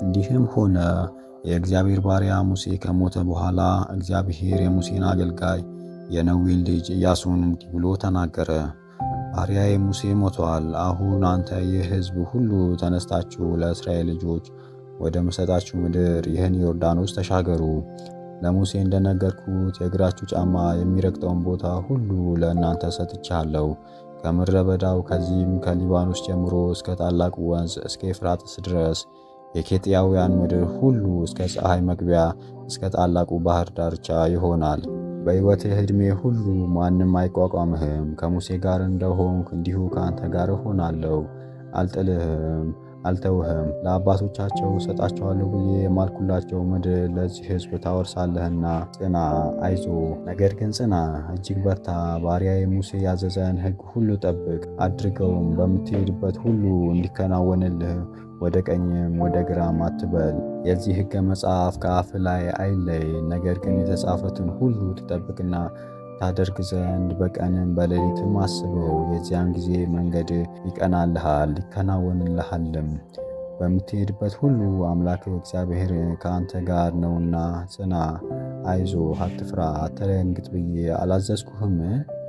እንዲህም ሆነ የእግዚአብሔር ባሪያ ሙሴ ከሞተ በኋላ እግዚአብሔር የሙሴን አገልጋይ የነዌን ልጅ ኢያሱን እንዲህ ብሎ ተናገረ። ባሪያዬ ሙሴ ሞቷል። አሁን አንተ ይህ ሕዝብ ሁሉ ተነስታችሁ ለእስራኤል ልጆች ወደ ምሰጣችሁ ምድር ይህን ዮርዳኖስ ተሻገሩ። ለሙሴ እንደነገርኩት የእግራችሁ ጫማ የሚረግጠውን ቦታ ሁሉ ለእናንተ ሰጥቻለሁ። ከምድረ በዳው ከዚህም ከሊባኖስ ጀምሮ እስከ ታላቁ ወንዝ እስከ ኤፍራጥስ ድረስ የኬጢያውያን ምድር ሁሉ እስከ ፀሐይ መግቢያ እስከ ታላቁ ባህር ዳርቻ ይሆናል። በሕይወትህ ዕድሜ ሁሉ ማንም አይቋቋምህም። ከሙሴ ጋር እንደሆንኩ እንዲሁ ከአንተ ጋር እሆናለሁ። አልጥልህም፣ አልተውህም። ለአባቶቻቸው እሰጣቸዋለሁ ብዬ የማልኩላቸው ምድር ለዚህ ሕዝብ ታወርሳለህና ጽና፣ አይዞ። ነገር ግን ጽና፣ እጅግ በርታ። ባሪያዬ ሙሴ ያዘዘን ሕግ ሁሉ ጠብቅ፣ አድርገውም። በምትሄድበት ሁሉ እንዲከናወንልህ ወደ ቀኝም ወደ ግራም አትበል። የዚህ ሕገ መጽሐፍ ከአፍ ላይ አይለይ። ነገር ግን የተጻፉትን ሁሉ ትጠብቅና ታደርግ ዘንድ በቀንም በሌሊትም አስበው። የዚያን ጊዜ መንገድ ይቀናልሃል ይከናወንልሃልም። በምትሄድበት ሁሉ አምላክህ እግዚአብሔር ከአንተ ጋር ነውና ጽና፣ አይዞ፣ አትፍራ፣ አትደንግጥ ብዬ አላዘዝኩህም?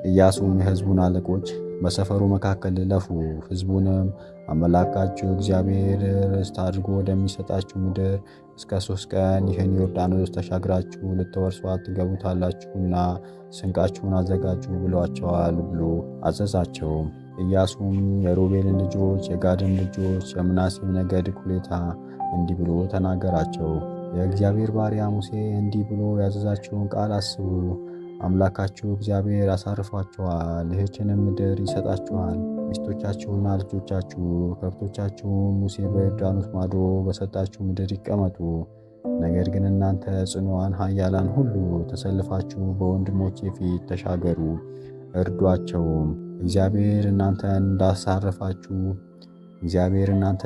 ኢያሱም የሕዝቡን አለቆች በሰፈሩ መካከል ለፉ። ሕዝቡንም አምላካችሁ እግዚአብሔር ርስት አድርጎ ወደሚሰጣችሁ ምድር እስከ 3 ቀን ይህን ዮርዳኖስ ተሻግራችሁ ልትወርሷት ትገቡታላችሁና ስንቃችሁን አዘጋጁ ብሏቸዋል ብሎ አዘዛቸው። ኢያሱም የሮቤልን ልጆች፣ የጋድን ልጆች፣ የምናሴም ነገድ እኩሌታ እንዲህ ብሎ ተናገራቸው። የእግዚአብሔር ባሪያ ሙሴ እንዲህ ብሎ ያዘዛችሁን ቃል አስቡ። አምላካችሁ እግዚአብሔር አሳርፏችኋል፣ ይህችንም ምድር ይሰጣችኋል። ሚስቶቻችሁና ልጆቻችሁ ከብቶቻችሁም ሙሴ በዮርዳኖስ ማዶ በሰጣችሁ ምድር ይቀመጡ። ነገር ግን እናንተ ጽኑዓን ኃያላን ሁሉ ተሰልፋችሁ በወንድሞቼ ፊት ተሻገሩ፣ እርዷቸውም። እግዚአብሔር እናንተን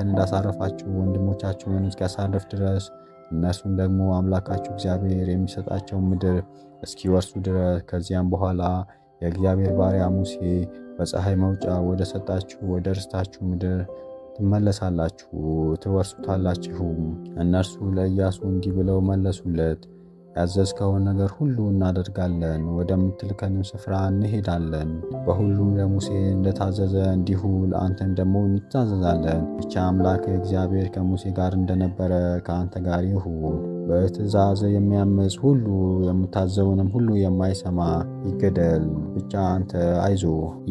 እንዳሳረፋችሁ ወንድሞቻችሁን እስኪያሳርፍ ድረስ እነርሱን ደግሞ አምላካችሁ እግዚአብሔር የሚሰጣቸውን ምድር እስኪወርሱ ድረስ። ከዚያም በኋላ የእግዚአብሔር ባሪያ ሙሴ በፀሐይ መውጫ ወደ ሰጣችሁ ወደ ርስታችሁ ምድር ትመለሳላችሁ፣ ትወርሱታላችሁ። እነርሱ ለኢያሱ እንዲህ ብለው መለሱለት፣ ያዘዝከውን ነገር ሁሉ እናደርጋለን፣ ወደምትልከንም ስፍራ እንሄዳለን። በሁሉም ለሙሴ እንደታዘዘ እንዲሁ ለአንተም ደግሞ እንታዘዛለን። ብቻ አምላክ እግዚአብሔር ከሙሴ ጋር እንደነበረ ከአንተ ጋር ይሁን። በትእዛዝ የሚያምፅ ሁሉ የምታዘውንም ሁሉ የማይሰማ ይገደል። ብቻ አንተ አይዞ።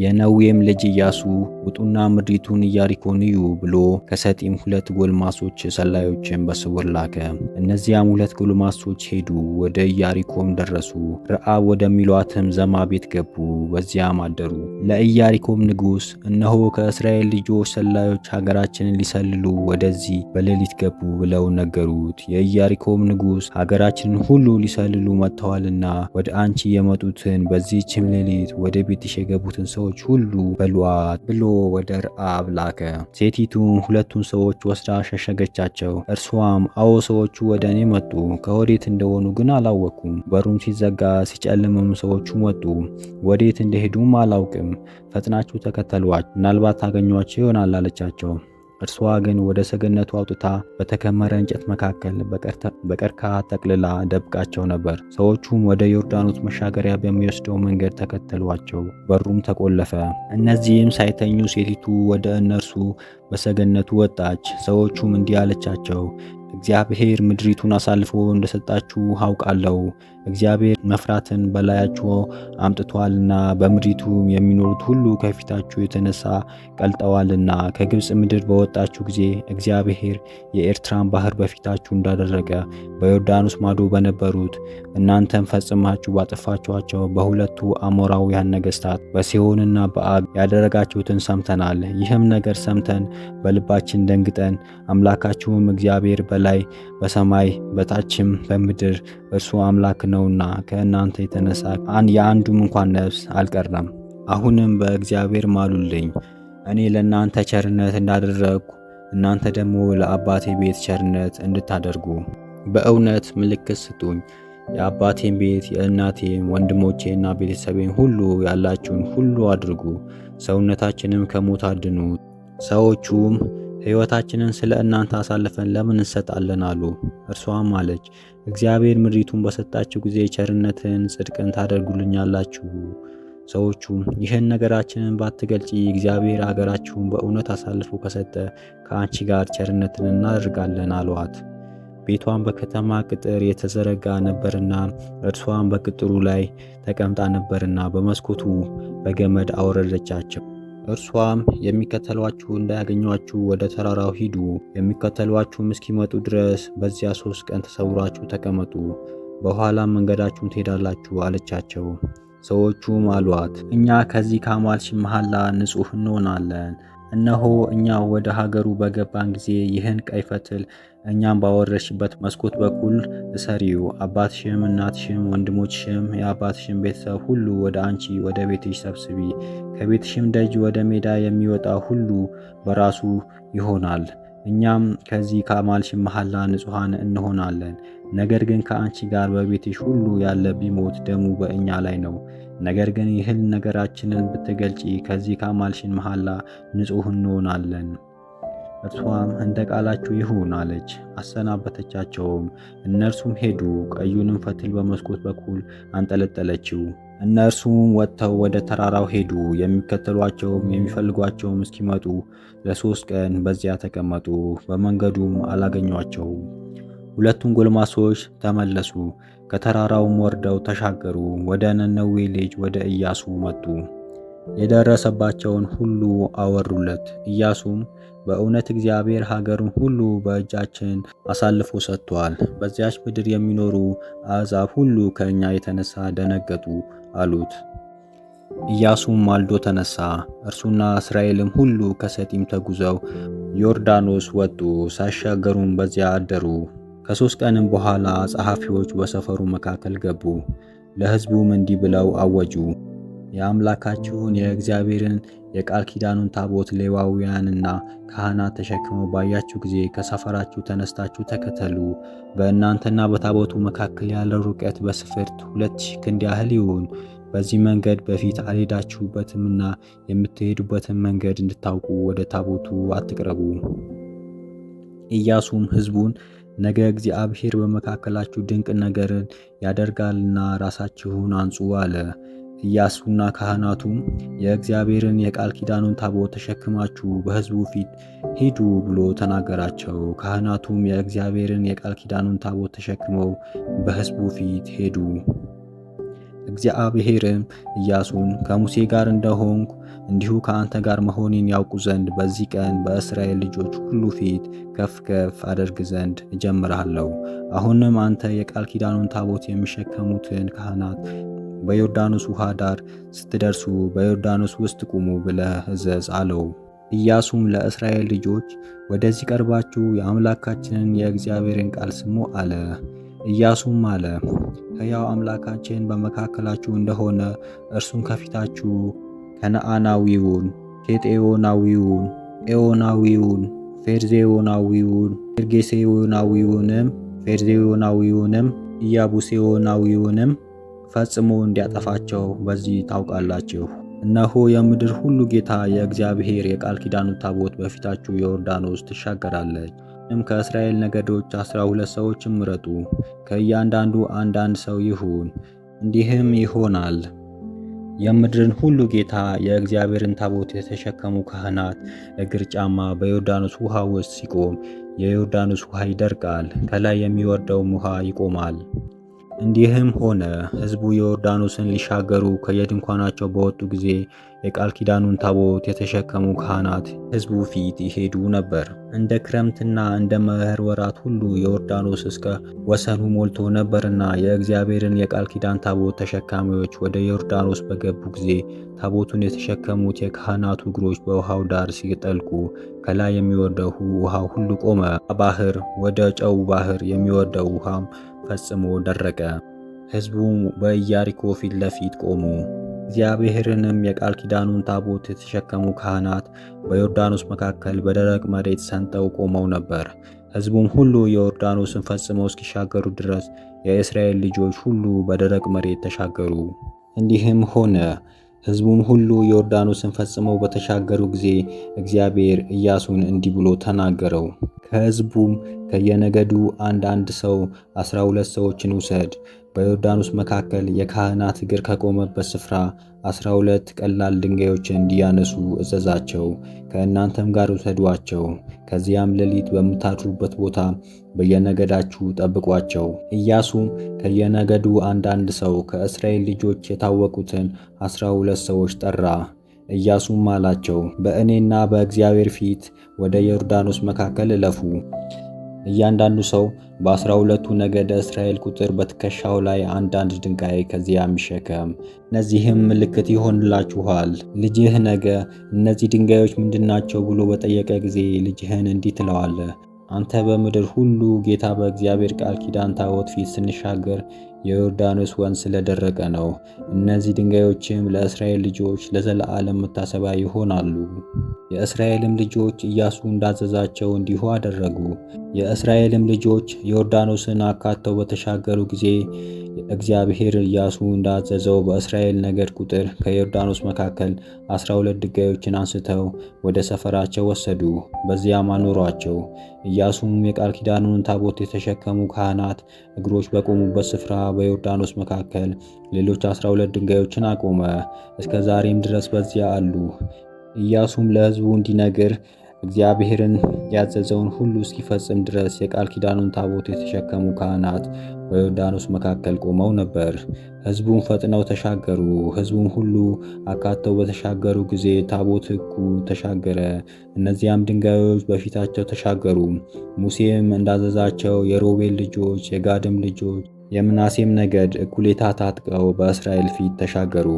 የነዌም ልጅ ኢያሱ ውጡና ምድሪቱን ኢያሪኮን እዩ ብሎ ከሰጢም 2 ጎልማሶች ሰላዮችን በስውር ላከ። እነዚያም 2 ጎልማሶች ሄዱ፣ ወደ ኢያሪኮም ደረሱ። ረአብ ወደሚሏትም ዘማ ቤት ገቡ፣ በዚያም አደሩ። ለኢያሪኮም ንጉሥ እነሆ ከእስራኤል ልጆች ሰላዮች ሀገራችንን ሊሰልሉ ወደዚህ በሌሊት ገቡ ብለው ነገሩት። የኢያሪኮም ንጉሥ ሀገራችንን ሁሉ ሊሰልሉ መጥተዋልና ወደ አንቺ የመጡትን በዚህችም ሌሊት ወደ ቤትሽ የገቡትን ሰዎች ሁሉ በሏት ብሎ ወደ ረአብ ላከ። ሴቲቱም 2ቱን ሰዎች ወስዳ ሸሸገቻቸው። እርሷም አዎ ሰዎቹ ወደ እኔ መጡ፣ ከወዴት እንደሆኑ ግን አላወኩም። በሩም ሲዘጋ ሲጨልምም ሰዎቹ መጡ፣ ወዴት እንደሄዱም አላውቅም። ፈጥናችሁ ተከተሏቸው፣ ምናልባት ታገኟቸው ይሆናል አለቻቸው። እርሷ ግን ወደ ሰገነቱ አውጥታ በተከመረ እንጨት መካከል በቀርከሃ ጠቅልላ ደብቃቸው ነበር። ሰዎቹም ወደ ዮርዳኖስ መሻገሪያ በሚወስደው መንገድ ተከተሏቸው፣ በሩም ተቆለፈ። እነዚህም ሳይተኙ ሴቲቱ ወደ እነርሱ በሰገነቱ ወጣች። ሰዎቹም እንዲህ አለቻቸው፣ እግዚአብሔር ምድሪቱን አሳልፎ እንደሰጣችሁ አውቃለሁ። እግዚአብሔር መፍራትን በላያችሁ አምጥቷልና በምድሪቱ የሚኖሩት ሁሉ ከፊታችሁ የተነሳ ቀልጠዋልና። ከግብፅ ምድር በወጣችሁ ጊዜ እግዚአብሔር የኤርትራን ባህር በፊታችሁ እንዳደረገ በዮርዳኖስ ማዶ በነበሩት እናንተም ፈጽማችሁ ባጠፋችኋቸው በሁለቱ አሞራውያን ነገሥታት በሴሆንና በዐግ ያደረጋችሁትን ሰምተናል። ይህም ነገር ሰምተን በልባችን ደንግጠን አምላካችሁም እግዚአብሔር በላይ በሰማይ በታችም በምድር እርሱ አምላክ ነውና ከእናንተ የተነሳ የአንዱም እንኳን ነፍስ አልቀረም። አሁንም በእግዚአብሔር ማሉልኝ፣ እኔ ለእናንተ ቸርነት እንዳደረግኩ እናንተ ደግሞ ለአባቴ ቤት ቸርነት እንድታደርጉ። በእውነት ምልክት ስጡኝ፣ የአባቴን ቤት የእናቴን ወንድሞቼና ቤተሰቤን ሁሉ ያላችሁን ሁሉ አድርጉ፣ ሰውነታችንም ከሞት አድኑ። ሰዎቹም ሕይወታችንን ስለ እናንተ አሳልፈን ለምን እንሰጣለን አሉ። እርሷም አለች፣ እግዚአብሔር ምድሪቱን በሰጣችሁ ጊዜ ቸርነትን፣ ጽድቅን ታደርጉልኛላችሁ። ሰዎቹም ይህን ነገራችንን ባትገልጪ እግዚአብሔር አገራችሁን በእውነት አሳልፎ ከሰጠ ከአንቺ ጋር ቸርነትን እናደርጋለን አሏት። ቤቷን በከተማ ቅጥር የተዘረጋ ነበርና እርሷን በቅጥሩ ላይ ተቀምጣ ነበርና በመስኮቱ በገመድ አወረደቻቸው። እርሷም የሚከተሏችሁ እንዳያገኟችሁ ወደ ተራራው ሂዱ፣ የሚከተሏችሁም እስኪመጡ ድረስ በዚያ 3 ቀን ተሰውራችሁ ተቀመጡ፣ በኋላም መንገዳችሁን ትሄዳላችሁ አለቻቸው። ሰዎቹም አሏት፣ እኛ ከዚህ ካማልሽን መሐላ ንጹሕ እንሆናለን። እነሆ እኛ ወደ ሀገሩ በገባን ጊዜ ይህን ቀይ ፈትል እኛም ባወረሽበት መስኮት በኩል እሰሪው፣ አባትሽም እናትሽም ወንድሞችሽም የአባትሽም ቤተሰብ ሁሉ ወደ አንቺ ወደ ቤትሽ ሰብስቢ። ከቤትሽም ደጅ ወደ ሜዳ የሚወጣ ሁሉ በራሱ ይሆናል። እኛም ከዚህ ካማልሽን መሐላ ንጹሐን እንሆናለን። ነገር ግን ከአንቺ ጋር በቤትሽ ሁሉ ያለ ቢሞት ደሙ በእኛ ላይ ነው። ነገር ግን ይህን ነገራችንን ብትገልጪ ከዚህ ካማልሽን መሐላ ንጹሕ እንሆናለን። እርሷም እንደ ቃላችሁ ይሁን አለች። አሰናበተቻቸውም። እነርሱም ሄዱ። ቀዩንም ፈትል በመስኮት በኩል አንጠለጠለችው። እነርሱም ወጥተው ወደ ተራራው ሄዱ። የሚከተሏቸውም የሚፈልጓቸውም እስኪመጡ ለ3 ቀን በዚያ ተቀመጡ። በመንገዱም አላገኟቸውም። ሁለቱም ጎልማሶች ተመለሱ፣ ከተራራውም ወርደው ተሻገሩ። ወደ ነነዌ ልጅ ወደ ኢያሱ መጡ። የደረሰባቸውን ሁሉ አወሩለት። ኢያሱም በእውነት እግዚአብሔር ሀገሩን ሁሉ በእጃችን አሳልፎ ሰጥቷል። በዚያች ምድር የሚኖሩ አሕዛብ ሁሉ ከእኛ የተነሳ ደነገጡ አሉት። ኢያሱም ማልዶ ተነሳ፣ እርሱና እስራኤልም ሁሉ ከሰጢም ተጉዘው ዮርዳኖስ ወጡ። ሳሻገሩም በዚያ አደሩ። ከ3 ቀንም በኋላ ጸሐፊዎች በሰፈሩ መካከል ገቡ። ለሕዝቡም እንዲህ ብለው አወጁ፣ የአምላካችሁን የእግዚአብሔርን የቃል ኪዳኑን ታቦት ሌዋውያንና ካህናት ተሸክመው ባያችሁ ጊዜ ከሰፈራችሁ ተነስታችሁ ተከተሉ። በእናንተና በታቦቱ መካከል ያለው ርቀት በስፍርት 2000 ክንድ ያህል ይሁን። በዚህ መንገድ በፊት አልሄዳችሁበትምና የምትሄዱበትን መንገድ እንድታውቁ ወደ ታቦቱ አትቅረቡ። ኢያሱም ሕዝቡን ነገ እግዚአብሔር በመካከላችሁ ድንቅ ነገርን ያደርጋልና ራሳችሁን አንጹ አለ። ኢያሱና ካህናቱም የእግዚአብሔርን የቃል ኪዳኑን ታቦት ተሸክማችሁ በሕዝቡ ፊት ሂዱ ብሎ ተናገራቸው። ካህናቱም የእግዚአብሔርን የቃል ኪዳኑን ታቦት ተሸክመው በሕዝቡ ፊት ሄዱ። እግዚአብሔርም ኢያሱን ከሙሴ ጋር እንደሆንኩ እንዲሁ ከአንተ ጋር መሆኔን ያውቁ ዘንድ በዚህ ቀን በእስራኤል ልጆች ሁሉ ፊት ከፍ ከፍ አደርግ ዘንድ እጀምራለሁ። አሁንም አንተ የቃል ኪዳኑን ታቦት የሚሸከሙትን ካህናት በዮርዳኖስ ውሃ ዳር ስትደርሱ በዮርዳኖስ ውስጥ ቁሙ ብለህ እዘዝ አለው። ኢያሱም ለእስራኤል ልጆች ወደዚህ ቀርባችሁ የአምላካችንን የእግዚአብሔርን ቃል ስሙ አለ። ኢያሱም አለ፣ ሕያው አምላካችን በመካከላችሁ እንደሆነ እርሱም ከፊታችሁ ከነዓናዊውን፣ ኬጤዮናዊውን፣ ኤዮናዊውን፣ ፌርዜዮናዊውንም ኢያቡሴዮናዊውንም ፈጽሞ እንዲያጠፋቸው በዚህ ታውቃላችሁ። እነሆ የምድር ሁሉ ጌታ የእግዚአብሔር የቃል ኪዳኑ ታቦት በፊታችሁ ዮርዳኖስ ትሻገራለች። ከእስራኤል ነገዶች 12 ሰዎችን ምረጡ፣ ከእያንዳንዱ አንዳንድ ሰው ይሁን። እንዲህም ይሆናል የምድርን ሁሉ ጌታ የእግዚአብሔርን ታቦት የተሸከሙ ካህናት እግር ጫማ በዮርዳኖስ ውሃ ውስጥ ሲቆም የዮርዳኖስ ውሃ ይደርቃል፣ ከላይ የሚወርደውም ውሃ ይቆማል። እንዲህም ሆነ ሕዝቡ ዮርዳኖስን ሊሻገሩ ከየድንኳናቸው በወጡ ጊዜ የቃል ኪዳኑን ታቦት የተሸከሙ ካህናት ሕዝቡ ፊት ይሄዱ ነበር። እንደ ክረምትና እንደ መኸር ወራት ሁሉ ዮርዳኖስ እስከ ወሰኑ ሞልቶ ነበርና የእግዚአብሔርን የቃል ኪዳን ታቦት ተሸካሚዎች ወደ ዮርዳኖስ በገቡ ጊዜ ታቦቱን የተሸከሙት የካህናቱ እግሮች በውሃው ዳር ሲጠልቁ ከላይ የሚወርደው ውሃ ሁሉ ቆመ። ባህር ወደ ጨው ባህር የሚወርደው ውሃም ፈጽሞ ደረቀ። ሕዝቡም በኢያሪኮ ፊት ለፊት ቆሙ። እግዚአብሔርንም የቃል ኪዳኑን ታቦት የተሸከሙ ካህናት በዮርዳኖስ መካከል በደረቅ መሬት ሰንጠው ቆመው ነበር። ሕዝቡም ሁሉ ዮርዳኖስን ፈጽመው እስኪሻገሩ ድረስ የእስራኤል ልጆች ሁሉ በደረቅ መሬት ተሻገሩ። እንዲህም ሆነ ሕዝቡም ሁሉ ዮርዳኖስን ፈጽመው በተሻገሩ ጊዜ እግዚአብሔር ኢያሱን እንዲህ ብሎ ተናገረው። ከሕዝቡም ከየነገዱ አንድ ሰው 12 ሰዎችን ውሰድ። በዮርዳኖስ መካከል የካህናት እግር ከቆመበት ስፍራ 12 ቀላል ድንጋዮችን እንዲያነሱ እዘዛቸው። ከእናንተም ጋር ውሰዷቸው። ከዚያም ሌሊት በምታድሩበት ቦታ በየነገዳችሁ ጠብቋቸው። ኢያሱም ከየነገዱ አንድ ሰው ከእስራኤል ልጆች የታወቁትን 12 ሰዎች ጠራ። ኢያሱም አላቸው፣ በእኔና በእግዚአብሔር ፊት ወደ ዮርዳኖስ መካከል እለፉ። እያንዳንዱ ሰው በ12ቱ ነገደ እስራኤል ቁጥር በትከሻው ላይ አንዳንድ ድንጋይ ከዚያም ይሸከም። እነዚህም ምልክት ይሆንላችኋል። ልጅህ ነገ እነዚህ ድንጋዮች ምንድናቸው ብሎ በጠየቀ ጊዜ ልጅህን እንዲህ ትለዋለህ፣ አንተ በምድር ሁሉ ጌታ በእግዚአብሔር ቃል ኪዳን ታቦት ፊት ስንሻገር የዮርዳኖስ ወንዝ ስለደረቀ ነው። እነዚህ ድንጋዮችም ለእስራኤል ልጆች ለዘላለም መታሰቢያ ይሆናሉ። የእስራኤልም ልጆች ኢያሱ እንዳዘዛቸው እንዲሁ አደረጉ። የእስራኤልም ልጆች ዮርዳኖስን አካተው በተሻገሩ ጊዜ እግዚአብሔር ኢያሱ እንዳዘዘው በእስራኤል ነገድ ቁጥር ከዮርዳኖስ መካከል 12 ድንጋዮችን አንስተው ወደ ሰፈራቸው ወሰዱ፣ በዚያም አኖሯቸው። ኢያሱም የቃል ኪዳኑን ታቦት የተሸከሙ ካህናት እግሮች በቆሙበት ስፍራ በዮርዳኖስ መካከል ሌሎች 12 ድንጋዮችን አቆመ። እስከ ዛሬም ድረስ በዚያ አሉ። ኢያሱም ለሕዝቡ እንዲነግር እግዚአብሔርን ያዘዘውን ሁሉ እስኪፈጽም ድረስ የቃል ኪዳኑን ታቦት የተሸከሙ ካህናት በዮርዳኖስ መካከል ቆመው ነበር። ሕዝቡም ፈጥነው ተሻገሩ። ሕዝቡም ሁሉ አካተው በተሻገሩ ጊዜ ታቦት ሕጉ ተሻገረ። እነዚያም ድንጋዮች በፊታቸው ተሻገሩ። ሙሴም እንዳዘዛቸው የሮቤል ልጆች፣ የጋድም ልጆች፣ የምናሴም ነገድ እኩሌታ ታጥቀው በእስራኤል ፊት ተሻገሩ።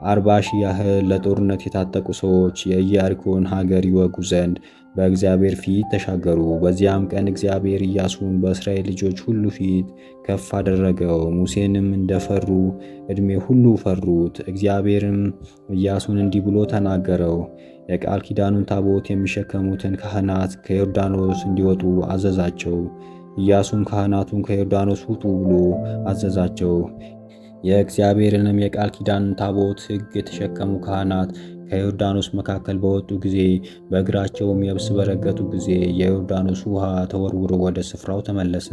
40 ሺህ ያህል ለጦርነት የታጠቁ ሰዎች የኢያሪኮን ሀገር ይወጉ ዘንድ በእግዚአብሔር ፊት ተሻገሩ። በዚያም ቀን እግዚአብሔር ኢያሱን በእስራኤል ልጆች ሁሉ ፊት ከፍ አደረገው። ሙሴንም እንደፈሩ ዕድሜ ሁሉ ፈሩት። እግዚአብሔርም ኢያሱን እንዲህ ብሎ ተናገረው፣ የቃል ኪዳኑን ታቦት የሚሸከሙትን ካህናት ከዮርዳኖስ እንዲወጡ አዘዛቸው። ኢያሱም ካህናቱን ከዮርዳኖስ ውጡ ብሎ አዘዛቸው። የእግዚአብሔርንም የቃል ኪዳን ታቦት ሕግ የተሸከሙ ካህናት ከዮርዳኖስ መካከል በወጡ ጊዜ በእግራቸውም የብስ በረገጡ ጊዜ የዮርዳኖስ ውሃ ተወርውሮ ወደ ስፍራው ተመለሰ።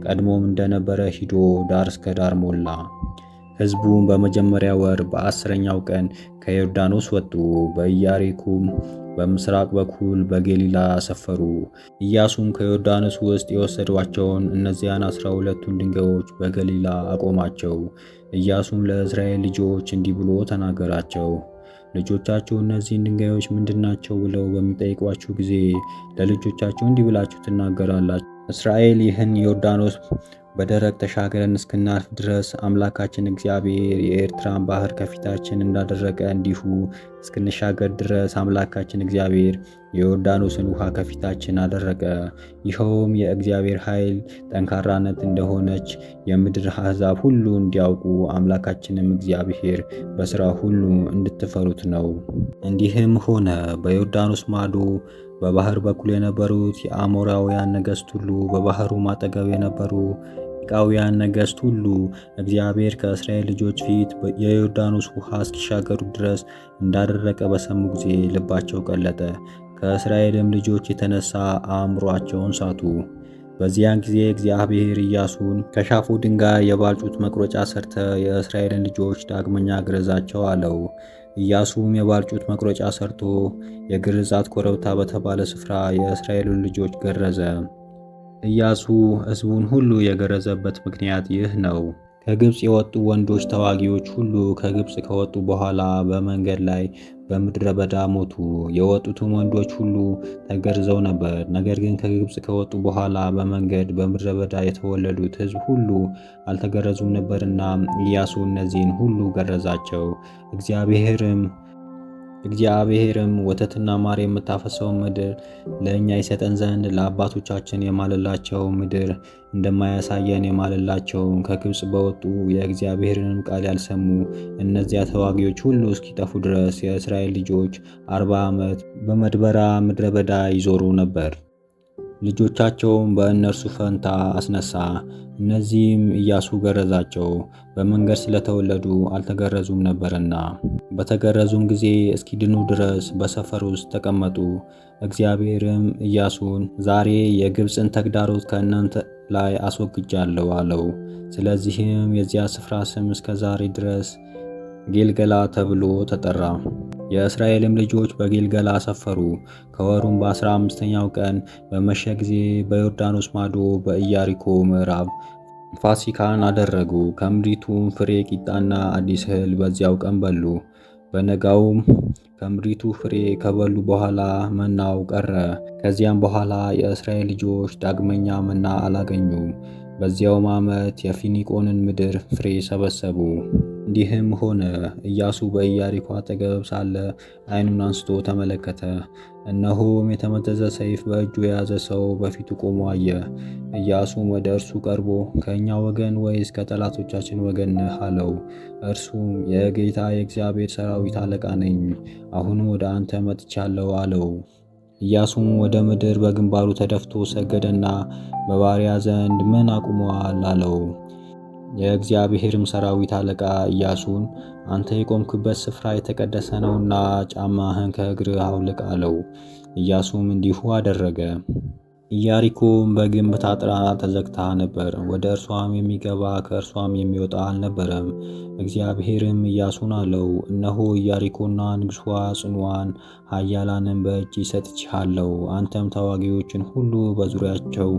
ቀድሞም እንደነበረ ሂዶ ዳር እስከ ዳር ሞላ። ሕዝቡም በመጀመሪያ ወር በ10ኛው ቀን ከዮርዳኖስ ወጡ። በኢያሪኮም በምስራቅ በኩል በገሊላ ሰፈሩ። ኢያሱም ከዮርዳኖስ ውስጥ የወሰዷቸውን እነዚያን 12ቱን ድንጋዮች በገሊላ አቆማቸው። ኢያሱም ለእስራኤል ልጆች እንዲህ ብሎ ተናገራቸው፣ ልጆቻችሁ እነዚህን ድንጋዮች ምንድናቸው ብለው በሚጠይቋችሁ ጊዜ ለልጆቻችሁ እንዲህ ብላችሁ ትናገራላችሁ፣ እስራኤል ይህን ዮርዳኖስ በደረቅ ተሻገረን እስክናልፍ ድረስ አምላካችን እግዚአብሔር የኤርትራን ባህር ከፊታችን እንዳደረቀ እንዲሁ እስክንሻገር ድረስ አምላካችን እግዚአብሔር የዮርዳኖስን ውሃ ከፊታችን አደረቀ። ይኸውም የእግዚአብሔር ኃይል ጠንካራነት እንደሆነች የምድር አሕዛብ ሁሉ እንዲያውቁ አምላካችንም እግዚአብሔር በሥራ ሁሉ እንድትፈሩት ነው። እንዲህም ሆነ፣ በዮርዳኖስ ማዶ በባህር በኩል የነበሩት የአሞራውያን ነገሥት ሁሉ፣ በባህሩም አጠገብ የነበሩ ቃውያን ነገሥት ሁሉ እግዚአብሔር ከእስራኤል ልጆች ፊት የዮርዳኖስ ውሃ እስኪሻገሩ ድረስ እንዳደረቀ በሰሙ ጊዜ ልባቸው ቀለጠ። ከእስራኤልም ልጆች የተነሳ አእምሮአቸውን ሳቱ። በዚያን ጊዜ እግዚአብሔር ኢያሱን ከሻፎ ድንጋይ የባልጩት መቁረጫ ሰርተ የእስራኤልን ልጆች ዳግመኛ ግረዛቸው አለው። ኢያሱም የባልጩት መቁረጫ ሰርቶ የግርዛት ኮረብታ በተባለ ስፍራ የእስራኤልን ልጆች ገረዘ። ኢያሱ ሕዝቡን ሁሉ የገረዘበት ምክንያት ይህ ነው። ከግብፅ የወጡ ወንዶች ተዋጊዎች ሁሉ ከግብፅ ከወጡ በኋላ በመንገድ ላይ በምድረ በዳ ሞቱ። የወጡትም ወንዶች ሁሉ ተገርዘው ነበር። ነገር ግን ከግብፅ ከወጡ በኋላ በመንገድ በምድረ በዳ የተወለዱት ሕዝብ ሁሉ አልተገረዙም ነበርና ኢያሱ እነዚህን ሁሉ ገረዛቸው። እግዚአብሔርም ወተትና ማር የምታፈሰውን ምድር ለእኛ ይሰጠን ዘንድ ለአባቶቻችን የማለላቸው ምድር እንደማያሳየን የማለላቸውን ከግብፅ በወጡ የእግዚአብሔርንም ቃል ያልሰሙ እነዚያ ተዋጊዎች ሁሉ እስኪጠፉ ድረስ የእስራኤል ልጆች 40 ዓመት በመድበራ ምድረ በዳ ይዞሩ ነበር። ልጆቻቸውም በእነርሱ ፈንታ አስነሳ። እነዚህም ኢያሱ ገረዛቸው፣ በመንገድ ስለተወለዱ አልተገረዙም ነበርና። በተገረዙም ጊዜ እስኪድኑ ድረስ በሰፈር ውስጥ ተቀመጡ። እግዚአብሔርም ኢያሱን ዛሬ የግብፅን ተግዳሮት ከእናንተ ላይ አስወግጃለሁ አለው። ስለዚህም የዚያ ስፍራ ስም እስከ ዛሬ ድረስ ጌልገላ ተብሎ ተጠራ። የእስራኤልም ልጆች በጌልገላ ሰፈሩ። ከወሩም በ15ኛው ቀን በመሸ ጊዜ በዮርዳኖስ ማዶ በኢያሪኮ ምዕራብ ፋሲካን አደረጉ። ከምድሪቱም ፍሬ ቂጣና አዲስ እህል በዚያው ቀን በሉ። በነጋውም ከምድሪቱ ፍሬ ከበሉ በኋላ መናው ቀረ። ከዚያም በኋላ የእስራኤል ልጆች ዳግመኛ መና አላገኙም። በዚያውም ዓመት የፊኒቆንን ምድር ፍሬ ሰበሰቡ። እንዲህም ሆነ፣ ኢያሱ በኢያሪኮ አጠገብ ሳለ ዓይኑን አንስቶ ተመለከተ። እነሆም የተመዘዘ ሰይፍ በእጁ የያዘ ሰው በፊቱ ቆሞ አየ። ኢያሱም ወደ እርሱ ቀርቦ ከእኛ ወገን ወይስ ከጠላቶቻችን ወገን ነህ አለው። እርሱም የጌታ የእግዚአብሔር ሰራዊት አለቃ ነኝ፣ አሁንም ወደ አንተ መጥቻለሁ አለው። ኢያሱም ወደ ምድር በግንባሩ ተደፍቶ ሰገደና በባሪያ ዘንድ ምን አቁመዋል አለው። የእግዚአብሔርም ሰራዊት አለቃ ኢያሱን አንተ የቆምክበት ስፍራ የተቀደሰ ነውና ጫማህን ከእግርህ አውልቅ አለው። ኢያሱም እንዲሁ አደረገ። ኢያሪኮም በግንብ ታጥራ ተዘግታ ነበር። ወደ እርሷም የሚገባ ከእርሷም የሚወጣ አልነበረም። እግዚአብሔርም ኢያሱን አለው፣ እነሆ ኢያሪኮና ንጉሷ ጽኑዋን ኃያላንን በእጅ ሰጥቼሃለሁ። አንተም ተዋጊዎችን ሁሉ በዙሪያቸው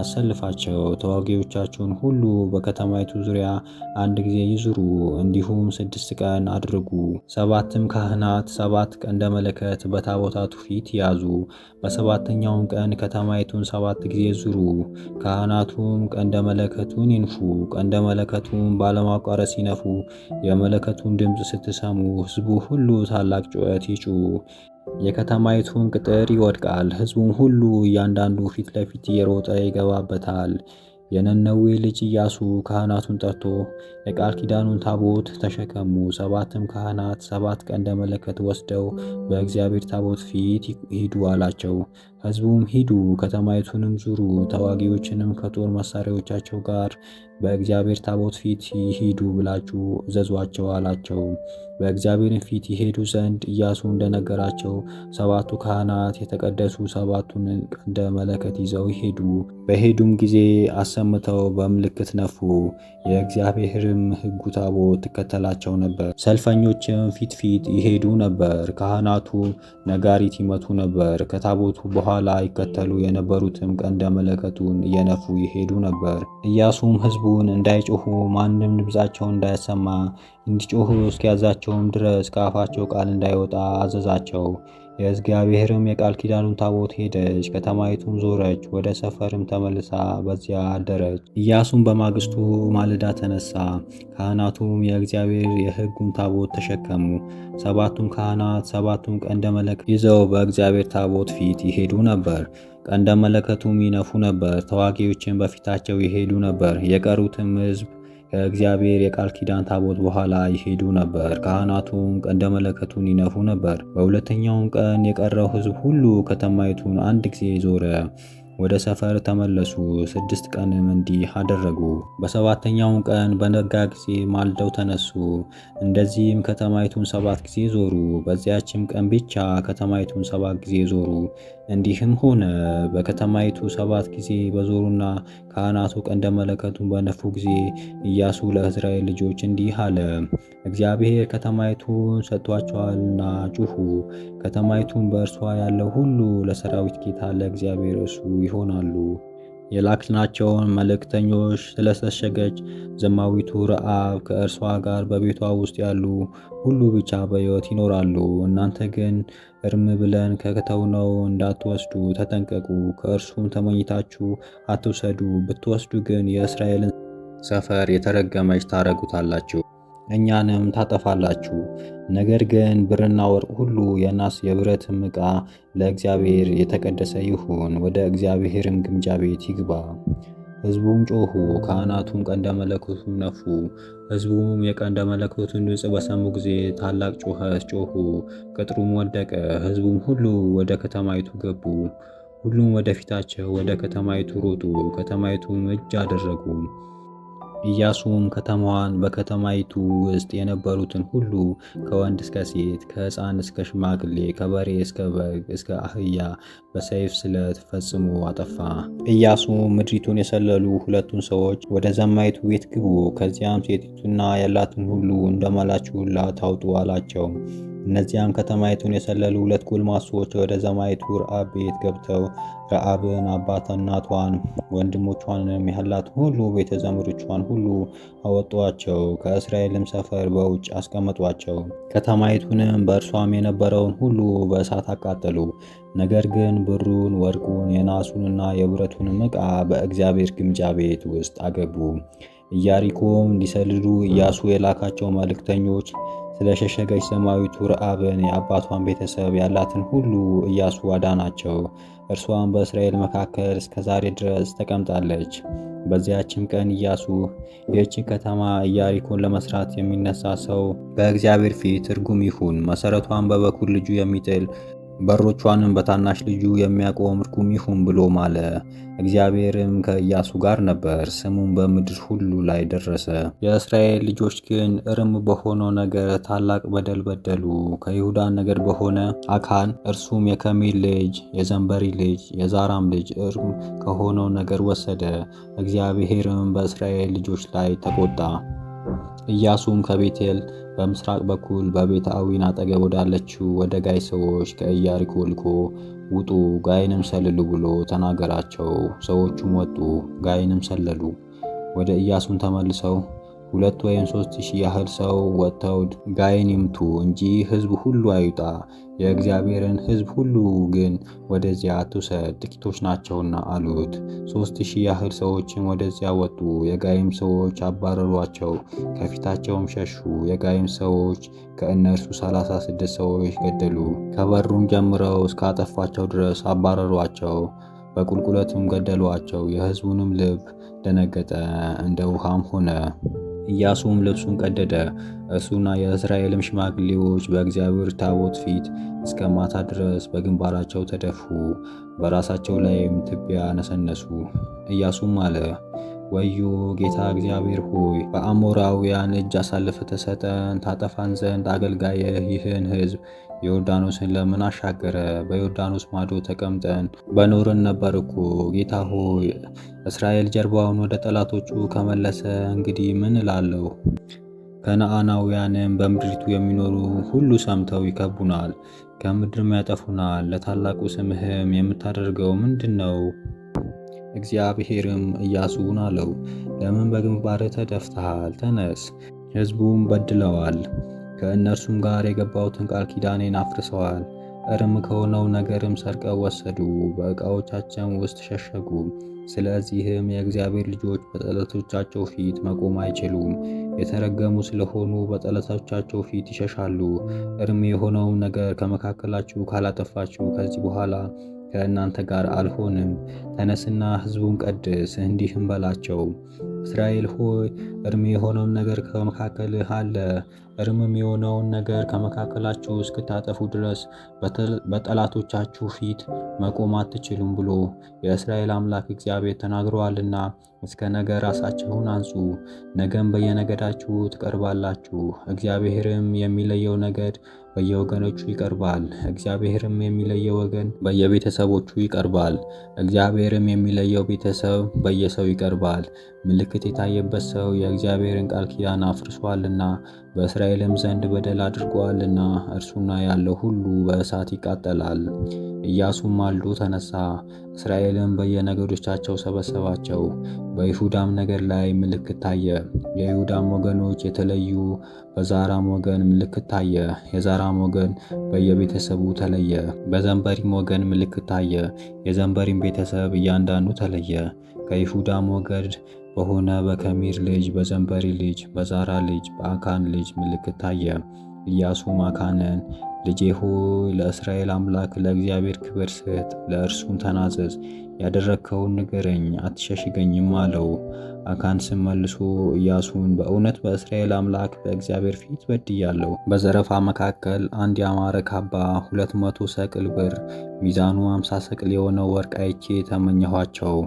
አሰልፋቸው። ተዋጊዎቻችሁን ሁሉ በከተማይቱ ዙሪያ አንድ ጊዜ ይዙሩ፣ እንዲሁም 6 ቀን አድርጉ። 7 ካህናት 7 ቀንደ መለከት በታቦታቱ ፊት ያዙ። በሰባተኛውም ቀን ከተማይቱን 7 ጊዜ ዙሩ። ካህናቱም ቀንደ መለከቱን ይንፉ። ቀንደ መለከቱን ባለማቋረጥ ሲነፉ የመለከቱን ድምፅ ስትሰሙ ሕዝቡ ሁሉ ታላቅ ጩኸት ይጩ። የከተማይቱን ቅጥር ይወድቃል። ሕዝቡም ሁሉ እያንዳንዱ ፊት ለፊት እየሮጠ ይገባበታል። የነነዌ ልጅ ኢያሱ ካህናቱን ጠርቶ የቃል ኪዳኑን ታቦት ተሸከሙ። 7 ካህናት 7 ቀንደ መለከት ወስደው በእግዚአብሔር ታቦት ፊት ሂዱ አላቸው። ሕዝቡም ሂዱ፣ ከተማይቱንም ዙሩ፣ ተዋጊዎችንም ከጦር መሳሪያዎቻቸው ጋር በእግዚአብሔር ታቦት ፊት ይሂዱ ብላችሁ እዘዟቸው አላቸው። በእግዚአብሔር ፊት ይሄዱ ዘንድ ኢያሱ እንደነገራቸው 7ቱ ካህናት የተቀደሱ 7ቱን ቀንደ መለከት ይዘው ሄዱ። በሄዱም ጊዜ አሰምተው በምልክት ነፉ። የእግዚአብሔርም ሕጉ ታቦት ትከተላቸው ነበር። ሰልፈኞችም ፊት ይሄዱ ነበር። ካህናቱ ነጋሪት ይመቱ ነበር። ከታቦቱ በኋላ ይከተሉ የነበሩትም ቀንደ መለከቱን እየነፉ ይሄዱ ነበር። ኢያሱም ሕዝቡን እንዳይጮሁ ማንም ድምፃቸውን እንዳያሰማ እንዲጮሁ እስኪያዛቸውም ድረስ ከአፋቸው ቃል እንዳይወጣ አዘዛቸው። የእግዚአብሔርም የቃል ኪዳኑን ታቦት ሄደች፣ ከተማይቱን ዞረች፣ ወደ ሰፈርም ተመልሳ በዚያ አደረች። ኢያሱም በማግስቱ ማለዳ ተነሳ። ካህናቱም የእግዚአብሔር የሕጉን ታቦት ተሸከሙ። 7ቱም ካህናት 7ቱን ቀንደ መለከት ይዘው በእግዚአብሔር ታቦት ፊት ይሄዱ ነበር። ቀንደ መለከቱም ይነፉ ነበር። ተዋጊዎችን በፊታቸው ይሄዱ ነበር። የቀሩትም ሕዝብ ከእግዚአብሔር የቃል ኪዳን ታቦት በኋላ ይሄዱ ነበር። ካህናቱም ቀንደ መለከቱን ይነፉ ነበር። በሁለተኛውም ቀን የቀረው ሕዝብ ሁሉ ከተማይቱን አንድ ጊዜ ዞረ፣ ወደ ሰፈር ተመለሱ። 6 ቀንም እንዲህ አደረጉ። በሰባተኛውም ቀን በነጋ ጊዜ ማልደው ተነሱ። እንደዚህም ከተማይቱን 7 ጊዜ ዞሩ። በዚያችም ቀን ብቻ ከተማይቱን 7 ጊዜ ዞሩ። እንዲህም ሆነ፣ በከተማይቱ 7 ጊዜ በዞሩና ካህናቱ ቀንደ መለከቱን በነፉ ጊዜ ኢያሱ ለእስራኤል ልጆች እንዲህ አለ፣ እግዚአብሔር ከተማይቱን ሰጥቷቸዋልና ጩኹ። ከተማይቱን በእርሷ ያለው ሁሉ ለሰራዊት ጌታ ለእግዚአብሔር እርሱ ይሆናሉ። የላክናቸውን መልእክተኞች ስለተሸሸገች ዘማዊቱ ረዓብ ከእርሷ ጋር በቤቷ ውስጥ ያሉ ሁሉ ብቻ በሕይወት ይኖራሉ። እናንተ ግን እርም ብለን ከተውነው እንዳትወስዱ ተጠንቀቁ። ከእርሱም ተመኝታችሁ አትውሰዱ። ብትወስዱ ግን የእስራኤልን ሰፈር የተረገመች ታረጉታላችሁ፣ እኛንም ታጠፋላችሁ። ነገር ግን ብርና ወርቅ ሁሉ፣ የናስ የብረትም ዕቃ ለእግዚአብሔር የተቀደሰ ይሁን፣ ወደ እግዚአብሔርም ግምጃ ቤት ይግባ። ሕዝቡም ጮኹ፣ ካህናቱም ቀንደ መለከቱን ነፉ። ሕዝቡም የቀንደ መለከቱን ድምፅ በሰሙ ጊዜ ታላቅ ጩኸት ጮኹ፣ ቅጥሩም ወደቀ። ሕዝቡም ሁሉ ወደ ከተማይቱ ገቡ። ሁሉም ወደፊታቸው ወደ ከተማይቱ ሮጡ፣ ከተማይቱም እጅ አደረጉ። ኢያሱም ከተማዋን በከተማይቱ ውስጥ የነበሩትን ሁሉ ከወንድ እስከ ሴት፣ ከሕፃን እስከ ሽማግሌ፣ ከበሬ እስከ በግ፣ እስከ አህያ በሰይፍ ስለት ፈጽሞ አጠፋ። ኢያሱም ምድሪቱን የሰለሉ ሁለቱን ሰዎች ወደ ዘማይቱ ቤት ግቡ፣ ከዚያም ሴቲቱና ያላትን ሁሉ እንደማላችሁላት ታውጡ አላቸው። እነዚያም ከተማይቱን የሰለሉ ሁለት ጎልማሶች ወደ ዘማይቱ ረዓብ ቤት ገብተው ረዓብን፣ አባት እናቷን፣ ወንድሞቿንም ያላትን ሁሉ ቤተ ዘመዶቿን ሁሉ አወጧቸው። ከእስራኤልም ሰፈር በውጭ አስቀመጧቸው። ከተማይቱንም በእርሷም የነበረውን ሁሉ በእሳት አቃጠሉ። ነገር ግን ብሩን፣ ወርቁን፣ የናሱንና የብረቱንም ዕቃ በእግዚአብሔር ግምጃ ቤት ውስጥ አገቡ። ኢያሪኮም እንዲሰልሉ ኢያሱ የላካቸው መልእክተኞች ስለሸሸገች ሰማያዊቱ ረዓብን የአባቷን ቤተሰብ ያላትን ሁሉ ኢያሱ አዳናቸው። እርሷም በእስራኤል መካከል እስከ ዛሬ ድረስ ተቀምጣለች። በዚያችም ቀን ኢያሱ ይህችን ከተማ ኢያሪኮን ለመስራት የሚነሳ ሰው በእግዚአብሔር ፊት ርጉም ይሁን፣ መሠረቷን በበኩር ልጁ የሚጥል በሮቿንም በታናሽ ልጁ የሚያቆም ርጉም ይሁን ብሎ ማለ። እግዚአብሔርም ከኢያሱ ጋር ነበር፣ ስሙም በምድር ሁሉ ላይ ደረሰ። የእስራኤል ልጆች ግን እርም በሆነው ነገር ታላቅ በደል በደሉ። ከይሁዳ ነገድ በሆነ አካን እርሱም የከሚል ልጅ የዘንበሪ ልጅ የዛራም ልጅ እርም ከሆነው ነገር ወሰደ። እግዚአብሔርም በእስራኤል ልጆች ላይ ተቆጣ። ኢያሱም ከቤቴል በምስራቅ በኩል በቤተ አዊን አጠገብ ወዳለችው ወደ ጋይ ሰዎች ከኢያሪኮ ልኮ ውጡ፣ ጋይንም ሰልሉ ብሎ ተናገራቸው። ሰዎቹም ወጡ፣ ጋይንም ሰለሉ። ወደ ኢያሱም ተመልሰው 2 ወይም 3 ሺህ ያህል ሰው ወጥተው ጋይን ይምቱ እንጂ ሕዝብ ሁሉ አይውጣ፣ የእግዚአብሔርን ሕዝብ ሁሉ ግን ወደዚያ አትውሰድ፣ ጥቂቶች ናቸውና አሉት። 3,000 ያህል ሰዎችም ወደዚያ ወጡ። የጋይም ሰዎች አባረሯቸው፣ ከፊታቸውም ሸሹ። የጋይም ሰዎች ከእነርሱ 36 ሰዎች ገደሉ። ከበሩም ጀምረው እስካጠፏቸው ድረስ አባረሯቸው፣ በቁልቁለትም ገደሏቸው። የሕዝቡንም ልብ ደነገጠ፣ እንደ ውሃም ሆነ። ኢያሱም ልብሱን ቀደደ፣ እርሱና የእስራኤልም ሽማግሌዎች በእግዚአብሔር ታቦት ፊት እስከ ማታ ድረስ በግንባራቸው ተደፉ፣ በራሳቸው ላይም ትቢያ ነሰነሱ። ኢያሱም አለ፣ ወዮ ጌታ እግዚአብሔር ሆይ፣ በአሞራውያን እጅ አሳልፈ ተሰጠን፣ ታጠፋን ዘንድ አገልጋይህ ይህን ሕዝብ ዮርዳኖስን ለምን አሻገረ? በዮርዳኖስ ማዶ ተቀምጠን በኖርን ነበር እኮ። ጌታ ሆይ፣ እስራኤል ጀርባውን ወደ ጠላቶቹ ከመለሰ እንግዲህ ምን እላለሁ? ከነዓናውያንም በምድሪቱ የሚኖሩ ሁሉ ሰምተው ይከቡናል፣ ከምድርም ያጠፉናል። ለታላቁ ስምህም የምታደርገው ምንድን ነው? እግዚአብሔርም ኢያሱን አለው፣ ለምን በግንባርህ ተደፍተሃል? ተነስ፣ ሕዝቡም በድለዋል፣ ከእነርሱም ጋር የገባሁትን ቃል ኪዳኔን አፍርሰዋል። እርም ከሆነው ነገርም ሰርቀው ወሰዱ፣ በዕቃዎቻቸው ውስጥ ሸሸጉ። ስለዚህም የእግዚአብሔር ልጆች በጠላቶቻቸው ፊት መቆም አይችሉም። የተረገሙ ስለሆኑ በጠላቶቻቸው ፊት ይሸሻሉ። እርም የሆነውን ነገር ከመካከላችሁ ካላጠፋችሁ ከዚህ በኋላ ከእናንተ ጋር አልሆንም። ተነስና ሕዝቡን ቀድስ፣ እንዲህም በላቸው፣ እስራኤል ሆይ እርም የሆነውን ነገር ከመካከልህ አለ። እርምም የሆነውን ነገር ከመካከላችሁ እስክታጠፉ ድረስ በጠላቶቻችሁ ፊት መቆም አትችሉም ብሎ የእስራኤል አምላክ እግዚአብሔር ተናግረዋልና እስከ ነገ ራሳችሁን አንጹ፣ ነገም በየነገዳችሁ ትቀርባላችሁ። እግዚአብሔርም የሚለየው ነገድ በየወገኖቹ ይቀርባል። እግዚአብሔርም የሚለየው ወገን በየቤተሰቦቹ ይቀርባል። እግዚአብሔርም የሚለየው ቤተሰብ በየሰው ይቀርባል። ምልክት የታየበት ሰው የእግዚአብሔርን ቃል ኪዳን አፍርሷልና በእስራኤልም ዘንድ በደል አድርጓልና እርሱና ያለው ሁሉ በእሳት ይቃጠላል። ኢያሱም ማልዶ ተነሳ፣ እስራኤልም በየነገዶቻቸው ሰበሰባቸው። በይሁዳም ነገድ ላይ ምልክት ታየ። የይሁዳም ወገኖች የተለዩ፣ በዛራም ወገን ምልክት ታየ። የዛራም ወገን በየቤተሰቡ ተለየ። በዘንበሪም ወገን ምልክት ታየ። የዘንበሪም ቤተሰብ እያንዳንዱ ተለየ። ከይሁዳም ወገድ በሆነ በከሚር ልጅ በዘንበሪ ልጅ በዛራ ልጅ በአካን ልጅ ምልክት ታየ። ኢያሱም አካንን ልጄ ሆይ ለእስራኤል አምላክ ለእግዚአብሔር ክብር ስጥ፣ ለእርሱም ተናዘዝ፣ ያደረግከውን ንገረኝ፣ አትሸሽገኝም አለው። አካንስም መልሶ ኢያሱን በእውነት በእስራኤል አምላክ በእግዚአብሔር ፊት በድያለሁ። በዘረፋ መካከል አንድ ያማረ ካባ፣ 200 ሰቅል ብር፣ ሚዛኑ 50 ሰቅል የሆነው ወርቅ አይቼ ተመኘኋቸው፣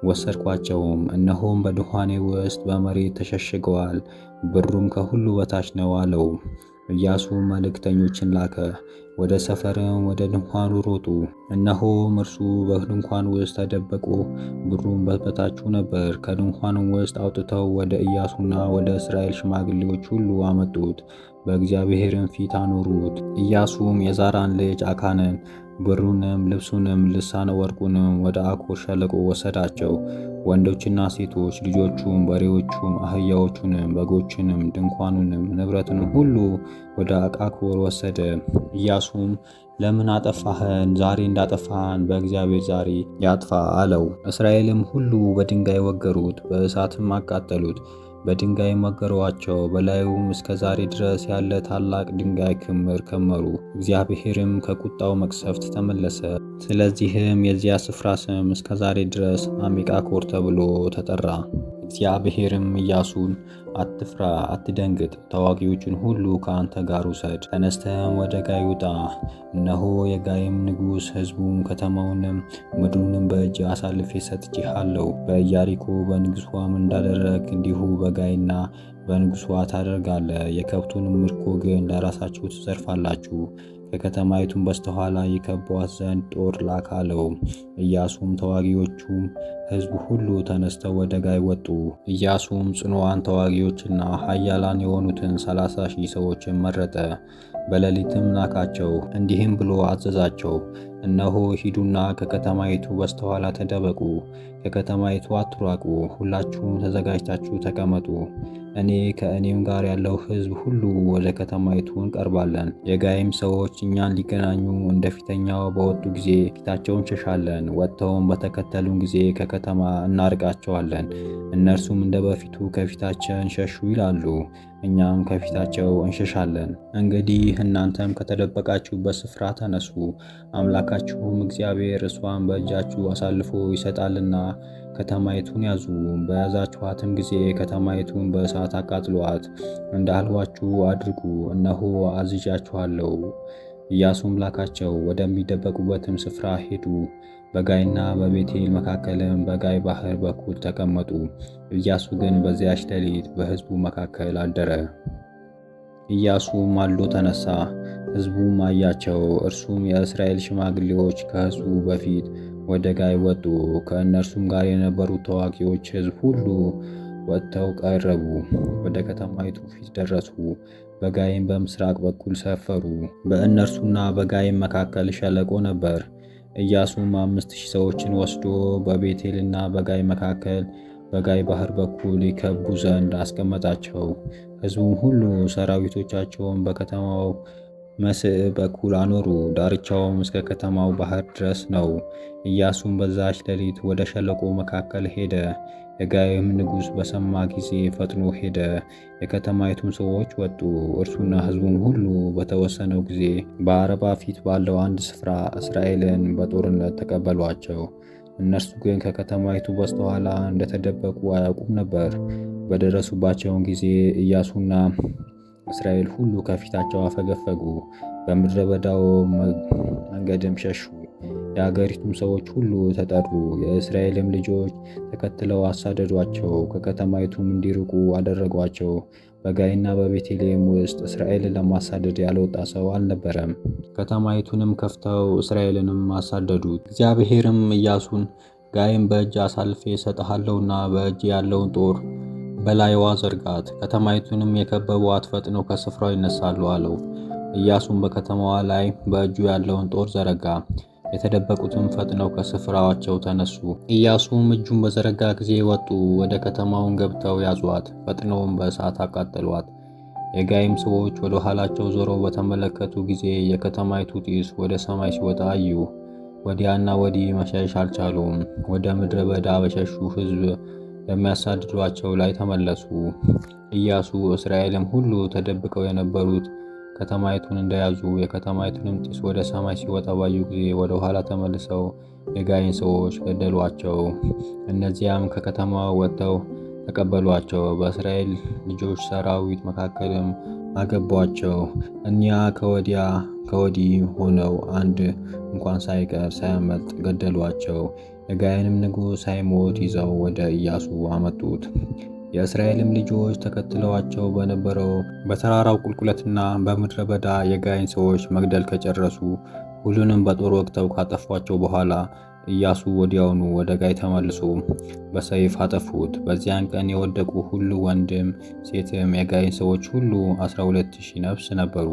ወሰድኳቸውም። እነሆም በድንኳኔ ውስጥ በመሬት ተሸሽገዋል፣ ብሩም ከሁሉ በታች ነው አለው። ኢያሱም መልእክተኞችን ላከ፣ ወደ ሰፈርም ወደ ድንኳኑ ሮጡ። እነሆም እርሱ በድንኳን ውስጥ ተደበቁ፣ ብሩም በበታቹ ነበር። ከድንኳኑም ውስጥ አውጥተው ወደ ኢያሱና ወደ እስራኤል ሽማግሌዎች ሁሉ አመጡት፣ በእግዚአብሔርም ፊት አኖሩት። ኢያሱም የዛራን ልጅ አካንን ብሩንም ልብሱንም ልሳነ ወርቁንም ወደ አኮር ሸለቆ ወሰዳቸው። ወንዶችና ሴቶች ልጆቹም በሬዎቹም አህያዎቹንም በጎችንም ድንኳኑንም ንብረቱንም ሁሉ ወደ አቃኮር ወሰደ። ኢያሱም ለምን አጠፋህን? ዛሬ እንዳጠፋህን በእግዚአብሔር ዛሬ ያጥፋ አለው። እስራኤልም ሁሉ በድንጋይ ወገሩት፣ በእሳትም አቃጠሉት፣ በድንጋይ መገሯቸው። በላዩም እስከ ዛሬ ድረስ ያለ ታላቅ ድንጋይ ክምር ከመሩ። እግዚአብሔርም ከቁጣው መቅሰፍት ተመለሰ። ስለዚህም የዚያ ስፍራ ስም እስከ ዛሬ ድረስ አሜቃኮር ተብሎ ተጠራ። እግዚአብሔርም ኢያሱን አትፍራ፣ አትደንግጥ፣ ተዋጊዎቹን ሁሉ ከአንተ ጋር ውሰድ፣ ተነስተህም ወደ ጋይ ውጣ። እነሆ የጋይም ንጉሥ ሕዝቡም ከተማውንም ምድሩንም በእጅ አሳልፌ ሰጥቼሃለሁ። በኢያሪኮ በንጉሷም እንዳደረግ እንዲሁ በጋይና በንጉሷ ታደርጋለህ። የከብቱንም ምርኮ ግን ለራሳችሁ ትዘርፋላችሁ። ከከተማይቱም በስተኋላ ይከቧት ዘንድ ጦር ላክ አለው። ኢያሱም ተዋጊዎቹም ሕዝቡ ሁሉ ተነስተው ወደ ጋይ ወጡ። ኢያሱም ጽኑዓን ተዋጊዎችና ኃያላን የሆኑትን 30,000 ሰዎችን መረጠ። በሌሊትም ላካቸው፣ እንዲህም ብሎ አዘዛቸው፣ እነሆ ሂዱና ከከተማይቱ በስተኋላ ተደበቁ፣ ከከተማይቱ አትራቁ፣ ሁላችሁም ተዘጋጅታችሁ ተቀመጡ። እኔ ከእኔም ጋር ያለው ሕዝብ ሁሉ ወደ ከተማይቱ እንቀርባለን። የጋይም ሰዎች እኛን ሊገናኙ እንደፊተኛው በወጡ ጊዜ ፊታቸውን እንሸሻለን፣ ወጥተውም በተከተሉን ጊዜ ከከተማ እናርቃቸዋለን። እነርሱም እንደ በፊቱ ከፊታችን ሸሹ ይላሉ፣ እኛም ከፊታቸው እንሸሻለን። እንግዲህ እናንተም ከተደበቃችሁበት ስፍራ ተነሱ፣ አምላካችሁም እግዚአብሔር እሷን በእጃችሁ አሳልፎ ይሰጣልና ከተማይቱን ያዙ። በያዛችኋትም ጊዜ ከተማይቱን በእሳት አቃጥሏት፣ እንዳልኋችሁ አድርጉ፣ እነሆ አዝዣችኋለሁ። ኢያሱም ላካቸው፣ ወደሚደበቁበትም ስፍራ ሄዱ። በጋይና በቤቴል መካከልም በጋይ ባህር በኩል ተቀመጡ። ኢያሱ ግን በዚያች ሌሊት በሕዝቡ መካከል አደረ። ኢያሱም ማልዶ ተነሳ፣ ሕዝቡም አያቸው። እርሱም የእስራኤል ሽማግሌዎች ከሕዝቡ በፊት ወደ ጋይ ወጡ። ከእነርሱም ጋር የነበሩት ተዋጊዎች ሕዝብ ሁሉ ወጥተው ቀረቡ፣ ወደ ከተማይቱ ፊት ደረሱ። በጋይም በምስራቅ በኩል ሰፈሩ። በእነርሱና በጋይም መካከል ሸለቆ ነበር። ኢያሱም 5,000 ሰዎችን ወስዶ በቤቴልና በጋይ መካከል በጋይ ባህር በኩል ይከቡ ዘንድ አስቀመጣቸው። ሕዝቡም ሁሉ ሰራዊቶቻቸውን በከተማው መስዕ በኩል አኖሩ። ዳርቻውም እስከ ከተማው ባህር ድረስ ነው። ኢያሱም በዛች ሌሊት ወደ ሸለቆ መካከል ሄደ። የጋይም ንጉሥ በሰማ ጊዜ ፈጥኖ ሄደ። የከተማይቱም ሰዎች ወጡ። እርሱና ሕዝቡም ሁሉ በተወሰነው ጊዜ በአረባ ፊት ባለው አንድ ስፍራ እስራኤልን በጦርነት ተቀበሏቸው። እነርሱ ግን ከከተማይቱ በስተኋላ እንደተደበቁ አያውቁም ነበር። በደረሱባቸውን ጊዜ ኢያሱና እስራኤል ሁሉ ከፊታቸው አፈገፈጉ፣ በምድረ በዳው መንገድም ሸሹ። የአገሪቱም ሰዎች ሁሉ ተጠሩ። የእስራኤልም ልጆች ተከትለው አሳደዷቸው፣ ከከተማይቱም እንዲርቁ አደረጓቸው። በጋይና በቤተልሔም ውስጥ እስራኤልን ለማሳደድ ያልወጣ ሰው አልነበረም። ከተማይቱንም ከፍተው እስራኤልንም አሳደዱት። እግዚአብሔርም ኢያሱን ጋይም በእጅ አሳልፌ እሰጥሃለሁና በእጅ ያለውን ጦር በላይዋ ዘርጋት፣ ከተማይቱንም የከበቧት ፈጥነው ከስፍራው ይነሳሉ አለው። ኢያሱም በከተማዋ ላይ በእጁ ያለውን ጦር ዘረጋ፣ የተደበቁትም ፈጥነው ከስፍራቸው ተነሱ። ኢያሱም እጁን በዘረጋ ጊዜ ወጡ፣ ወደ ከተማውን ገብተው ያዟት፣ ፈጥነውም በእሳት አቃጠሏት። የጋይም ሰዎች ወደ ኋላቸው ዞረው በተመለከቱ ጊዜ የከተማይቱ ጢስ ወደ ሰማይ ሲወጣ አዩ። ወዲያና ወዲህ መሸሽ አልቻሉም። ወደ ምድረ በዳ በሸሹ ሕዝብ በሚያሳድዷቸው ላይ ተመለሱ። ኢያሱ እስራኤልም ሁሉ ተደብቀው የነበሩት ከተማይቱን እንደያዙ የከተማይቱንም ጢስ ወደ ሰማይ ሲወጣ ባዩ ጊዜ ወደ ኋላ ተመልሰው የጋይን ሰዎች ገደሏቸው። እነዚያም ከከተማው ወጥተው ተቀበሏቸው፣ በእስራኤል ልጆች ሰራዊት መካከልም አገቧቸው። እኒያ ከወዲያ ከወዲህ ሆነው አንድ እንኳን ሳይቀር ሳያመልጥ ገደሏቸው። የጋይንም ንጉሥ ሳይሞት ይዘው ወደ ኢያሱ አመጡት። የእስራኤልም ልጆች ተከትለዋቸው በነበረው በተራራው ቁልቁለትና በምድረ በዳ የጋይን ሰዎች መግደል ከጨረሱ ሁሉንም በጦር ወግተው ካጠፏቸው በኋላ ኢያሱ ወዲያውኑ ወደ ጋይ ተመልሶ በሰይፍ አጠፉት። በዚያን ቀን የወደቁ ሁሉ ወንድም ሴትም የጋይን ሰዎች ሁሉ 12,000 ነፍስ ነበሩ።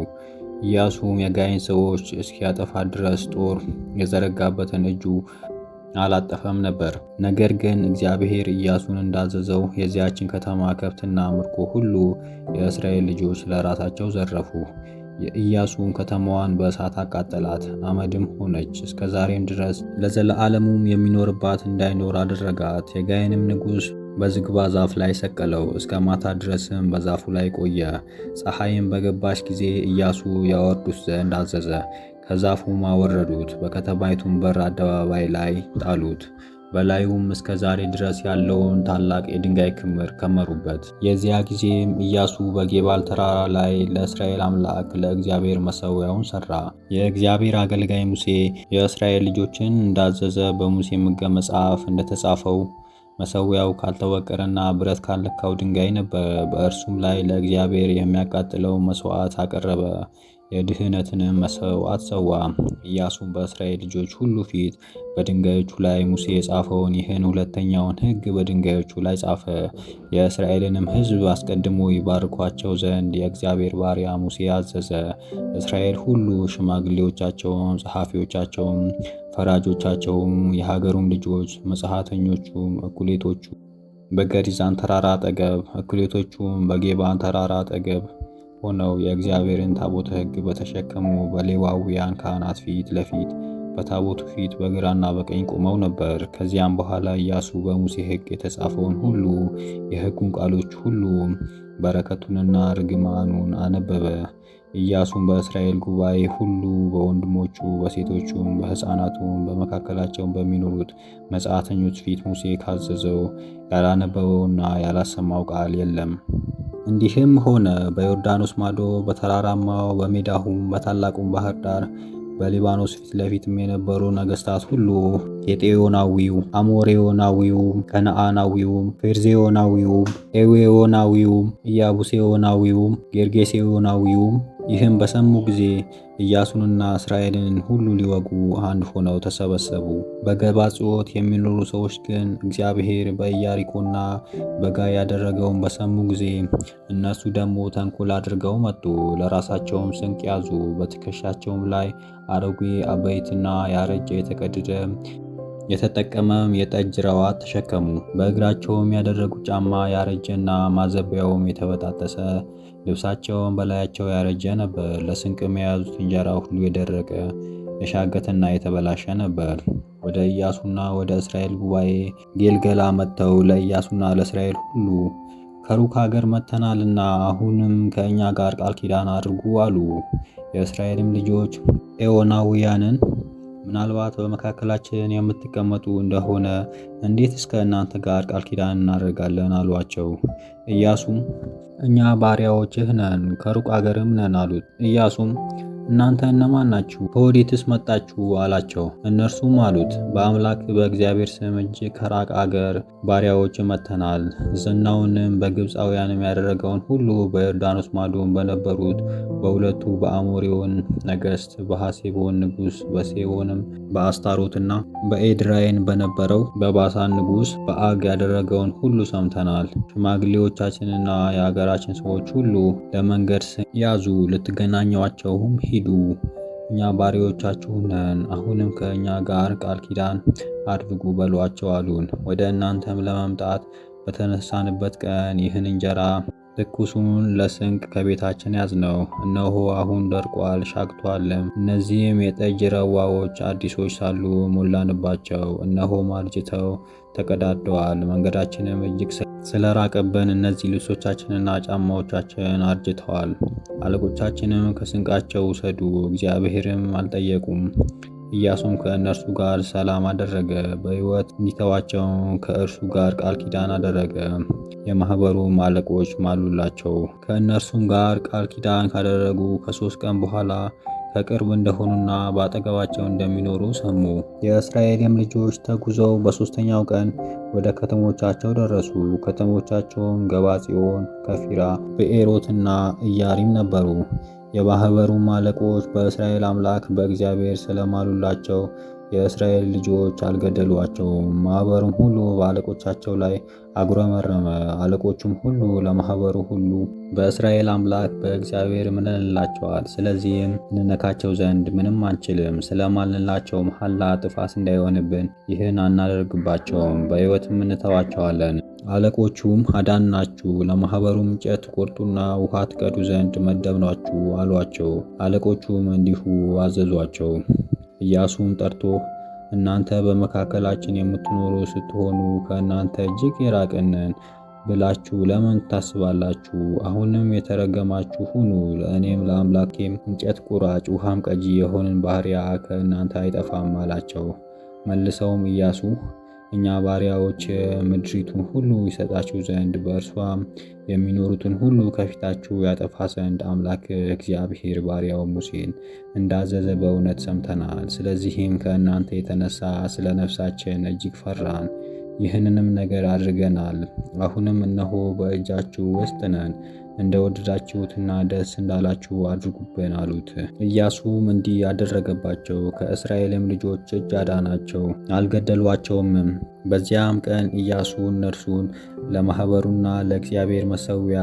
ኢያሱም የጋይን ሰዎች እስኪያጠፋ ድረስ ጦር የዘረጋበትን እጁ አላጠፈም ነበር። ነገር ግን እግዚአብሔር ኢያሱን እንዳዘዘው የዚያችን ከተማ ከብትና ምርኮ ሁሉ የእስራኤል ልጆች ለራሳቸው ዘረፉ። ኢያሱም ከተማዋን በእሳት አቃጠላት፣ አመድም ሆነች፣ እስከ ዛሬም ድረስ ለዘለዓለሙም የሚኖርባት እንዳይኖር አደረጋት። የጋይንም ንጉሥ በዝግባ ዛፍ ላይ ሰቀለው፣ እስከ ማታ ድረስም በዛፉ ላይ ቆየ። ፀሐይም በገባች ጊዜ ኢያሱ ያወርዱት ዘንድ አዘዘ። ከዛፉም አወረዱት፣ በከተማይቱም በር አደባባይ ላይ ጣሉት። በላዩም እስከ ዛሬ ድረስ ያለውን ታላቅ የድንጋይ ክምር ከመሩበት። የዚያ ጊዜም ኢያሱ በጌባል ተራራ ላይ ለእስራኤል አምላክ ለእግዚአብሔር መሠዊያውን ሠራ። የእግዚአብሔር አገልጋይ ሙሴ የእስራኤል ልጆችን እንዳዘዘ በሙሴ ሕግ መጽሐፍ እንደተጻፈው መሠዊያው ካልተወቀረና ብረት ካልነካው ድንጋይ ነበር። በእርሱም ላይ ለእግዚአብሔር የሚያቃጥለው መሥዋዕት አቀረበ፣ የድህነትንም መሥዋዕት ሰዋ። ኢያሱም በእስራኤል ልጆች ሁሉ ፊት በድንጋዮቹ ላይ ሙሴ የጻፈውን ይህን ሁለተኛውን ሕግ በድንጋዮቹ ላይ ጻፈ። የእስራኤልንም ሕዝብ አስቀድሞ ይባርኳቸው ዘንድ የእግዚአብሔር ባሪያ ሙሴ አዘዘ። እስራኤል ሁሉ ሽማግሌዎቻቸውም፣ ጸሐፊዎቻቸውም፣ ፈራጆቻቸውም፣ የሀገሩም ልጆች መጻሕፍተኞቹም እኩሌቶቹ በገሪዛን ተራራ አጠገብ እኩሌቶቹም በጌባን ተራራ አጠገብ ሆነው የእግዚአብሔርን ታቦተ ሕግ በተሸከሙ በሌዋውያን ካህናት ፊት ለፊት በታቦቱ ፊት በግራና በቀኝ ቆመው ነበር። ከዚያም በኋላ ኢያሱ በሙሴ ሕግ የተጻፈውን ሁሉ የሕጉን ቃሎች ሁሉ በረከቱንና ርግማኑን አነበበ። ኢያሱም በእስራኤል ጉባኤ ሁሉ በወንድሞቹ በሴቶቹም በሕፃናቱም በመካከላቸውም በሚኖሩት መጻተኞች ፊት ሙሴ ካዘዘው ያላነበበውና ያላሰማው ቃል የለም። እንዲህም ሆነ በዮርዳኖስ ማዶ በተራራማው በሜዳሁም በታላቁም ባህር ዳር በሊባኖስ ፊት ለፊትም የነበሩ ነገሥታት ሁሉ ኬጤዮናዊው፣ አሞሬዮናዊው፣ ከነዓናዊውም፣ ፌርዜዮናዊውም፣ ኤዌዮናዊውም፣ ኢያቡሴዮናዊውም፣ ጌርጌሴዮናዊውም ይህም በሰሙ ጊዜ ኢያሱንና እስራኤልን ሁሉ ሊወጉ አንድ ሆነው ተሰበሰቡ። በገባጽዮት የሚኖሩ ሰዎች ግን እግዚአብሔር በኢያሪኮና በጋይ ያደረገውን በሰሙ ጊዜ እነሱ ደግሞ ተንኮል አድርገው መጡ። ለራሳቸውም ስንቅ ያዙ። በትከሻቸውም ላይ አሮጌ አበይትና ያረጀ የተቀደደ የተጠቀመም የጠጅ ረዋት ተሸከሙ። በእግራቸውም ያደረጉት ጫማ ያረጀና ማዘቢያውም የተበጣጠሰ፣ ልብሳቸውም በላያቸው ያረጀ ነበር። ለስንቅም የያዙት እንጀራ ሁሉ የደረቀ የሻገተና የተበላሸ ነበር። ወደ ኢያሱና ወደ እስራኤል ጉባኤ ጌልገላ መጥተው ለኢያሱና ለእስራኤል ሁሉ ከሩቅ ሀገር መጥተናልና አሁንም ከእኛ ጋር ቃል ኪዳን አድርጉ አሉ። የእስራኤልም ልጆች ኤዎናውያንን ምናልባት በመካከላችን የምትቀመጡ እንደሆነ እንዴት እስከ እናንተ ጋር ቃል ኪዳን እናደርጋለን አሏቸው። ኢያሱም እኛ ባሪያዎችህ ነን፣ ከሩቅ አገርም ነን አሉት። ኢያሱም እናንተ እነማን ናችሁ? ከወዴትስ መጣችሁ? አላቸው። እነርሱም አሉት በአምላክ በእግዚአብሔር ስም እጅግ ከራቅ አገር ባሪያዎች መጥተናል። ዝናውንም በግብፃውያንም ያደረገውን ሁሉ በዮርዳኖስ ማዶም በነበሩት በሁለቱ በአሞሪውን ነገሥት በሐሴቦን ንጉሥ በሴዎንም በአስታሮትና በኤድራይን በነበረው በባሳን ንጉሥ በአግ ያደረገውን ሁሉ ሰምተናል። ሽማግሌዎቻችንና የአገራችን ሰዎች ሁሉ ለመንገድ ስም ያዙ፣ ልትገናኟቸውም ሂዱ። እኛ ባሪያዎቻችሁ ነን። አሁንም ከእኛ ጋር ቃል ኪዳን አድርጉ በሏቸው አሉን። ወደ እናንተም ለመምጣት በተነሳንበት ቀን ይህን እንጀራ ትኩሱን ለስንቅ ከቤታችን ያዝነው፣ እነሆ አሁን ደርቋል ሻግቷልም። እነዚህም የጠጅ ረዋዎች አዲሶች ሳሉ ሞላንባቸው፣ እነሆም አርጅተው ተቀዳደዋል። መንገዳችንም እጅግ ስለራቀብን እነዚህ ልብሶቻችንና ጫማዎቻችን አርጅተዋል። አለቆቻችንም ከስንቃቸው ውሰዱ፣ እግዚአብሔርም አልጠየቁም። ኢያሱም ከእነርሱ ጋር ሰላም አደረገ፣ በሕይወት እንዲተዋቸው ከእርሱ ጋር ቃል ኪዳን አደረገ። የማኅበሩም አለቆች ማሉላቸው። ከእነርሱም ጋር ቃል ኪዳን ካደረጉ ከ3 ቀን በኋላ ከቅርብ እንደሆኑና በአጠገባቸው እንደሚኖሩ ሰሙ። የእስራኤልም ልጆች ተጉዘው በ3ኛው ቀን ወደ ከተሞቻቸው ደረሱ። ከተሞቻቸውም ገባጽዮን፣ ከፊራ፣ ብኤሮትና ኢያሪም ነበሩ። የማኅበሩም አለቆች በእስራኤል አምላክ በእግዚአብሔር ስለማሉላቸው የእስራኤል ልጆች አልገደሏቸውም። ማኅበሩም ሁሉ በአለቆቻቸው ላይ አጉረመረመ። አለቆቹም ሁሉ ለማኅበሩ ሁሉ በእስራኤል አምላክ በእግዚአብሔር ምለንላቸዋል፣ ስለዚህም እንነካቸው ዘንድ ምንም አንችልም። ስለማልንላቸው መሐላ ጥፋት እንዳይሆንብን ይህን አናደርግባቸውም፣ በሕይወትም እንተዋቸዋለን። አለቆቹም አዳንናችሁ፣ ለማኅበሩም እንጨት ትቆርጡና ውሃ ትቀዱ ዘንድ መደብናችሁ አሏቸው። አለቆቹም እንዲሁ አዘዟቸው። ኢያሱም ጠርቶ እናንተ በመካከላችን የምትኖሩ ስትሆኑ ከእናንተ እጅግ የራቅን ነን ብላችሁ ለምን ታስባላችሁ? አሁንም የተረገማችሁ ሁኑ፣ ለእኔም ለአምላኬም እንጨት ቁራጭ ውሃም ቀጂ የሆንን ባሪያ ከእናንተ አይጠፋም አላቸው። መልሰውም ኢያሱ እኛ ባሪያዎች ምድሪቱን ሁሉ ይሰጣችሁ ዘንድ በእርሷም የሚኖሩትን ሁሉ ከፊታችሁ ያጠፋ ዘንድ አምላክ እግዚአብሔር ባሪያው ሙሴን እንዳዘዘ በእውነት ሰምተናል። ስለዚህም ከእናንተ የተነሳ ስለ ነፍሳችን እጅግ ፈራን፣ ይህንንም ነገር አድርገናል። አሁንም እነሆ በእጃችሁ ውስጥ ነን፣ እንደወደዳችሁትና ደስ እንዳላችሁ አድርጉብን አሉት። ኢያሱም እንዲህ ያደረገባቸው፣ ከእስራኤልም ልጆች እጅ አዳናቸው፣ አልገደሏቸውምም። በዚያም ቀን ኢያሱ እነርሱን ለማኅበሩና ለእግዚአብሔር መሠዊያ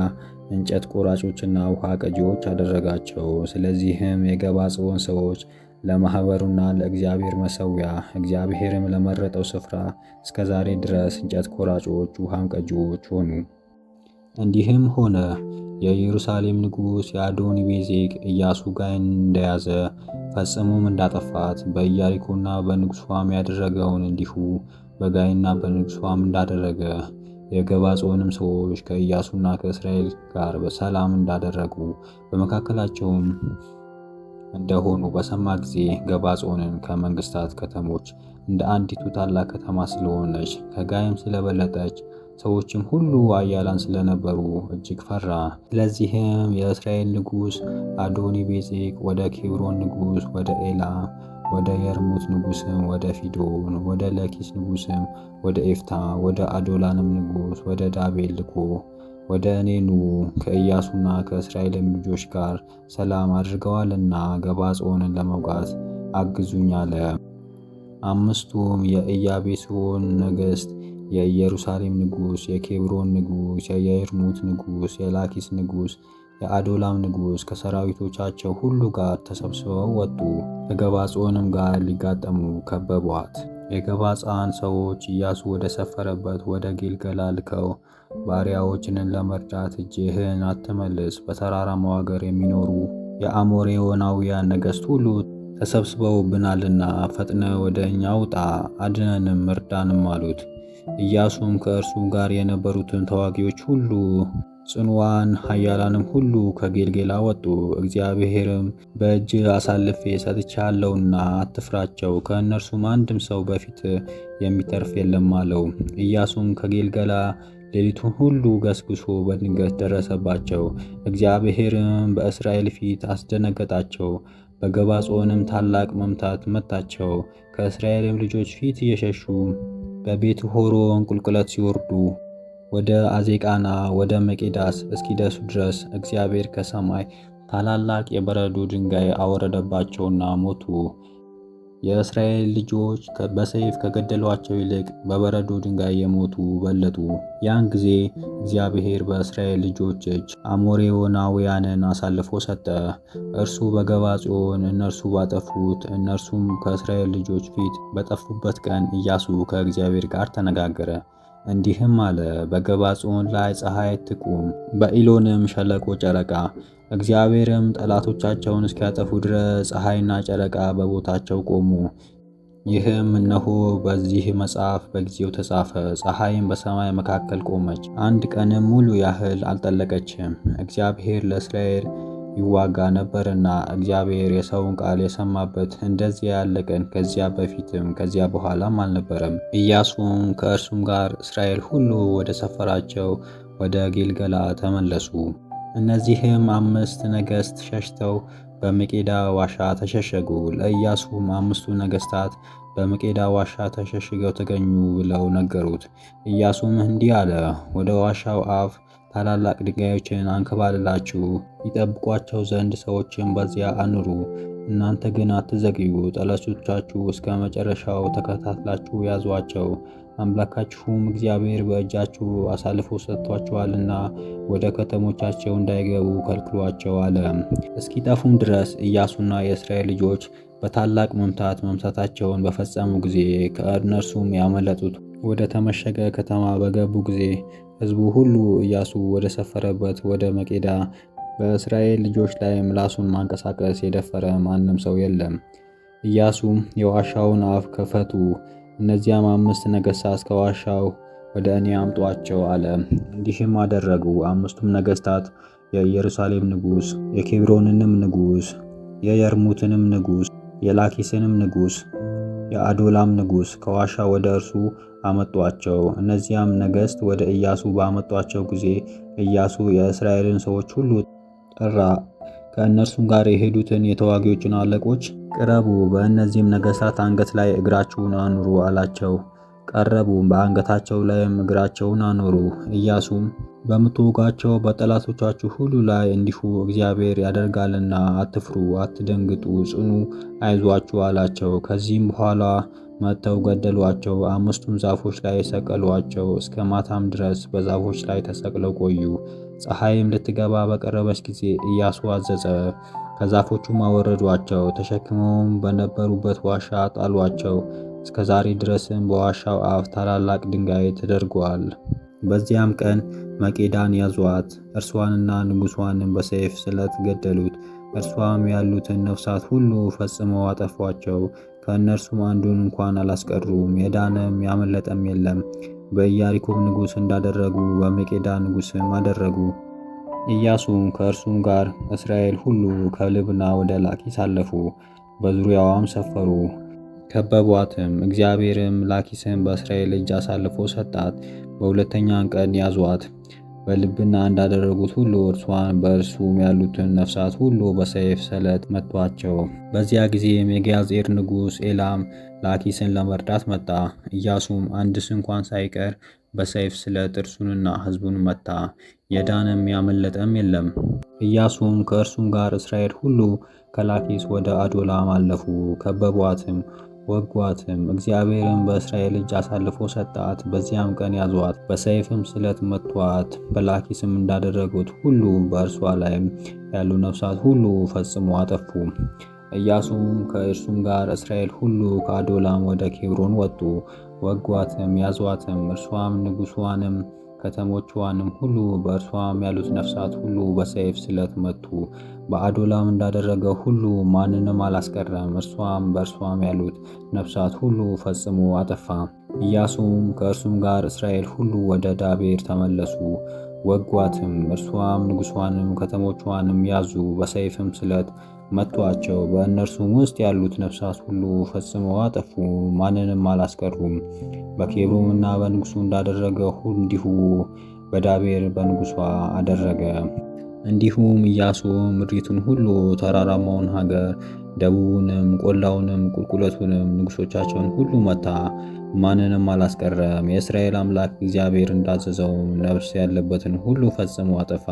እንጨት ቆራጮችና ውሃ ቀጂዎች አደረጋቸው። ስለዚህም የገባጽዮን ሰዎች ለማኅበሩና ለእግዚአብሔር መሠዊያ እግዚአብሔርም ለመረጠው ስፍራ እስከ ዛሬ ድረስ እንጨት ቆራጮች ውሃም ቀጂዎች ሆኑ። እንዲህም ሆነ የኢየሩሳሌም ንጉሥ የአዶኒቤዜቅ ኢያሱ ጋይን እንደያዘ ፈጽሞም እንዳጠፋት በኢያሪኮና በንጉሷም ያደረገውን እንዲሁ በጋይና በንጉሷም እንዳደረገ የገባጽዮንም ሰዎች ከኢያሱና ከእስራኤል ጋር በሰላም እንዳደረጉ በመካከላቸውም እንደሆኑ በሰማ ጊዜ ገባጽዮንን ከመንግስታት ከተሞች እንደ አንዲቱ ታላቅ ከተማ ስለሆነች ከጋይም ስለበለጠች ሰዎችም ሁሉ አያላን ስለነበሩ እጅግ ፈራ። ስለዚህም የእስራኤል ንጉሥ አዶኒቤዜቅ ወደ ኬብሮን ንጉሥ ወደ ኤላ፣ ወደ የርሙት ንጉሥም ወደ ፊዶን፣ ወደ ለኪስ ንጉሥም ወደ ኤፍታ፣ ወደ አዶላንም ንጉሥ ወደ ዳቤል ልኮ ወደ እኔ ኑ፣ ከኢያሱና ከእስራኤልም ልጆች ጋር ሰላም አድርገዋልና ገባጽዮንን ለመውጋት አግዙኝ አለ። 5ቱም የኢያቤስን ነገሥት የኢየሩሳሌም ንጉሥ፣ የኬብሮን ንጉሥ፣ የየርሙት ንጉሥ፣ የላኪስ ንጉሥ፣ የአዶላም ንጉሥ ከሰራዊቶቻቸው ሁሉ ጋር ተሰብስበው ወጡ። ከገባጽዮንም ጋር ሊጋጠሙ ከበቧት። የገባጻን ሰዎች ኢያሱ ወደ ሰፈረበት ወደ ጊልገላ ልከው ባሪያዎችንን ለመርዳት እጅህን አትመልስ፣ በተራራማው አገር የሚኖሩ የአሞሬዎናውያን ነገሥት ሁሉ ተሰብስበውብናልና ፈጥነ ወደ እኛ ውጣ፣ አድነንም እርዳንም አሉት። ኢያሱም ከእርሱም ጋር የነበሩትን ተዋጊዎች ሁሉ ጽኑዋን ኃያላንም ሁሉ ከጌልጌላ ወጡ። እግዚአብሔርም በእጅ አሳልፌ ሰጥቻለሁና አትፍራቸው፣ ከእነርሱም አንድም ሰው በፊት የሚተርፍ የለም አለው። ኢያሱም ከጌልገላ ሌሊቱን ሁሉ ገስግሶ በድንገት ደረሰባቸው። እግዚአብሔርም በእስራኤል ፊት አስደነገጣቸው። በገባጽዮንም ታላቅ መምታት መታቸው። ከእስራኤልም ልጆች ፊት እየሸሹ በቤት ሆሮን ቁልቁለት ሲወርዱ ወደ አዜቃና ወደ መቄዳስ እስኪደርሱ ድረስ እግዚአብሔር ከሰማይ ታላላቅ የበረዶ ድንጋይ አወረደባቸውና ሞቱ። የእስራኤል ልጆች በሰይፍ ከገደሏቸው ይልቅ በበረዶ ድንጋይ የሞቱ በለጡ። ያን ጊዜ እግዚአብሔር በእስራኤል ልጆች እጅ አሞሬዎናውያንን አሳልፎ ሰጠ። እርሱ በገባጽዮን እነርሱ ባጠፉት እነርሱም ከእስራኤል ልጆች ፊት በጠፉበት ቀን ኢያሱ ከእግዚአብሔር ጋር ተነጋገረ። እንዲህም አለ፣ በገባጾን ላይ ፀሐይ ትቁም፣ በኢሎንም ሸለቆ ጨረቃ። እግዚአብሔርም ጠላቶቻቸውን እስኪያጠፉ ድረስ ፀሐይና ጨረቃ በቦታቸው ቆሙ። ይህም እነሆ በዚህ መጽሐፍ በጊዜው ተጻፈ። ፀሐይም በሰማይ መካከል ቆመች፣ አንድ ቀንም ሙሉ ያህል አልጠለቀችም። እግዚአብሔር ለእስራኤል ይዋጋ ነበርና እግዚአብሔር የሰውን ቃል የሰማበት እንደዚያ ያለ ቀን ከዚያ በፊትም ከዚያ በኋላም አልነበረም። ኢያሱም ከእርሱም ጋር እስራኤል ሁሉ ወደ ሰፈራቸው ወደ ጌልገላ ተመለሱ። እነዚህም 5 ነገሥት ሸሽተው በመቄዳ ዋሻ ተሸሸጉ። ለኢያሱም 5ቱ ነገሥታት በመቄዳ ዋሻ ተሸሽገው ተገኙ ብለው ነገሩት። ኢያሱም እንዲህ አለ፣ ወደ ዋሻው አፍ ታላላቅ ድንጋዮችን አንከባልላችሁ ይጠብቋቸው ዘንድ ሰዎችን በዚያ አኑሩ። እናንተ ግን አትዘግዩ፣ ጠላቶቻችሁ እስከ መጨረሻው ተከታትላችሁ ያዟቸው። አምላካችሁም እግዚአብሔር በእጃችሁ አሳልፎ ሰጥቷቸዋልና ወደ ከተሞቻቸው እንዳይገቡ ከልክሏቸው አለ። እስኪጠፉም ድረስ ኢያሱና የእስራኤል ልጆች በታላቅ መምታታቸውን በፈጸሙ ጊዜ ከእነርሱም ያመለጡት ወደ ተመሸገ ከተማ በገቡ ጊዜ ሕዝቡ ሁሉ ኢያሱ ወደ ሰፈረበት ወደ መቄዳ በእስራኤል ልጆች ላይ ምላሱን ማንቀሳቀስ የደፈረ ማንም ሰው የለም። ኢያሱም የዋሻውን አፍ ከፈቱ፣ እነዚያም 5 ነገሥታት እስከ ዋሻው ወደ እኔ አምጧቸው አለ። እንዲህም አደረጉ። 5ቱም ነገሥታት የኢየሩሳሌም ንጉሥ፣ የኬብሮንንም ንጉሥ፣ የየርሙትንም ንጉሥ፣ የላኪስንም ንጉሥ፣ የአዶላም ንጉሥ ከዋሻ ወደ እርሱ አመጧቸው። እነዚያም ነገሥት ወደ ኢያሱ ባመጧቸው ጊዜ ኢያሱ የእስራኤልን ሰዎች ሁሉ ጠራ። ከእነርሱም ጋር የሄዱትን የተዋጊዎችን አለቆች ቅረቡ፣ በእነዚህም ነገሥታት አንገት ላይ እግራችሁን አኑሩ አላቸው። ቀረቡ፣ በአንገታቸው ላይም እግራቸውን አኖሩ። ኢያሱም በምትወጓቸው በጠላቶቻችሁ ሁሉ ላይ እንዲሁ እግዚአብሔር ያደርጋልና አትፍሩ፣ አትደንግጡ፣ ጽኑ፣ አይዟችሁ አላቸው። ከዚህም በኋላ መጥተው ገደሏቸው። 5ቱም ዛፎች ላይ ሰቀሏቸው። እስከ ማታም ድረስ በዛፎች ላይ ተሰቅለው ቆዩ። ፀሐይም ልትገባ በቀረበች ጊዜ ኢያሱ አዘዘ። ከዛፎቹም አወረዷቸው፣ ተሸክመውም በነበሩበት ዋሻ ጣሏቸው። እስከ ዛሬ ድረስም በዋሻው አፍ ታላላቅ ድንጋይ ተደርጓል። በዚያም ቀን መቄዳን ያዟት፣ እርሷንና ንጉሷንም በሰይፍ ስለት ገደሉት። እርሷም ያሉትን ነፍሳት ሁሉ ፈጽመው አጠፏቸው። ከእነርሱም አንዱን እንኳን አላስቀሩም፣ የዳነም ያመለጠም የለም። በኢያሪኮም ንጉሥ እንዳደረጉ በመቄዳ ንጉሥም አደረጉ። ኢያሱም ከእርሱም ጋር እስራኤል ሁሉ ከልብና ወደ ላኪስ አለፉ፣ በዙሪያዋም ሰፈሩ፣ ከበቧትም። እግዚአብሔርም ላኪስን በእስራኤል እጅ አሳልፎ ሰጣት። በሁለተኛም ቀን ያዟት። በልብና እንዳደረጉት ሁሉ እርሷን በእርሱም ያሉትን ነፍሳት ሁሉ በሰይፍ ስለት መቷቸው። በዚያ ጊዜም የጊያዜር ንጉሥ ኤላም ላኪስን ለመርዳት መጣ። ኢያሱም አንድስ እንኳን ሳይቀር በሰይፍ ስለት እርሱንና ሕዝቡን መታ፣ የዳነም ያመለጠም የለም። ኢያሱም ከእርሱም ጋር እስራኤል ሁሉ ከላኪስ ወደ አዶላም አለፉ፣ ከበቧትም፣ ወጓትም። እግዚአብሔርም በእስራኤል እጅ አሳልፎ ሰጣት። በዚያም ቀን ያዟት፣ በሰይፍም ስለት መቷት። በላኪስም እንዳደረጉት ሁሉ በእርሷ ላይም ያሉ ነፍሳት ሁሉ ፈጽሞ አጠፉ። ኢያሱም ከእርሱም ጋር እስራኤል ሁሉ ከአዶላም ወደ ኬብሮን ወጡ፣ ወጓትም፣ ያዟትም። እርሷም ንጉሷንም ከተሞቿንም ሁሉ በእርሷም ያሉት ነፍሳት ሁሉ በሰይፍ ስለት መቱ። በአዶላም እንዳደረገ ሁሉ ማንንም አላስቀረም። እርሷም በእርሷም ያሉት ነፍሳት ሁሉ ፈጽሞ አጠፋ። ኢያሱም ከእርሱም ጋር እስራኤል ሁሉ ወደ ዳቤር ተመለሱ፣ ወጓትም። እርሷም ንጉሷንም ከተሞቿንም ያዙ፣ በሰይፍም ስለት መቷቸው። በእነርሱም ውስጥ ያሉት ነፍሳት ሁሉ ፈጽመው አጠፉ፣ ማንንም አላስቀሩም። በኬብሮምና በንጉሱ እንዳደረገ እንዲሁ በዳቤር በንጉሷ አደረገ። እንዲሁም ኢያሱ ምድሪቱን ሁሉ፣ ተራራማውን ሀገር፣ ደቡቡንም፣ ቆላውንም፣ ቁልቁለቱንም፣ ንጉሶቻቸውን ሁሉ መታ፣ ማንንም አላስቀረም። የእስራኤል አምላክ እግዚአብሔር እንዳዘዘው ነፍስ ያለበትን ሁሉ ፈጽሞ አጠፋ።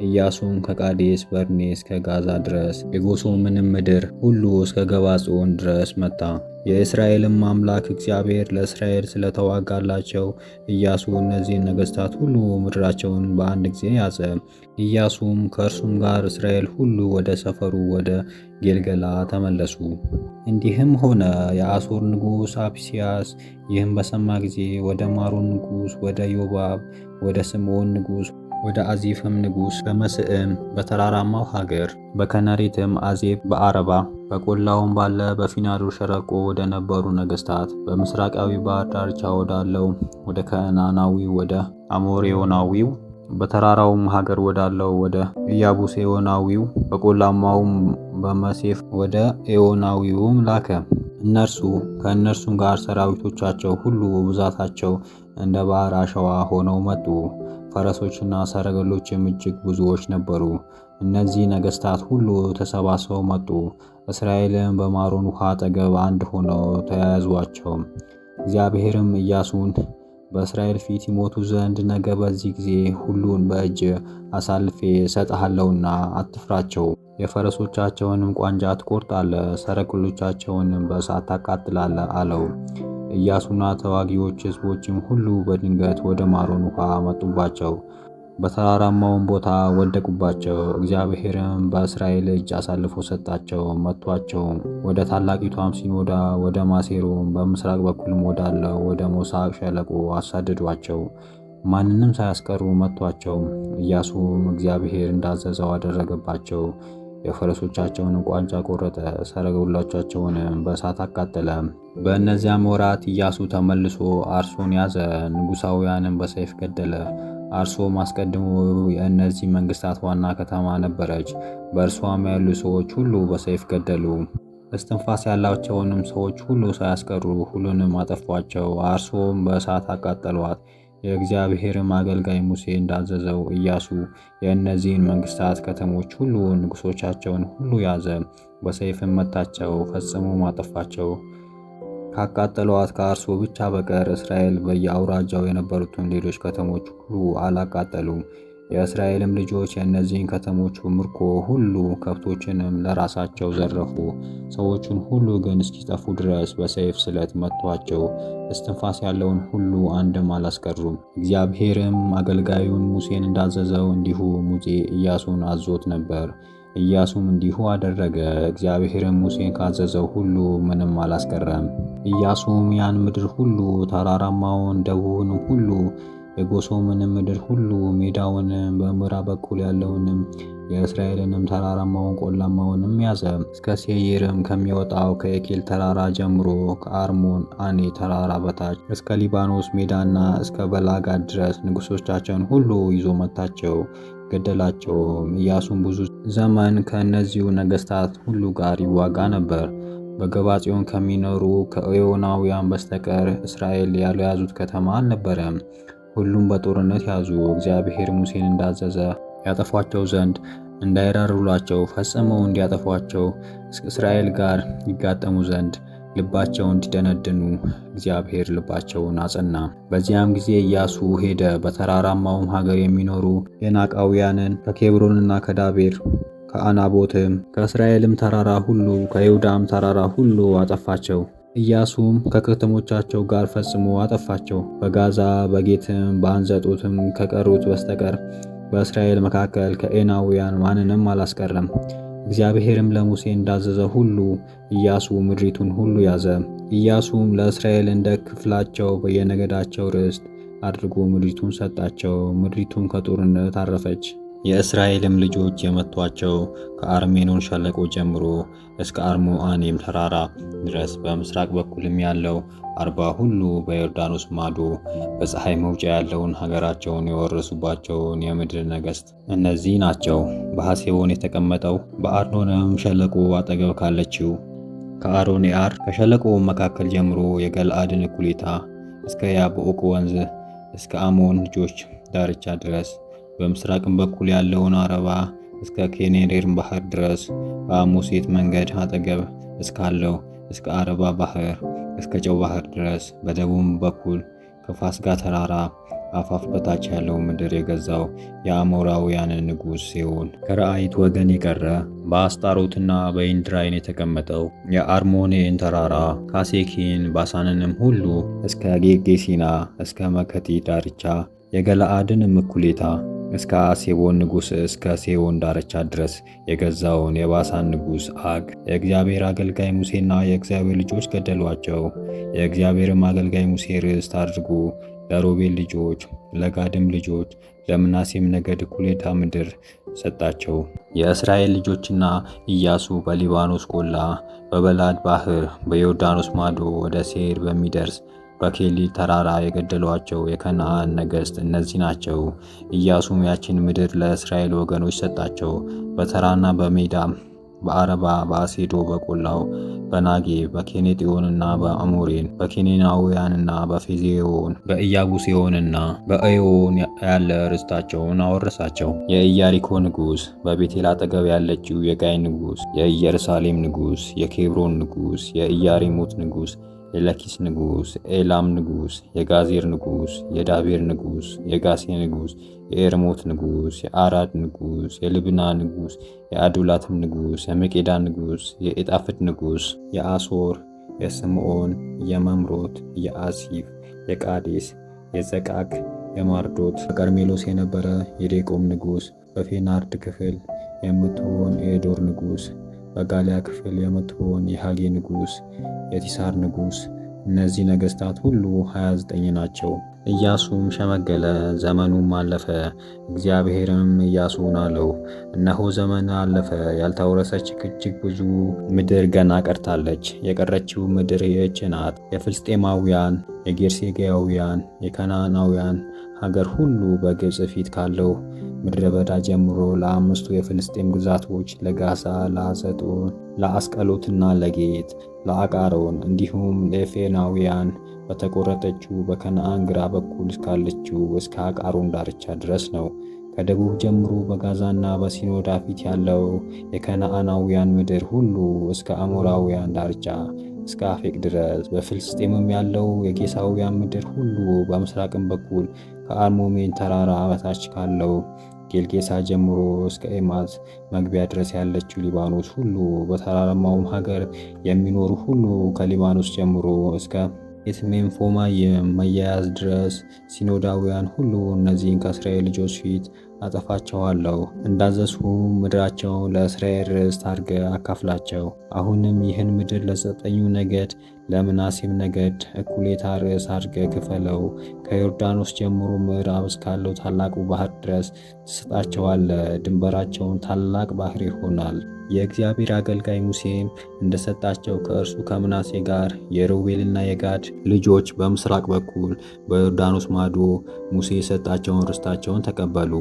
ኢያሱም ከቃዴስ በርኔ እስከ ጋዛ ድረስ የጎሶምንም ምድር ሁሉ እስከ ገባጾን ድረስ መታ። የእስራኤልም አምላክ እግዚአብሔር ለእስራኤል ስለተዋጋላቸው ኢያሱ እነዚህን ነገሥታት ሁሉ ምድራቸውን በአንድ ጊዜ ያዘ። ኢያሱም ከእርሱም ጋር እስራኤል ሁሉ ወደ ሰፈሩ ወደ ጌልገላ ተመለሱ። እንዲህም ሆነ የአሦር ንጉሥ አፒስያስ ይህም በሰማ ጊዜ ወደ ማሮን ንጉሥ ወደ ዮባብ ወደ ስምዖን ንጉሥ ወደ አዚፍም ንጉሥ በመስዕም በተራራማው ሀገር በከነሬትም አዜብ በአረባ በቆላውም ባለ በፊናዶር ሸለቆ ወደ ነበሩ ነገሥታት በምስራቃዊ ባህር ዳርቻ ወዳለው ወደ ከነዓናዊው ወደ አሞሬዮናዊው በተራራውም ሀገር ወዳለው ወደ ኢያቡሴዮናዊው በቆላማውም በመሴፍ ወደ ኤዮናዊውም ላከ። እነርሱ ከእነርሱም ጋር ሰራዊቶቻቸው ሁሉ ብዛታቸው እንደ ባህር አሸዋ ሆነው መጡ። ፈረሶችና ሰረገሎችም እጅግ ብዙዎች ነበሩ። እነዚህ ነገሥታት ሁሉ ተሰባስበው መጡ። እስራኤልም በማሮን ውሃ አጠገብ አንድ ሆነው ተያያዟቸው። እግዚአብሔርም ኢያሱን በእስራኤል ፊት ይሞቱ ዘንድ ነገ በዚህ ጊዜ ሁሉን በእጅ አሳልፌ እሰጥሃለሁና አትፍራቸው። የፈረሶቻቸውንም ቋንጃ ትቆርጣለህ፣ ሰረገሎቻቸውንም በእሳት ታቃጥላለህ አለው። ኢያሱና ተዋጊዎች ሕዝቦችም ሁሉ በድንገት ወደ ማሮን ውሃ መጡባቸው፣ በተራራማውም ቦታ ወደቁባቸው። እግዚአብሔርም በእስራኤል እጅ አሳልፎ ሰጣቸው፣ መቷቸው። ወደ ታላቂቷም ሲኖዳ ወደ ማሴሮም በምስራቅ በኩልም ወዳለው ወደ ሞሳቅ ሸለቆ አሳደዷቸው፣ ማንንም ሳያስቀሩ መቷቸው። ኢያሱም እግዚአብሔር እንዳዘዘው አደረገባቸው። የፈረሶቻቸውንም ቋንጃ ቆረጠ፣ ሰረገሎቻቸውንም በእሳት አቃጠለ። በእነዚያም ወራት ኢያሱ ተመልሶ አርሶን ያዘ፣ ንጉሳውያንም በሰይፍ ገደለ። አርሶም አስቀድሞ የእነዚህ መንግስታት ዋና ከተማ ነበረች። በእርሷም ያሉ ሰዎች ሁሉ በሰይፍ ገደሉ። እስትንፋስ ያላቸውንም ሰዎች ሁሉ ሳያስቀሩ ሁሉንም አጠፏቸው። አርሶም በእሳት አቃጠሏት። የእግዚአብሔርም አገልጋይ ሙሴ እንዳዘዘው ኢያሱ የእነዚህን መንግስታት ከተሞች ሁሉ ንጉሶቻቸውን ሁሉ ያዘ፣ በሰይፍም መታቸው፣ ፈጽሞ አጠፋቸው። ካቃጠሏት ከአርሶ ብቻ በቀር እስራኤል በየአውራጃው የነበሩትን ሌሎች ከተሞች ሁሉ አላቃጠሉም። የእስራኤልም ልጆች የእነዚህን ከተሞች ምርኮ ሁሉ ከብቶችንም ለራሳቸው ዘረፉ። ሰዎቹን ሁሉ ግን እስኪጠፉ ድረስ በሰይፍ ስለት መቷቸው። እስትንፋስ ያለውን ሁሉ አንድም አላስቀሩም። እግዚአብሔርም አገልጋዩን ሙሴን እንዳዘዘው እንዲሁ ሙሴ ኢያሱን አዞት ነበር። ኢያሱም እንዲሁ አደረገ። እግዚአብሔርም ሙሴን ካዘዘው ሁሉ ምንም አላስቀረም። ኢያሱም ያን ምድር ሁሉ ተራራማውን፣ ደቡብንም ሁሉ የጎሶምንም ምድር ሁሉ ሜዳውንም በምዕራብ በኩል ያለውንም የእስራኤልንም ተራራማውን ቆላማውንም ያዘ። እስከ ሴይርም ከሚወጣው ከኤኬል ተራራ ጀምሮ ከአርሞን አኔ ተራራ በታች እስከ ሊባኖስ ሜዳና እስከ በላጋድ ድረስ ንጉሶቻቸውን ሁሉ ይዞ መታቸው፣ ገደላቸውም። ኢያሱም ብዙ ዘመን ከእነዚሁ ነገሥታት ሁሉ ጋር ይዋጋ ነበር። በገባጽዮን ከሚኖሩ ከኤዮናውያን በስተቀር እስራኤል ያልያዙት ከተማ አልነበረም። ሁሉም በጦርነት ያዙ። እግዚአብሔር ሙሴን እንዳዘዘ ያጠፏቸው ዘንድ እንዳይራሩላቸው ፈጽመው እንዲያጠፏቸው እስራኤል ጋር ይጋጠሙ ዘንድ ልባቸው እንዲደነድኑ እግዚአብሔር ልባቸውን አጸና። በዚያም ጊዜ ኢያሱ ሄደ። በተራራማውም ሀገር የሚኖሩ የናቃውያንን ከኬብሮንና ከዳቤር ከአናቦትም ከእስራኤልም ተራራ ሁሉ ከይሁዳም ተራራ ሁሉ አጠፋቸው። ኢያሱም ከከተሞቻቸው ጋር ፈጽሞ አጠፋቸው። በጋዛ በጌትም በአንዘጦትም ከቀሩት በስተቀር በእስራኤል መካከል ከኤናውያን ማንንም አላስቀረም። እግዚአብሔርም ለሙሴ እንዳዘዘ ሁሉ ኢያሱ ምድሪቱን ሁሉ ያዘ። ኢያሱም ለእስራኤል እንደ ክፍላቸው በየነገዳቸው ርስት አድርጎ ምድሪቱን ሰጣቸው። ምድሪቱም ከጦርነት አረፈች። የእስራኤልም ልጆች የመቷቸው ከአርሜኖን ሸለቆ ጀምሮ እስከ አርሞአኔም ተራራ ድረስ በምስራቅ በኩልም ያለው አርባ ሁሉ በዮርዳኖስ ማዶ በፀሐይ መውጫ ያለውን ሀገራቸውን የወረሱባቸውን የምድር ነገሥት እነዚህ ናቸው። በሐሴቦን የተቀመጠው በአርኖንም ሸለቆ አጠገብ ካለችው ከአሮኔአር ከሸለቆው መካከል ጀምሮ የገልአድን እኩሌታ እስከ ያቦቅ ወንዝ እስከ አሞን ልጆች ዳርቻ ድረስ በምስራቅም በኩል ያለውን አረባ እስከ ኬኔሬም ባህር ድረስ በአሞሴት መንገድ አጠገብ እስካለው እስከ አረባ ባህር እስከ ጨው ባህር ድረስ በደቡብ በኩል ከፋስጋ ተራራ አፋፍ በታች ያለው ምድር የገዛው የአሞራውያን ንጉሥ ሲሆን ከረአይት ወገን የቀረ በአስጣሮትና በኢንድራይን የተቀመጠው የአርሞኔን ተራራ ካሴኪን ባሳንንም ሁሉ እስከ ጌርጌሲና እስከ መከቲ ዳርቻ የገለአድንም እኩሌታ እስከ አሴቦን ንጉሥ እስከ ሴዎን ዳርቻ ድረስ የገዛውን የባሳን ንጉሥ አግ የእግዚአብሔር አገልጋይ ሙሴና የእግዚአብሔር ልጆች ገደሏቸው። የእግዚአብሔርም አገልጋይ ሙሴ ርስት አድርጎ ለሮቤል ልጆች፣ ለጋድም ልጆች፣ ለምናሴም ነገድ እኩሌታ ምድር ሰጣቸው። የእስራኤል ልጆችና ኢያሱ በሊባኖስ ቆላ በበላድ ባህር በዮርዳኖስ ማዶ ወደ ሴር በሚደርስ በኬሊል ተራራ የገደሏቸው የከነዓን ነገሥት እነዚህ ናቸው። ኢያሱም ያችን ምድር ለእስራኤል ወገኖች ሰጣቸው። በተራና በሜዳ በአረባ በአሴዶ በቆላው በናጌብ በኬኔጢዮንና በአሞሬን በኬኔናውያንና በፌዜዮን በኢያቡሴዮንና በኤዮን ያለ ርስታቸውን አወረሳቸው። የኢያሪኮ ንጉሥ፣ በቤቴል አጠገብ ያለችው የጋይ ንጉሥ፣ የኢየሩሳሌም ንጉሥ፣ የኬብሮን ንጉሥ፣ የኢያሪሙት ንጉሥ፣ የለኪስ ንጉሥ፣ የኤላም ንጉሥ፣ የጋዜር ንጉሥ፣ የዳቤር ንጉሥ፣ የጋሴ ንጉሥ፣ የኤርሞት ንጉሥ፣ የአራድ ንጉሥ፣ የልብና ንጉሥ፣ የአዱላትም ንጉሥ፣ የመቄዳ ንጉሥ፣ የኢጣፍድ ንጉሥ፣ የአሶር፣ የስምዖን፣ የመምሮት፣ የአሲፍ፣ የቃዴስ፣ የዘቃክ፣ የማርዶት፣ በቀርሜሎስ የነበረ የዴቆም ንጉሥ፣ በፌናርድ ክፍል የምትሆን የዶር ንጉሥ፣ በጋሊያ ክፍል የምትሆን የሃጌ ንጉሥ፣ የቲሳር ንጉሥ። እነዚህ ነገሥታት ሁሉ 29 ናቸው። ኢያሱም ሸመገለ፣ ዘመኑም አለፈ። እግዚአብሔርም ኢያሱን አለው፣ እነሆ ዘመን አለፈ፣ ያልተወረሰች እጅግ ብዙ ምድር ገና ቀርታለች። የቀረችው ምድር ይህች ናት፣ የፍልስጤማውያን፣ የጌርሴጋውያን፣ የከነዓናውያን ሀገር ሁሉ በግብፅ ፊት ካለው ምድረ በዳ ጀምሮ ለአምስቱ የፍልስጤም ግዛቶች ለጋሳ፣ ለአዘጦን፣ ለአስቀሎትና ለጌት፣ ለአቃሮን እንዲሁም ለፌናውያን በተቆረጠችው በከነዓን ግራ በኩል እስካለችው እስከ አቃሮን ዳርቻ ድረስ ነው። ከደቡብ ጀምሮ በጋዛና በሲኖዳ ፊት ያለው የከነዓናውያን ምድር ሁሉ እስከ አሞራውያን ዳርቻ እስከ አፌቅ ድረስ፣ በፍልስጤምም ያለው የጌሳውያን ምድር ሁሉ በምስራቅም በኩል ከአርሞሜን ተራራ በታች ካለው ጌልጌሳ ጀምሮ እስከ ኤማት መግቢያ ድረስ ያለችው ሊባኖስ ሁሉ፣ በተራራማውም ሀገር የሚኖሩ ሁሉ ከሊባኖስ ጀምሮ እስከ ኤትሜንፎማይም መያያዝ ድረስ ሲኖዳውያን ሁሉ እነዚህን ከእስራኤል ልጆች ፊት አጠፋቸዋለሁ። እንዳዘዝሁ ምድራቸውን ለእስራኤል ርስት አድርገህ አካፍላቸው። አሁንም ይህን ምድር ለዘጠኙ ነገድ ለምናሴም ነገድ እኩሌታ ርዕስ አድርገህ ክፈለው። ከዮርዳኖስ ጀምሮ ምዕራብ እስካለው ታላቁ ባህር ድረስ ትሰጣቸዋለህ። ድንበራቸውን ታላቅ ባህር ይሆናል። የእግዚአብሔር አገልጋይ ሙሴም እንደሰጣቸው ከእርሱ ከምናሴ ጋር የሮቤልና የጋድ ልጆች በምስራቅ በኩል በዮርዳኖስ ማዶ ሙሴ የሰጣቸውን ርስታቸውን ተቀበሉ።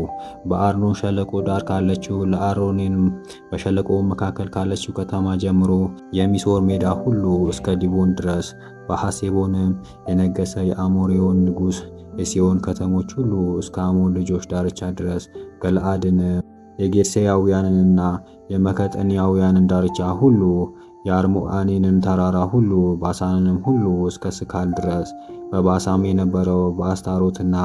በአርኖን ሸለቆ ዳር ካለችው ለአሮኔንም በሸለቆው መካከል ካለችው ከተማ ጀምሮ የሚሶር ሜዳ ሁሉ እስከ ዲቦን ድረስ፣ በሐሴቦንም የነገሰ የአሞሬውን ንጉሥ የሲዮን ከተሞች ሁሉ እስከ አሞን ልጆች ዳርቻ ድረስ፣ ገለአድን የጌርሴያውያንንና የመከጠንያውያንን ዳርቻ ሁሉ፣ የአርሞአኔንን ተራራ ሁሉ፣ ባሳንንም ሁሉ እስከ ስካል ድረስ፣ በባሳም የነበረው በአስታሮትና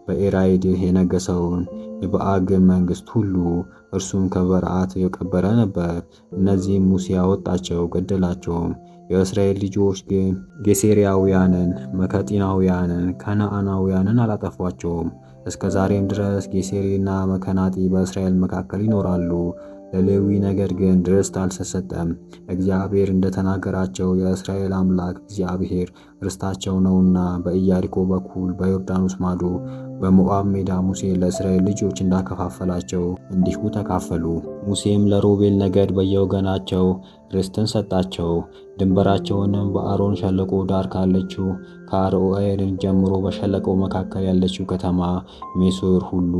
በኤራይድህ የነገሰውን የበአግን መንግሥት ሁሉ፣ እርሱም ከበረዓት የቀበረ ነበር። እነዚህም ሙሴ አወጣቸው፣ ገደላቸውም። የእስራኤል ልጆች ግን ጌሴሪያውያንን፣ መከጢናውያንን፣ ከነዓናውያንን አላጠፏቸውም። እስከ ዛሬም ድረስ ጌሴሪና መከናጢ በእስራኤል መካከል ይኖራሉ። ለሌዊ ነገድ ግን ርስት አልተሰጠም። እግዚአብሔር እንደተናገራቸው የእስራኤል አምላክ እግዚአብሔር ርስታቸው ነውና በኢያሪኮ በኩል በዮርዳኖስ ማዶ በሞዓብ ሜዳ ሙሴ ለእስራኤል ልጆች እንዳከፋፈላቸው እንዲሁ ተካፈሉ። ሙሴም ለሮቤል ነገድ በየወገናቸው ርስትን ሰጣቸው። ድንበራቸውንም በአሮን ሸለቆ ዳር ካለችው ከአሮዔር ጀምሮ በሸለቆው መካከል ያለችው ከተማ ሜሶር ሁሉ፣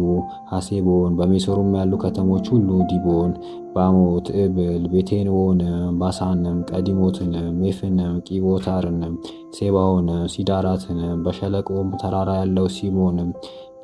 ሐሴቦን፣ በሜሶርም ያሉ ከተሞች ሁሉ፣ ዲቦን፣ ባሞት፣ እብል፣ ቤቴንዎንም፣ ባሳንም፣ ቀዲሞትንም፣ ሜፍንም፣ ቂቦታርንም፣ ሴባውንም፣ ሲዳራትንም፣ በሸለቆም ተራራ ያለው ሲሞንም፣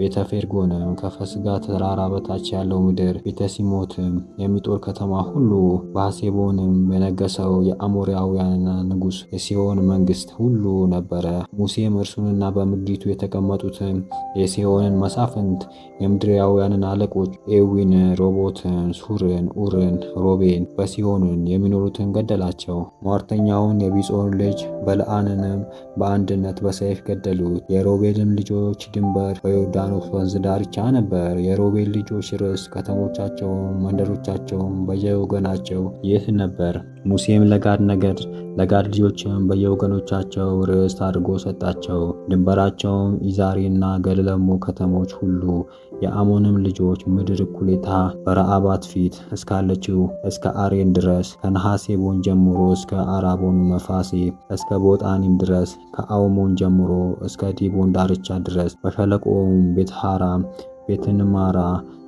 ቤተፌርጎንም፣ ከፈስጋ ተራራ በታች ያለው ምድር፣ ቤተሲሞትም፣ የሚጦር ከተማ ሁሉ፣ በሐሴቦንም የነገሰው የአሞራውያን ንጉሥ የሴዎን መንግስት ሁሉ ነበረ። ሙሴም እርሱንና በምድሪቱ የተቀመጡትን የሴዎንን መሳፍንት፣ የምድራውያንን አለቆች ኤዊን፣ ሮቦትን፣ ሱርን፣ ኡርን፣ ሮቤን፣ በሲሆንን የሚኖሩትን ገደላቸው። ሟርተኛውን የቢጾር ልጅ በለዓንንም በአንድነት በሰይፍ ገደሉት። የሮቤልም ልጆች ድንበር በዮርዳኖስ ወንዝ ዳርቻ ነበር። የሮቤል ልጆች ርስት ከተሞቻቸውም መንደሮቻቸውም በየወገናቸው ይህ ነበር። ሙሴም ለጋድ ነገድ ለጋድ ልጆችም በየወገኖቻቸው ርስት አድርጎ ሰጣቸው። ድንበራቸውም ኢዛሪና ገለለሙ ከተሞች ሁሉ፣ የአሞንም ልጆች ምድር እኩሌታ በረአባት ፊት እስካለችው እስከ አሬን ድረስ፣ ከነሐሴቦን ጀምሮ እስከ አራቦን መፋሴ እስከ ቦጣኒም ድረስ፣ ከአውሞን ጀምሮ እስከ ዲቦን ዳርቻ ድረስ፣ በሸለቆውም ቤትሃራም፣ ቤትንማራ፣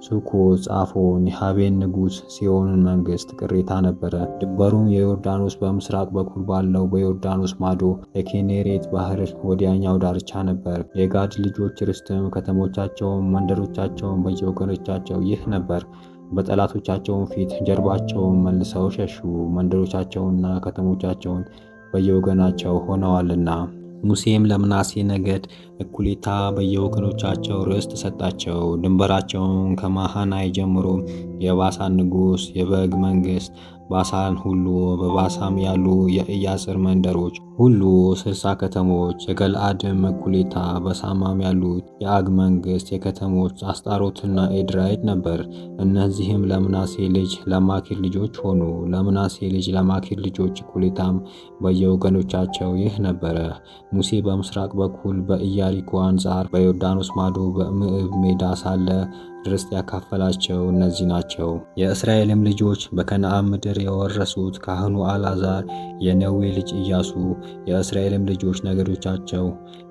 ሱኮ፣ ጻፎን የሃቤን ንጉሥ ሲሆንን መንግስት ቅሬታ ነበረ። ድንበሩም የዮርዳኖስ በምስራቅ በኩል ባለው በዮርዳኖስ ማዶ የኬኔሬት ባህር ወዲያኛው ዳርቻ ነበር። የጋድ ልጆች ርስትም ከተሞቻቸውም መንደሮቻቸውም በየወገኖቻቸው ይህ ነበር። በጠላቶቻቸውም ፊት ጀርባቸውን መልሰው ሸሹ፣ መንደሮቻቸውንና ከተሞቻቸውን በየወገናቸው ሆነዋልና። ሙሴም ለምናሴ ነገድ እኩሌታ በየወገኖቻቸው ርስት ሰጣቸው። ድንበራቸውን ከማሃናይ ጀምሮ የባሳን ንጉሥ የበግ መንግስት ባሳን ሁሉ፣ በባሳም ያሉ የኢያጽር መንደሮች ሁሉ 60 ከተሞች፣ የገልአድም እኩሌታ፣ በሳማም ያሉት የአግ መንግስት የከተሞች አስጣሮትና ኤድራይድ ነበር። እነዚህም ለምናሴ ልጅ ለማኪር ልጆች ሆኑ። ለምናሴ ልጅ ለማኪር ልጆች እኩሌታም በየወገኖቻቸው ይህ ነበረ። ሙሴ በምስራቅ በኩል በኢያሪኮ አንጻር በዮርዳኖስ ማዶ በምዕብ ሜዳ ሳለ ርስት ያካፈላቸው እነዚህ ናቸው። የእስራኤልም ልጆች በከነዓን ምድር የወረሱት ካህኑ አልዓዛር፣ የነዌ ልጅ ኢያሱ፣ የእስራኤልም ልጆች ነገዶቻቸው፣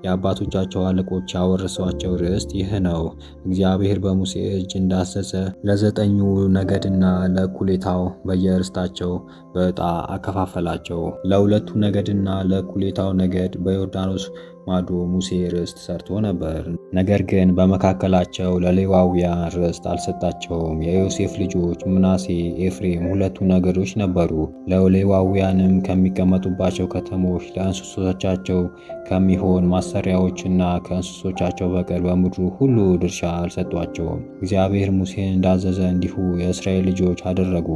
የአባቶቻቸው አለቆች ያወረሷቸው ርስት ይህ ነው። እግዚአብሔር በሙሴ እጅ እንዳዘዘ ለዘጠኙ ነገድና ለእኩሌታው በየርስታቸው በዕጣ አከፋፈላቸው። ለሁለቱ ነገድና ለእኩሌታው ነገድ በዮርዳኖስ ማዶ ሙሴ ርስት ሰርቶ ነበር። ነገር ግን በመካከላቸው ለሌዋውያን ርስት አልሰጣቸውም። የዮሴፍ ልጆች ምናሴ፣ ኤፍሬም ሁለቱ ነገዶች ነበሩ። ለሌዋውያንም ከሚቀመጡባቸው ከተሞች ለእንስሶቻቸው ከሚሆን ማሰሪያዎችና ከእንስሶቻቸው በቀር በምድሩ ሁሉ ድርሻ አልሰጧቸውም። እግዚአብሔር ሙሴን እንዳዘዘ እንዲሁ የእስራኤል ልጆች አደረጉ፣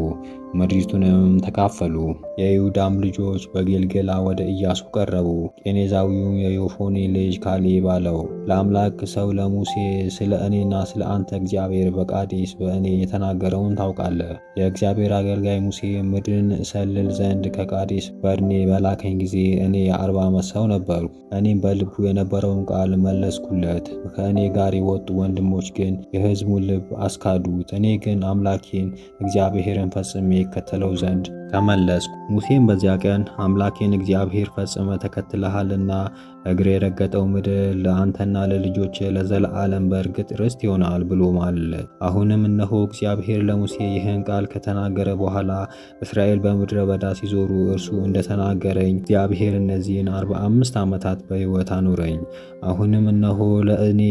ምድሪቱንም ተካፈሉ። የይሁዳም ልጆች በጌልጌላ ወደ ኢያሱ ቀረቡ። ቄኔዛዊውም የዮፎኒ ልጅ ካሌብ አለው፣ ለአምላክ ሰው ለሙሴ ስለ እኔና ስለ አንተ እግዚአብሔር በቃዴስ በእኔ የተናገረውን ታውቃለህ። የእግዚአብሔር አገልጋይ ሙሴ ምድርን እሰልል ዘንድ ከቃዴስ በርኔ በላከኝ ጊዜ እኔ የ40 ዓመት ሰው ነበርኩ። እኔም በልቡ የነበረውን ቃል መለስኩለት። ከእኔ ጋር የወጡ ወንድሞች ግን የሕዝቡን ልብ አስካዱት። እኔ ግን አምላኬን እግዚአብሔርን ፈጽሜ ይከተለው ዘንድ ተመለስኩ። ሙሴም በዚያ ቀን አምላኬን እግዚአብሔር ፈጽመ ተከትለሃልና እግር የረገጠው ምድር ለአንተና ለልጆች ለዘለዓለም በእርግጥ ርስት ይሆናል ብሎ ማለ። አሁንም እነሆ እግዚአብሔር ለሙሴ ይህን ቃል ከተናገረ በኋላ እስራኤል በምድረ በዳ ሲዞሩ እርሱ እንደተናገረኝ እግዚአብሔር እነዚህን 45 ዓመታት በሕይወት አኑረኝ። አሁንም እነሆ ለእኔ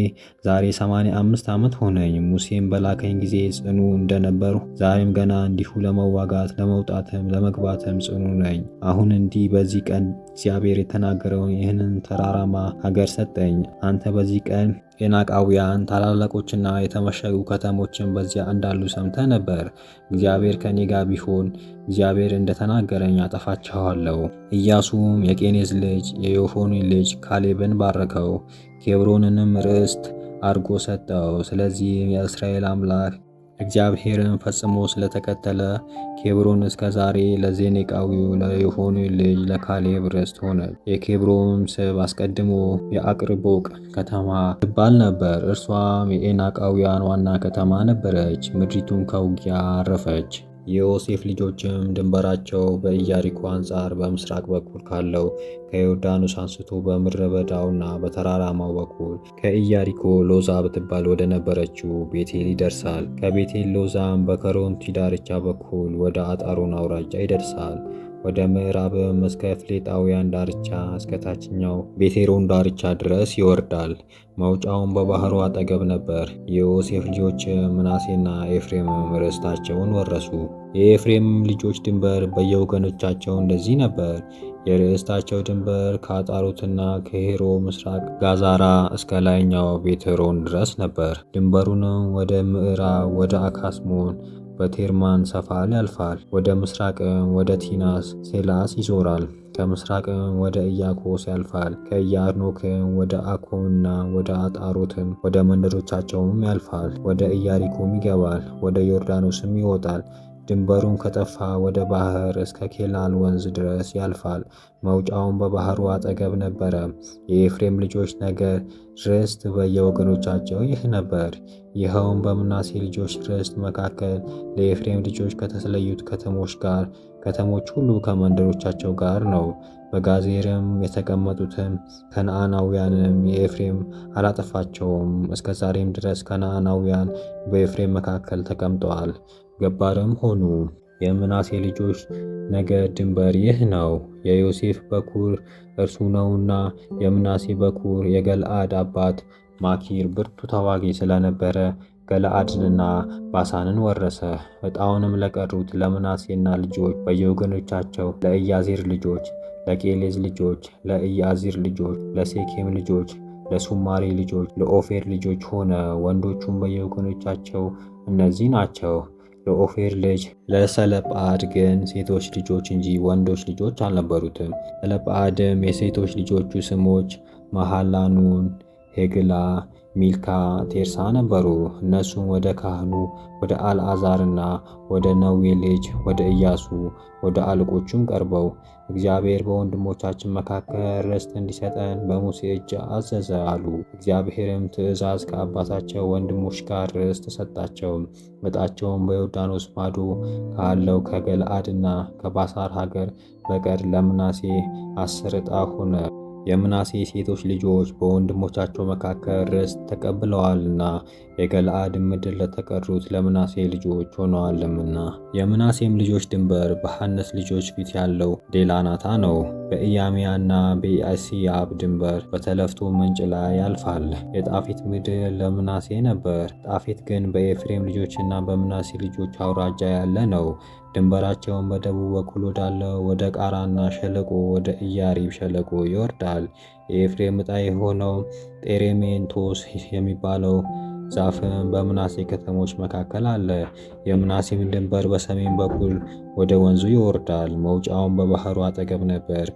ዛሬ 85 ዓመት ሆነኝ። ሙሴም በላከኝ ጊዜ ጽኑ እንደነበርሁ ዛሬም ገና እንዲሁ ለመዋጋት ለመውጣትም ለመግባትም ጽኑ ነኝ። አሁን እንዲህ በዚህ ቀን እግዚአብሔር የተናገረውን ይህንን ተራራማ ሀገር ሰጠኝ። አንተ በዚህ ቀን ኤናቃውያን ታላላቆችና የተመሸጉ ከተሞችን በዚያ እንዳሉ ሰምተህ ነበር። እግዚአብሔር ከኔ ጋር ቢሆን እግዚአብሔር እንደተናገረኝ አጠፋቸዋለሁ። ኢያሱም የቄኔዝ ልጅ የዮፎኒ ልጅ ካሌብን ባረከው፣ ኬብሮንንም ርስት አድርጎ ሰጠው። ስለዚህም የእስራኤል አምላክ እግዚአብሔርን ፈጽሞ ስለተከተለ ኬብሮን እስከ ዛሬ ለዜኔቃዊው ለዮፎኒ ልጅ ለካሌብ ርስት ሆነ። የኬብሮንም ስም አስቀድሞ የአቅርቦቅ ከተማ ትባል ነበር። እርሷም የኤናቃውያን ዋና ከተማ ነበረች። ምድሪቱም ከውጊያ አረፈች። የዮሴፍ ልጆችም ድንበራቸው በኢያሪኮ አንጻር በምስራቅ በኩል ካለው ከዮርዳኖስ አንስቶ በምድረ በዳውና በተራራማው በኩል ከኢያሪኮ ሎዛ ብትባል ወደ ነበረችው ቤቴል ይደርሳል። ከቤቴል ሎዛም በከሮንቲ ዳርቻ በኩል ወደ አጣሮን አውራጃ ይደርሳል። ወደ ምዕራብም እስከ ፍሌጣውያን ዳርቻ እስከ ታችኛው ቤቴሮን ዳርቻ ድረስ ይወርዳል። መውጫውን በባህሩ አጠገብ ነበር። የዮሴፍ ልጆች ምናሴና ኤፍሬምም ርስታቸውን ወረሱ። የኤፍሬም ልጆች ድንበር በየወገኖቻቸው እንደዚህ ነበር። የርስታቸው ድንበር ከአጣሮትና ከሄሮ ምስራቅ ጋዛራ እስከ ላይኛው ቤትሆሮን ድረስ ነበር። ድንበሩንም ወደ ምዕራብ ወደ አካስሞን በቴርማን ሰፋል ያልፋል። ወደ ምስራቅም ወደ ቲናስ ሴላስ ይዞራል። ከምስራቅም ወደ ኢያኮስ ያልፋል። ከኢያርኖክም ወደ አኮምና ወደ አጣሮትም ወደ መንደሮቻቸውም ያልፋል። ወደ ኢያሪኮም ይገባል። ወደ ዮርዳኖስም ይወጣል። ድንበሩም ከጠፋ ወደ ባህር እስከ ኬላል ወንዝ ድረስ ያልፋል። መውጫውን በባህሩ አጠገብ ነበረ። የኤፍሬም ልጆች ነገድ ርስት በየወገኖቻቸው ይህ ነበር። ይኸውም በምናሴ ልጆች ርስት መካከል ለኤፍሬም ልጆች ከተለዩት ከተሞች ሁሉ ከመንደሮቻቸው ጋር ነው። በጋዜርም የተቀመጡትም ከነዓናውያንም የኤፍሬም አላጠፋቸውም። እስከ ዛሬም ድረስ ከነዓናውያን በኤፍሬም መካከል ተቀምጠዋል፣ ገባርም ሆኑ። የምናሴ ልጆች ነገድ ድንበር ይህ ነው። የዮሴፍ በኩር እርሱ ነውና። የምናሴ በኩር የገልአድ አባት ማኪር ብርቱ ተዋጊ ስለነበረ ገለአድንና ባሳንን ወረሰ። ዕጣውንም ለቀሩት ለምናሴና ልጆች በየወገኖቻቸው ለኢያዜር ልጆች፣ ለቄሌዝ ልጆች፣ ለኢያዚር ልጆች፣ ለሴኬም ልጆች፣ ለሱማሬ ልጆች፣ ለኦፌር ልጆች ሆነ። ወንዶቹም በየወገኖቻቸው እነዚህ ናቸው። ለኦፌር ልጅ ለሰለጳድ ግን ሴቶች ልጆች እንጂ ወንዶች ልጆች አልነበሩትም። ሰለጳድም የሴቶች ልጆቹ ስሞች መሐላኑን፣ ሄግላ፣ ሚልካ፣ ቴርሳ ነበሩ። እነሱም ወደ ካህኑ ወደ አልዓዛርና ወደ ነዌ ልጅ ወደ ኢያሱ ወደ አለቆቹም ቀርበው እግዚአብሔር በወንድሞቻችን መካከል ርስት እንዲሰጠን በሙሴ እጅ አዘዘ አሉ። እግዚአብሔርም ትእዛዝ ከአባታቸው ወንድሞች ጋር ርስት ሰጣቸው። ዕጣቸውም በዮርዳኖስ ማዶ ካለው ከገለአድና ከባሳር ሀገር በቀር ለምናሴ 10 ዕጣ ሆነ። የምናሴ ሴቶች ልጆች በወንድሞቻቸው መካከል ርስት ተቀብለዋልና የገለአድ ምድር ለተቀሩት ለምናሴ ልጆች ሆነዋልምና። የምናሴም ልጆች ድንበር በሐነስ ልጆች ፊት ያለው ዴላናታ ነው። በኢያሜያና በኢያስያብ ድንበር በተለፍቶ ምንጭ ላይ ያልፋል። የጣፌት ምድር ለምናሴ ነበር። ጣፌት ግን በኤፍሬም ልጆችና በምናሴ ልጆች አውራጃ ያለ ነው። ድንበራቸውን በደቡብ በኩል ወዳለው ወደ ቃራና ሸለቆ ወደ ኢያሪብ ሸለቆ ይወርዳል። የኤፍሬም ዕጣ የሆነው ጤሬሜንቶስ የሚባለው ዛፍም በምናሴ ከተሞች መካከል አለ። የምናሴም ድንበር በሰሜን በኩል ወደ ወንዙ ይወርዳል። መውጫውን በባህሩ አጠገብ ነበር።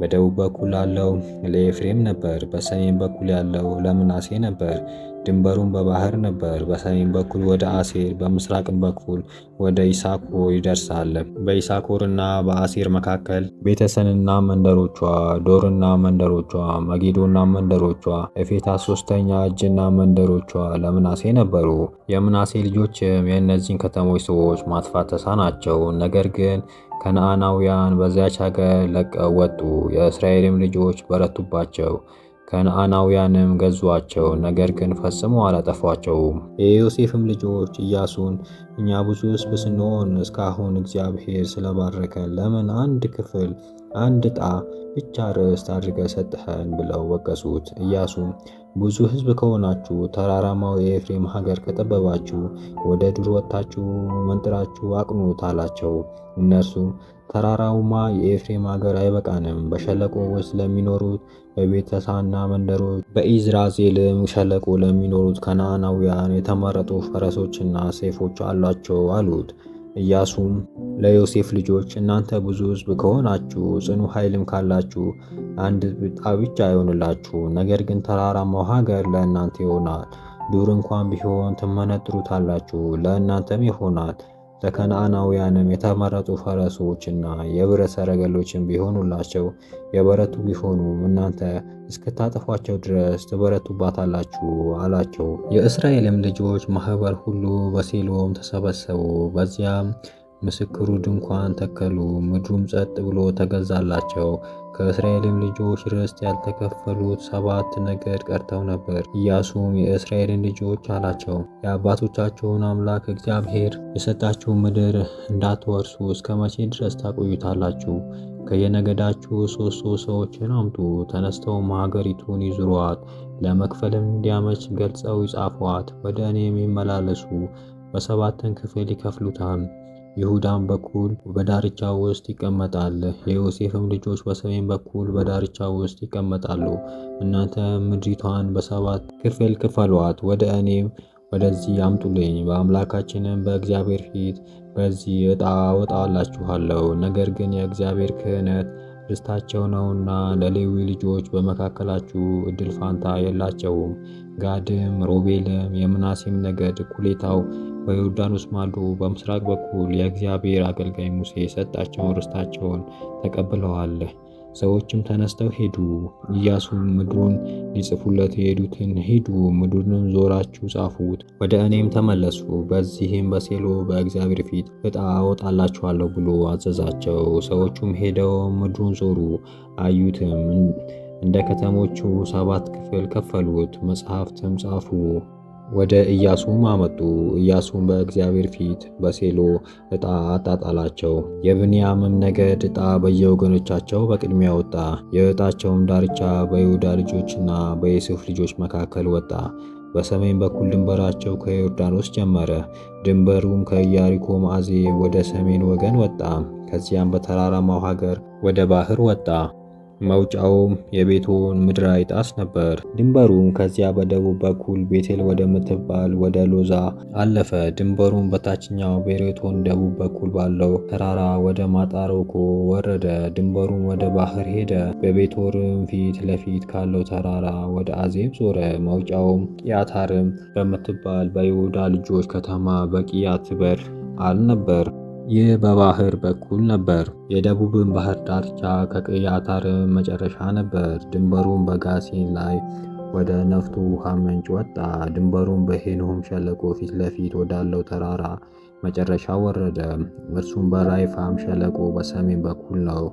በደቡብ በኩል ያለው ለኤፍሬም ነበር። በሰሜን በኩል ያለው ለምናሴ ነበር። ድንበሩም በባህር ነበር። በሰሜን በኩል ወደ አሴር፣ በምስራቅም በኩል ወደ ይሳኮር ይደርሳል። በይሳኮርና በአሴር መካከል ቤተሰንና መንደሮቿ፣ ዶርና መንደሮቿ፣ መጊዶና መንደሮቿ፣ ኤፌታ ሶስተኛ እጅና መንደሮቿ ለምናሴ ነበሩ። የምናሴ ልጆችም የእነዚህን ከተሞች ሰዎች ማጥፋት ተሳናቸው። ነገር ግን ከነዓናውያን በዚያች ሀገር ለቀው ወጡ። የእስራኤልም ልጆች በረቱባቸው፣ ከነዓናውያንም ገዟቸው። ነገር ግን ፈጽመው አላጠፏቸውም። የዮሴፍም ልጆች ኢያሱን እኛ ብዙ ሕዝብ ስንሆን እስካሁን እግዚአብሔር ስለባረከን ለምን አንድ ክፍል አንድ ዕጣ ብቻ ርስት አድርገህ ሰጠኸን ብለው ወቀሱት። ኢያሱም ብዙ ሕዝብ ከሆናችሁ ተራራማው የኤፍሬም ሀገር ከጠበባችሁ ወደ ዱር ወጥታችሁ መንጥራችሁ አቅኑት አላቸው። እነርሱም ተራራውማ የኤፍሬም ሀገር አይበቃንም፣ በሸለቆ ውስጥ ለሚኖሩት በቤተሳና መንደሮች በኢዝራኤልም ሸለቆ ለሚኖሩት ከነዓናውያን የተመረጡ ፈረሶችና ሰይፎች አሏቸው አሉት። ኢያሱም ለዮሴፍ ልጆች እናንተ ብዙ ሕዝብ ከሆናችሁ ጽኑ ኃይልም ካላችሁ አንድ ዕጣ ብቻ አይሆንላችሁ። ነገር ግን ተራራማው ሀገር ለእናንተ ይሆናል። ዱር እንኳን ቢሆን ትመነጥሩታላችሁ፣ ለእናንተም ይሆናል። ለከነዓናውያንም የተመረጡ ፈረሶችና የብረት ሰረገሎችን ቢሆኑላቸው የበረቱ ቢሆኑ እናንተ እስክታጠፏቸው ድረስ ትበረቱባታላችሁ አላቸው። የእስራኤልም ልጆች ማኅበር ሁሉ በሴሎም ተሰበሰቡ። በዚያም ምስክሩ ድንኳን ተከሉ። ምድሩም ጸጥ ብሎ ተገዛላቸው። ከእስራኤልም ልጆች ርስት ያልተከፈሉት 7 ነገድ ቀርተው ነበር። ኢያሱም የእስራኤልን ልጆች አላቸው፣ የአባቶቻችሁን አምላክ እግዚአብሔር የሰጣችሁን ምድር እንዳትወርሱ እስከ መቼ ድረስ ታቆዩታላችሁ? ከየነገዳችሁ 3 ሰዎችን አምጡ፣ ተነስተውም ሀገሪቱን ይዙሯት፣ ለመክፈልም እንዲያመች ገልጸው ይጻፏት። ወደ እኔም ይመላለሱ፣ በ7 ክፍል ይከፍሉታል። ይሁዳም በኩል በዳርቻው ውስጥ ይቀመጣል፣ የዮሴፍም ልጆች በሰሜን በኩል በዳርቻው ውስጥ ይቀመጣሉ። እናንተ ምድሪቷን በ7 ክፍል ክፈሏት፣ ወደ እኔም ወደዚህ አምጡልኝ። በአምላካችንም በእግዚአብሔር ፊት በዚህ ዕጣ አወጣላችኋለሁ። ነገር ግን የእግዚአብሔር ክህነት ርስታቸው ነውና ለሌዊ ልጆች በመካከላችሁ እድል ፋንታ የላቸውም። ጋድም፣ ሮቤልም የምናሴም ነገድ እኩሌታው በዮርዳኖስ ማዶ በምስራቅ በኩል የእግዚአብሔር አገልጋይ ሙሴ የሰጣቸውን ርስታቸውን ተቀብለዋል። ሰዎችም ተነስተው ሄዱ። ኢያሱም ምድሩን ሊጽፉለት የሄዱትን ሂዱ፣ ምድሩንም ዞራችሁ ጻፉት፣ ወደ እኔም ተመለሱ፣ በዚህም በሴሎ በእግዚአብሔር ፊት ዕጣ አወጣላችኋለሁ ብሎ አዘዛቸው። ሰዎቹም ሄደው ምድሩን ዞሩ፣ አዩትም፣ እንደ ከተሞቹ 7 ክፍል ከፈሉት፣ መጽሐፍትም ጻፉ፣ ወደ ኢያሱም አመጡ። ኢያሱም በእግዚአብሔር ፊት በሴሎ ዕጣ አጣጣላቸው። የብንያምም ነገድ ዕጣ በየወገኖቻቸው በቅድሚያ ወጣ። የዕጣቸውም ዳርቻ በይሁዳ ልጆችና በዮሴፍ ልጆች መካከል ወጣ። በሰሜን በኩል ድንበራቸው ከዮርዳኖስ ጀመረ። ድንበሩም ከኢያሪኮ ማዕዜብ ወደ ሰሜን ወገን ወጣ። ከዚያም በተራራማው ሀገር ወደ ባህር ወጣ። መውጫውም የቤቶን ምድረ አይጣስ ነበር። ድንበሩም ከዚያ በደቡብ በኩል ቤቴል ወደምትባል ወደ ሎዛ አለፈ። ድንበሩም በታችኛው ቤሬቶን ደቡብ በኩል ባለው ተራራ ወደ ማጣሮኮ ወረደ። ድንበሩም ወደ ባህር ሄደ። በቤቶርም ፊት ለፊት ካለው ተራራ ወደ አዜብ ዞረ። መውጫውም ቂያታርም በምትባል በይሁዳ ልጆች ከተማ በቂያት በር አል ነበር። ይህ በባህር በኩል ነበር። የደቡብን ባህር ዳርቻ ከቅያታር መጨረሻ ነበር። ድንበሩም በጋሴን ላይ ወደ ነፍቶ ውሃ ምንጭ ወጣ። ድንበሩም በሄኖም ሸለቆ ፊት ለፊት ወዳለው ተራራ መጨረሻ ወረደ። እርሱም በራይፋም ሸለቆ በሰሜን በኩል ነው።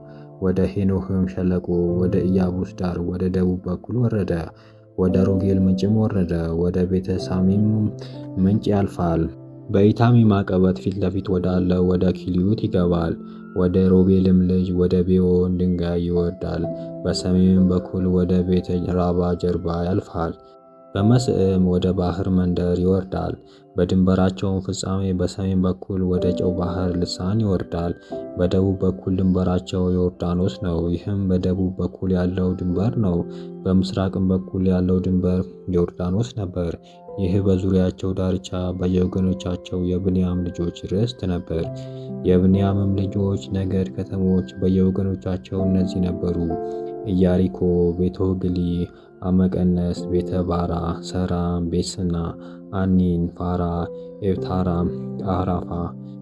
ወደ ሄኖህም ሸለቆ ወደ ኢያቡስ ዳር ወደ ደቡብ በኩል ወረደ። ወደ ሮጌል ምንጭም ወረደ። ወደ ቤተ ሳሚም ምንጭ ያልፋል። በኢታሚም አቀበት ፊት ለፊት ወዳለው ወደ ኪሊዮት ይገባል። ወደ ሮቤልም ልጅ ወደ ቤዮን ድንጋይ ይወርዳል። በሰሜን በኩል ወደ ቤተ ራባ ጀርባ ያልፋል። በመስዕም ወደ ባህር መንደር ይወርዳል። በድንበራቸውም ፍጻሜ በሰሜን በኩል ወደ ጨው ባህር ልሳን ይወርዳል። በደቡብ በኩል ድንበራቸው ዮርዳኖስ ነው። ይህም በደቡብ በኩል ያለው ድንበር ነው። በምስራቅም በኩል ያለው ድንበር ዮርዳኖስ ነበር። ይህ በዙሪያቸው ዳርቻ በየወገኖቻቸው የብንያም ልጆች ርስት ነበር። የብንያምም ልጆች ነገድ ከተሞች በየወገኖቻቸው እነዚህ ነበሩ፦ ኢያሪኮ፣ ቤትሆግሊ፣ አመቀነስ፣ ቤተ ባራ፣ ሰራም፣ ቤስና፣ አኒን፣ ፋራ፣ ኤብታራም፣ ቃራፋ፣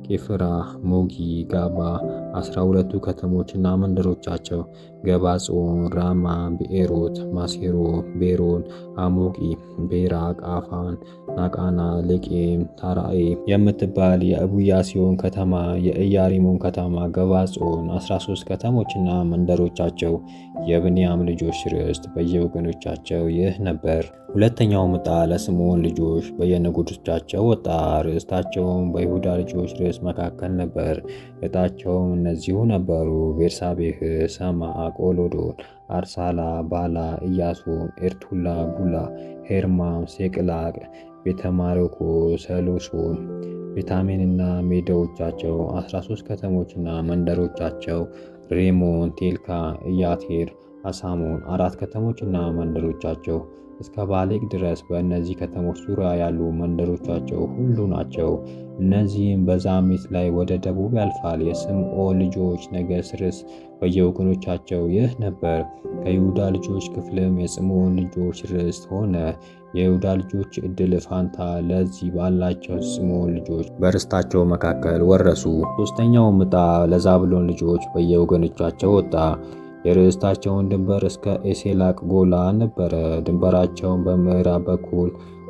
ኬፍራ፣ ሞጊ፣ ጋባ፣ 12ቱ ከተሞችና መንደሮቻቸው፣ ገባጾን፣ ራማ፣ ብኤሮት፣ ማሴሮ፣ ቤሮን፣ አሞቂ፣ ቤራ፣ ቃፋን፣ ናቃና፣ ሌቄም፣ ታራኤ የምትባል የአቡያሲዮን ከተማ፣ የኢያሪሞን ከተማ፣ ገባጾን፣ 13 ከተሞችና መንደሮቻቸው። የብንያም ልጆች ርስት በየወገኖቻቸው ይህ ነበር። ሁለተኛው ዕጣ ለስምዖን ልጆች በየነገዶቻቸው ወጣ። ርስታቸውም በይሁዳ ልጆች ርስት መካከል ነበር። ዕጣቸውም እነዚሁ ነበሩ፦ ቤርሳቤህ፣ ሰማ፣ ቆሎዶን፣ አርሳላ፣ ባላ፣ ኢያሶን፣ ኤርቱላ፣ ቡላ፣ ሄርማም፣ ሴቅላቅ፣ ቤተማርኮ፣ ሰሎሶን፣ ቤታሜንና ሜዳዎቻቸው፣ 13 ከተሞችና መንደሮቻቸው፣ ሬሞን፣ ቴልካ፣ ኢያቴር፣ አሳሞን፣ 4 ከተሞችና መንደሮቻቸው፣ እስከ ባሌቅ ድረስ በእነዚህ ከተሞች ዙሪያ ያሉ መንደሮቻቸው ሁሉ ናቸው። እነዚህም በዛሚት ላይ ወደ ደቡብ ያልፋል። የስምዖን ልጆች ነገድ ርስት በየወገኖቻቸው ይህ ነበር። ከይሁዳ ልጆች ክፍልም የስምዖን ልጆች ርስት ሆነ። የይሁዳ ልጆች ዕድል ፋንታ ለዚህ ባላቸው ስምዖን ልጆች በርስታቸው መካከል ወረሱ። ሦስተኛውም ዕጣ ለዛብሎን ልጆች በየወገኖቻቸው ወጣ። የርስታቸውን ድንበር እስከ ኤሴላቅ ጎላ ነበረ። ድንበራቸውን በምዕራብ በኩል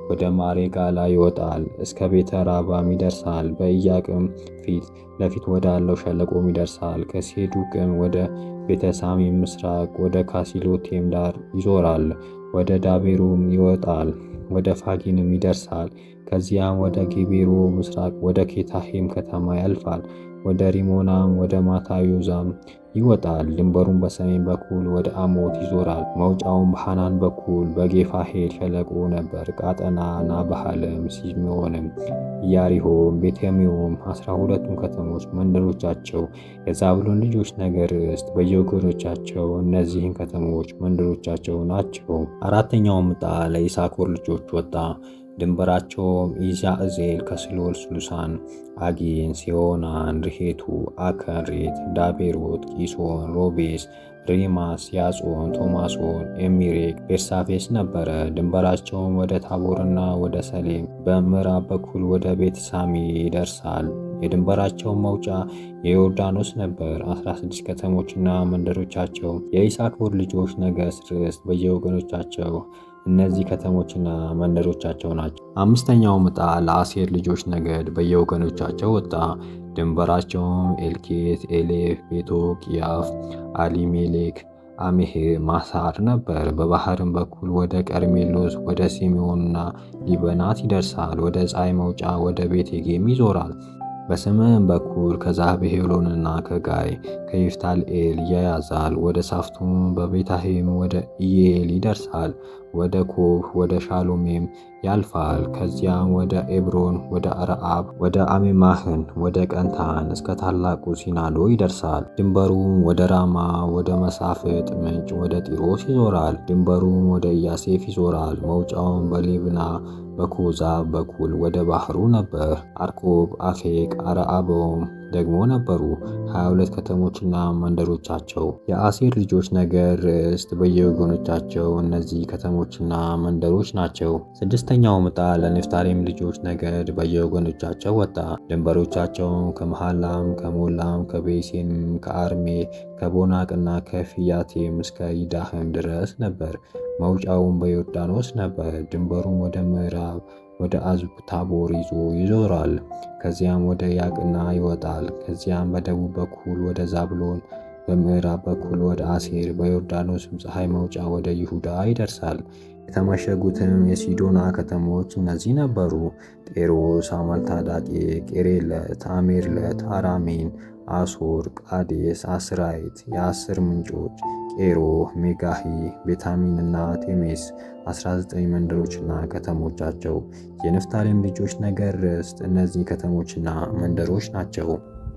ወደ ማሬጋላ ይወጣል፣ እስከ ቤተ ራባም ይደርሳል። በኢያቅም ፊት ለፊት ወዳለው ሸለቆም ይደርሳል። ከሴዱቅም ወደ ቤተ ሳሚም ምስራቅ ወደ ካሲሎቴም ዳር ይዞራል። ወደ ዳቤሩም ይወጣል፣ ወደ ፋጊንም ይደርሳል። ከዚያም ወደ ጌቤሮ ምስራቅ ወደ ኬታሄም ከተማ ያልፋል። ወደ ሪሞናም ወደ ማታዮዛም ይወጣል። ድንበሩን በሰሜን በኩል ወደ አሞት ይዞራል። መውጫውን በሐናን በኩል በጌፋሄል ሸለቆ ነበር። ቃጠና፣ ናባሃልም፣ ሲሚዮንም፣ ኢያሪሆም፣ ቤተልሔም 12ቱም ከተሞች መንደሮቻቸው የዛብሎን ልጆች ነገድ ርስት በየወገኖቻቸው እነዚህን ከተሞች መንደሮቻቸው ናቸው። አራተኛውም ዕጣ ለይሳኮር ልጆች ወጣ። ድንበራቸውም ኢያእዜል፣ ከስሎል፣ ሱሳን፣ አጊን፣ ሴዎናን፣ ርሄቱ፣ አከንሬት፣ ዳቤሮት፣ ቂሶን፣ ሮቤስ፣ ሪማስ፣ ያጾን፣ ቶማሶን፣ ኤሚሬክ፣ ቤርሳፌስ ነበረ። ድንበራቸውም ወደ ታቦርና ወደ ሰሌም በምዕራብ በኩል ወደ ቤት ሳሚ ይደርሳል። የድንበራቸውን መውጫ የዮርዳኖስ ነበር። 16 ከተሞችና መንደሮቻቸው የይሳኮር ልጆች ነገሥት ርስት በየወገኖቻቸው እነዚህ ከተሞችና መንደሮቻቸው ናቸው። አምስተኛውም ዕጣ ለአሴር ልጆች ነገድ በየወገኖቻቸው ወጣ። ድንበራቸውም ኤልኬት፣ ኤሌፍ፣ ቤቶቅ፣ ያፍ፣ አሊሜሌክ፣ አሜሄ፣ ማሳር ነበር። በባህርም በኩል ወደ ቀርሜሎስ ወደ ሲሚዮንና ሊበናት ይደርሳል። ወደ ፀሐይ መውጫ ወደ ቤቴጌም ይዞራል። በሰሜን በኩል ከዛብሄሎንና ከጋይ ከይፍታልኤል ያያዛል። ወደ ሳፍቱም በቤታሄም ወደ ኢየኤል ይደርሳል። ወደ ኮብ ወደ ሻሎሜም ያልፋል። ከዚያም ወደ ኤብሮን ወደ አርአብ ወደ አሜማህን ወደ ቀንታን እስከ ታላቁ ሲናዶ ይደርሳል። ድንበሩም ወደ ራማ ወደ መሳፍጥ ምንጭ ወደ ጢሮስ ይዞራል። ድንበሩም ወደ ኢያሴፍ ይዞራል። መውጫውም በሌብና በኮዛ በኩል ወደ ባህሩ ነበር። አርኮብ፣ አፌቅ፣ አረአቦም ደግሞ ነበሩ። 22 ከተሞችና መንደሮቻቸው የአሴር ልጆች ነገድ ርስት በየወገኖቻቸው እነዚህ ከተሞችና መንደሮች ናቸው። ስድስተኛው ዕጣ ለንፍታሌም ልጆች ነገድ በየወገኖቻቸው ወጣ። ድንበሮቻቸውም ከመሃላም፣ ከሞላም፣ ከቤሴም፣ ከአርሜ፣ ከቦናቅና ከፊያቴም እስከ ይዳህም ድረስ ነበር። መውጫውም በዮርዳኖስ ነበር። ድንበሩም ወደ ምዕራብ ወደ አዝብ ታቦር ይዞራል። ከዚያም ወደ ያቅና ይወጣል። ከዚያም በደቡብ በኩል ወደ ዛብሎን፣ በምዕራብ በኩል ወደ አሴር፣ በዮርዳኖስም ፀሐይ መውጫ ወደ ይሁዳ ይደርሳል። የተመሸጉትም የሲዶና ከተሞች እነዚህ ነበሩ፦ ጤሮስ፣ አማልታዳቄ፣ ቄሬለት፣ አሜርለት፣ አራሜን፣ አሶር፣ ቃዴስ፣ አስራይት፣ የአስር ምንጮች፣ ቄሮ፣ ሜጋሂ፣ ቤታሚንና ቴሜስ 19 መንደሮችና ከተሞቻቸው። የንፍታሌም ልጆች ነገድ ርስት እነዚህ ከተሞችና መንደሮች ናቸው።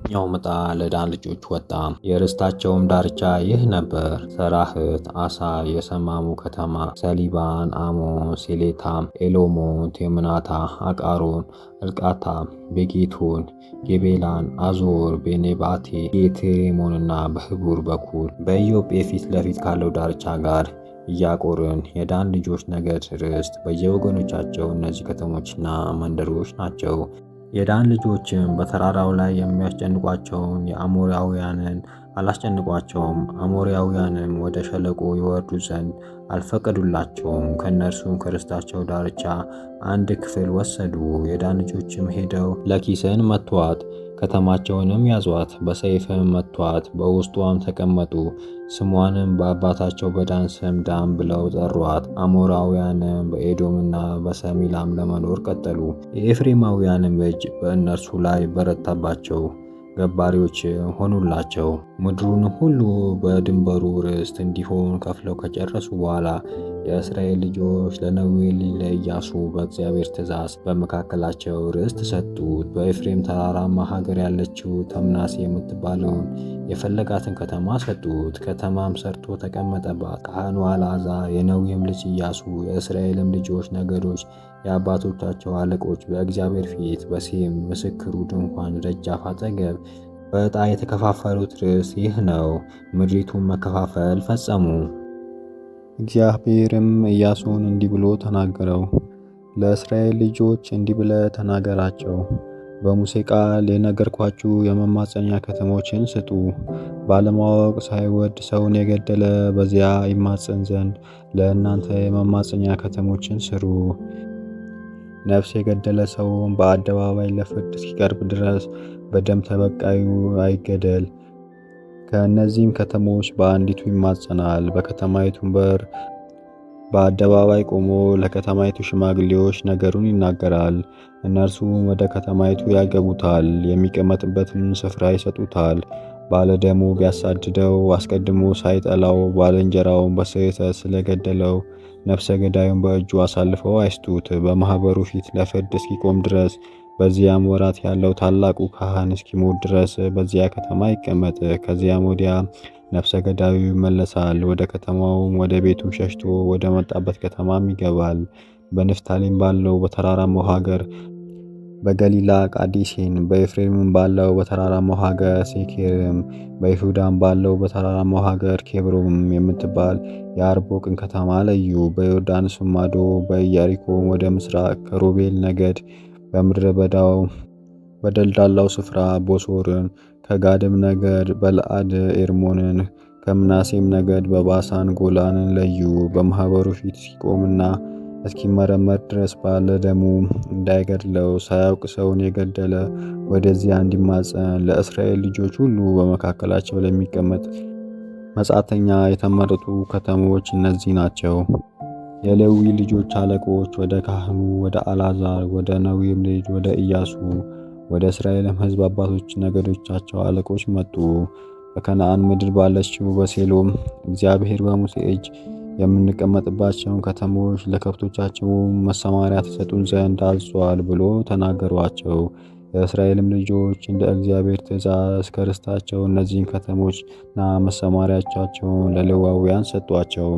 ኛው ዕጣ ለዳን ልጆች ወጣ። የርስታቸውም ዳርቻ ይህ ነበር፦ ሰራህት፣ አሳ፣ የሰማሙ ከተማ፣ ሰሊባን፣ አሞን፣ ሴሌታም፣ ኤሎሞን፣ ቴምናታ፣ አቃሮን፣ እልቃታ፣ ቤጌቶን፣ ጌቤላን፣ አዞር፣ ቤኔባቴ፣ ጌቴሬሞንና በህቡር በኩል በኢዮጴ ፊት ለፊት ካለው ዳርቻ ጋር ኢያቆርን። የዳን ልጆች ነገድ ርስት በየወገኖቻቸው እነዚህ ከተሞችና መንደሮች ናቸው። የዳን ልጆችም በተራራው ላይ የሚያስጨንቋቸውን የአሞራውያንን አላስጨንቋቸውም። አሞራውያንም ወደ ሸለቆ ይወርዱ ዘንድ አልፈቀዱላቸውም። ከእነርሱም ከርስታቸው ዳርቻ አንድ ክፍል ወሰዱ። የዳን ልጆችም ሄደው ለኪስን መቷት፣ ከተማቸውንም ያዟት፣ በሰይፍም መቷት፣ በውስጧም ተቀመጡ። ስሟንም በአባታቸው በዳን ስም ዳን ብለው ጠሯት። አሞራውያንም በኤዶምና በሰሚላም ለመኖር ቀጠሉ። የኤፍሬማውያንም እጅ በእነርሱ ላይ በረታባቸው፣ ገባሪዎች ሆኑላቸው። ምድሩንም ሁሉ በድንበሩ ርስት እንዲሆን ከፍለው ከጨረሱ በኋላ የእስራኤል ልጆች ለነዌ ልጅ ለኢያሱ በእግዚአብሔር ትእዛዝ በመካከላቸው ርስት ሰጡት። በኤፍሬም ተራራማ ሀገር ያለችው ተምናሴ የምትባለውን የፈለጋትን ከተማ ሰጡት። ከተማም ሰርቶ ተቀመጠባት። ካህኑ አልዓዛር፣ የነዌም ልጅ ኢያሱ፣ የእስራኤልም ልጆች ነገዶች የአባቶቻቸው አለቆች በእግዚአብሔር ፊት በሴም ምስክሩ ድንኳን ደጃፍ አጠገብ በዕጣ የተከፋፈሉት ርስት ይህ ነው። ምድሪቱን መከፋፈል ፈጸሙ። እግዚአብሔርም ኢያሱን እንዲህ ብሎ ተናገረው። ለእስራኤል ልጆች እንዲህ ብለህ ተናገራቸው፣ በሙሴ ቃል የነገርኳችሁ የመማፀኛ ከተሞችን ስጡ። ባለማወቅ ሳይወድ ሰውን የገደለ በዚያ ይማፀን ዘንድ ለእናንተ የመማፀኛ ከተሞችን ስሩ። ነፍስ የገደለ ሰውም በአደባባይ ለፍርድ እስኪቀርብ ድረስ በደም ተበቃዩ አይገደል። ከእነዚህም ከተሞች በአንዲቱ ይማጸናል። በከተማይቱም በር በአደባባይ ቆሞ ለከተማይቱ ሽማግሌዎች ነገሩን ይናገራል። እነርሱም ወደ ከተማይቱ ያገቡታል፣ የሚቀመጥበትን ስፍራ ይሰጡታል። ባለደሙ ቢያሳድደው አስቀድሞ ሳይጠላው ባልንጀራውን በስህተት ስለገደለው ነፍሰ ገዳዩን በእጁ አሳልፈው አይስጡት። በማኅበሩ ፊት ለፍርድ እስኪቆም ድረስ በዚያም ወራት ያለው ታላቁ ካህን እስኪሞት ድረስ በዚያ ከተማ ይቀመጥ። ከዚያም ወዲያ ነፍሰ ገዳዩ ይመለሳል። ወደ ከተማውም ወደ ቤቱም ሸሽቶ ወደ መጣበት ከተማም ይገባል። በንፍታሌም ባለው በተራራማው ሀገር በገሊላ ቃዲሴን፣ በኤፍሬምም ባለው በተራራማው ሀገር ሴኬርም፣ በይሁዳም ባለው በተራራማው ሀገር ኬብሮም የምትባል የአርቦቅን ከተማ ለዩ። በዮርዳኖስም ማዶ በኢያሪኮም ወደ ምስራቅ ከሮቤል ነገድ በምድረ በዳው በደልዳላው ስፍራ ቦሶርን፣ ከጋድም ነገድ በለዓድ ኤርሞንን፣ ከምናሴም ነገድ በባሳን ጎላንን ለዩ። በማኅበሩ ፊት እስኪቆምና እስኪመረመር ድረስ ባለ ደሙ እንዳይገድለው ሳያውቅ ሰውን የገደለ ወደዚያ እንዲማጸን ለእስራኤል ልጆች ሁሉ በመካከላቸው ለሚቀመጥ መጻተኛ የተመረጡ ከተሞች እነዚህ ናቸው። የሌዊ ልጆች አለቆች ወደ ካህኑ ወደ አልዓዛር ወደ ነዌም ልጅ ወደ ኢያሱ ወደ እስራኤልም ሕዝብ አባቶች ነገዶቻቸው አለቆች መጡ። በከነዓን ምድር ባለችው በሴሎም እግዚአብሔር በሙሴ እጅ የምንቀመጥባቸውን ከተሞች ለከብቶቻቸው መሰማሪያ ተሰጡን ዘንድ አዟል ብሎ ተናገሯቸው። የእስራኤልም ልጆች እንደ እግዚአብሔር ትእዛዝ ከርስታቸው እነዚህን ከተሞችና መሰማሪያዎቻቸውን ለሌዋውያን ሰጧቸው።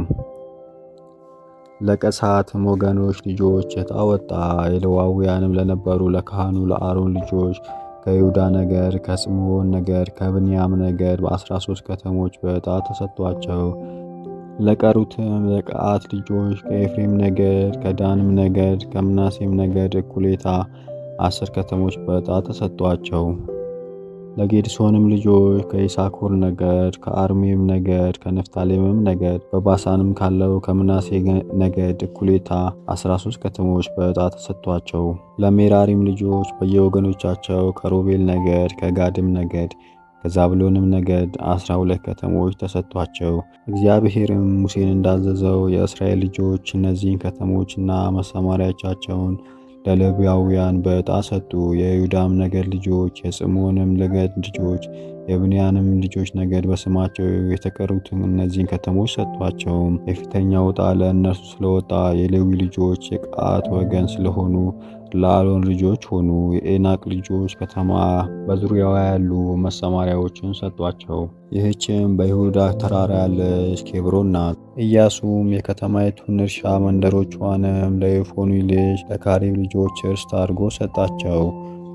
ለቀሳትም ወገኖች ልጆች ዕጣ ወጣ። የሌዋውያንም ለነበሩ ለካህኑ ለአሮን ልጆች ከይሁዳ ነገድ፣ ከስምዖን ነገድ፣ ከብንያም ነገድ በ13 ከተሞች በዕጣ ተሰጧቸው። ለቀሩትም ለቀዓት ልጆች ከኤፍሬም ነገድ፣ ከዳንም ነገድ፣ ከምናሴም ነገድ እኩሌታ 10 ከተሞች በዕጣ ተሰጧቸው። ለጌድሶንም ልጆች ከይሳኮር ነገድ፣ ከአርሜም ነገድ፣ ከንፍታሌምም ነገድ በባሳንም ካለው ከምናሴ ነገድ እኩሌታ 13 ከተሞች በዕጣ ተሰጥቷቸው። ለሜራሪም ልጆች በየወገኖቻቸው ከሮቤል ነገድ፣ ከጋድም ነገድ፣ ከዛብሎንም ነገድ 12 ከተሞች ተሰጥቷቸው። እግዚአብሔርም ሙሴን እንዳዘዘው የእስራኤል ልጆች እነዚህን ከተሞችና መሰማሪያዎቻቸውን ለሌዋውያን በዕጣ ሰጡ። የይሁዳም ነገድ ልጆች፣ የስምዖንም ነገድ ልጆች፣ የብንያምም ልጆች ነገድ በስማቸው የተቀሩትን እነዚህን ከተሞች ሰጧቸው። የፊተኛው ዕጣ ለእነርሱ ስለወጣ የሌዊ ልጆች የቀዓት ወገን ስለሆኑ ለአሮን ልጆች ሆኑ። የዔናቅ ልጆች ከተማ በዙሪያዋ ያሉ መሰማሪያዎችን ሰጧቸው። ይህችም በይሁዳ ተራራ ያለች ኬብሮን ናት። ኢያሱም የከተማይቱን እርሻ መንደሮቿንም ለዮፎኒ ልጅ ለካሌብ ልጆች ርስት አድርጎ ሰጣቸው።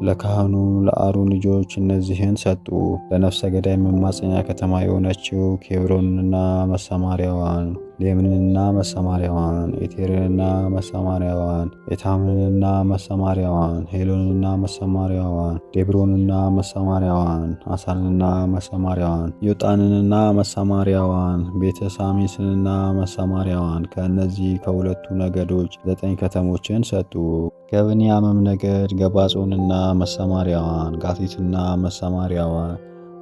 ለካህኑ ለአሮን ልጆች እነዚህን ሰጡ። ለነፍሰ ገዳይ መማፀኛ ከተማ የሆነችው ኬብሮንንና መሰማሪያዋን፣ ሌምንንና መሰማሪያዋን፣ ኤቴርንና መሰማሪያዋን፣ ኤታምንና መሰማሪያዋን፣ ሄሎንንና መሰማሪያዋን፣ ዴብሮንና መሰማሪያዋን፣ አሳንና መሰማሪያዋን፣ ዮጣንንና መሰማሪያዋን፣ ቤተ ሳሚስንና መሰማሪያዋን። ከእነዚህ ከሁለቱ ነገዶች 9 ከተሞችን ሰጡ። ከብንያምም ነገድ ገባጾንና መሰማሪያዋን፣ ጋቲትና መሰማሪያዋን፣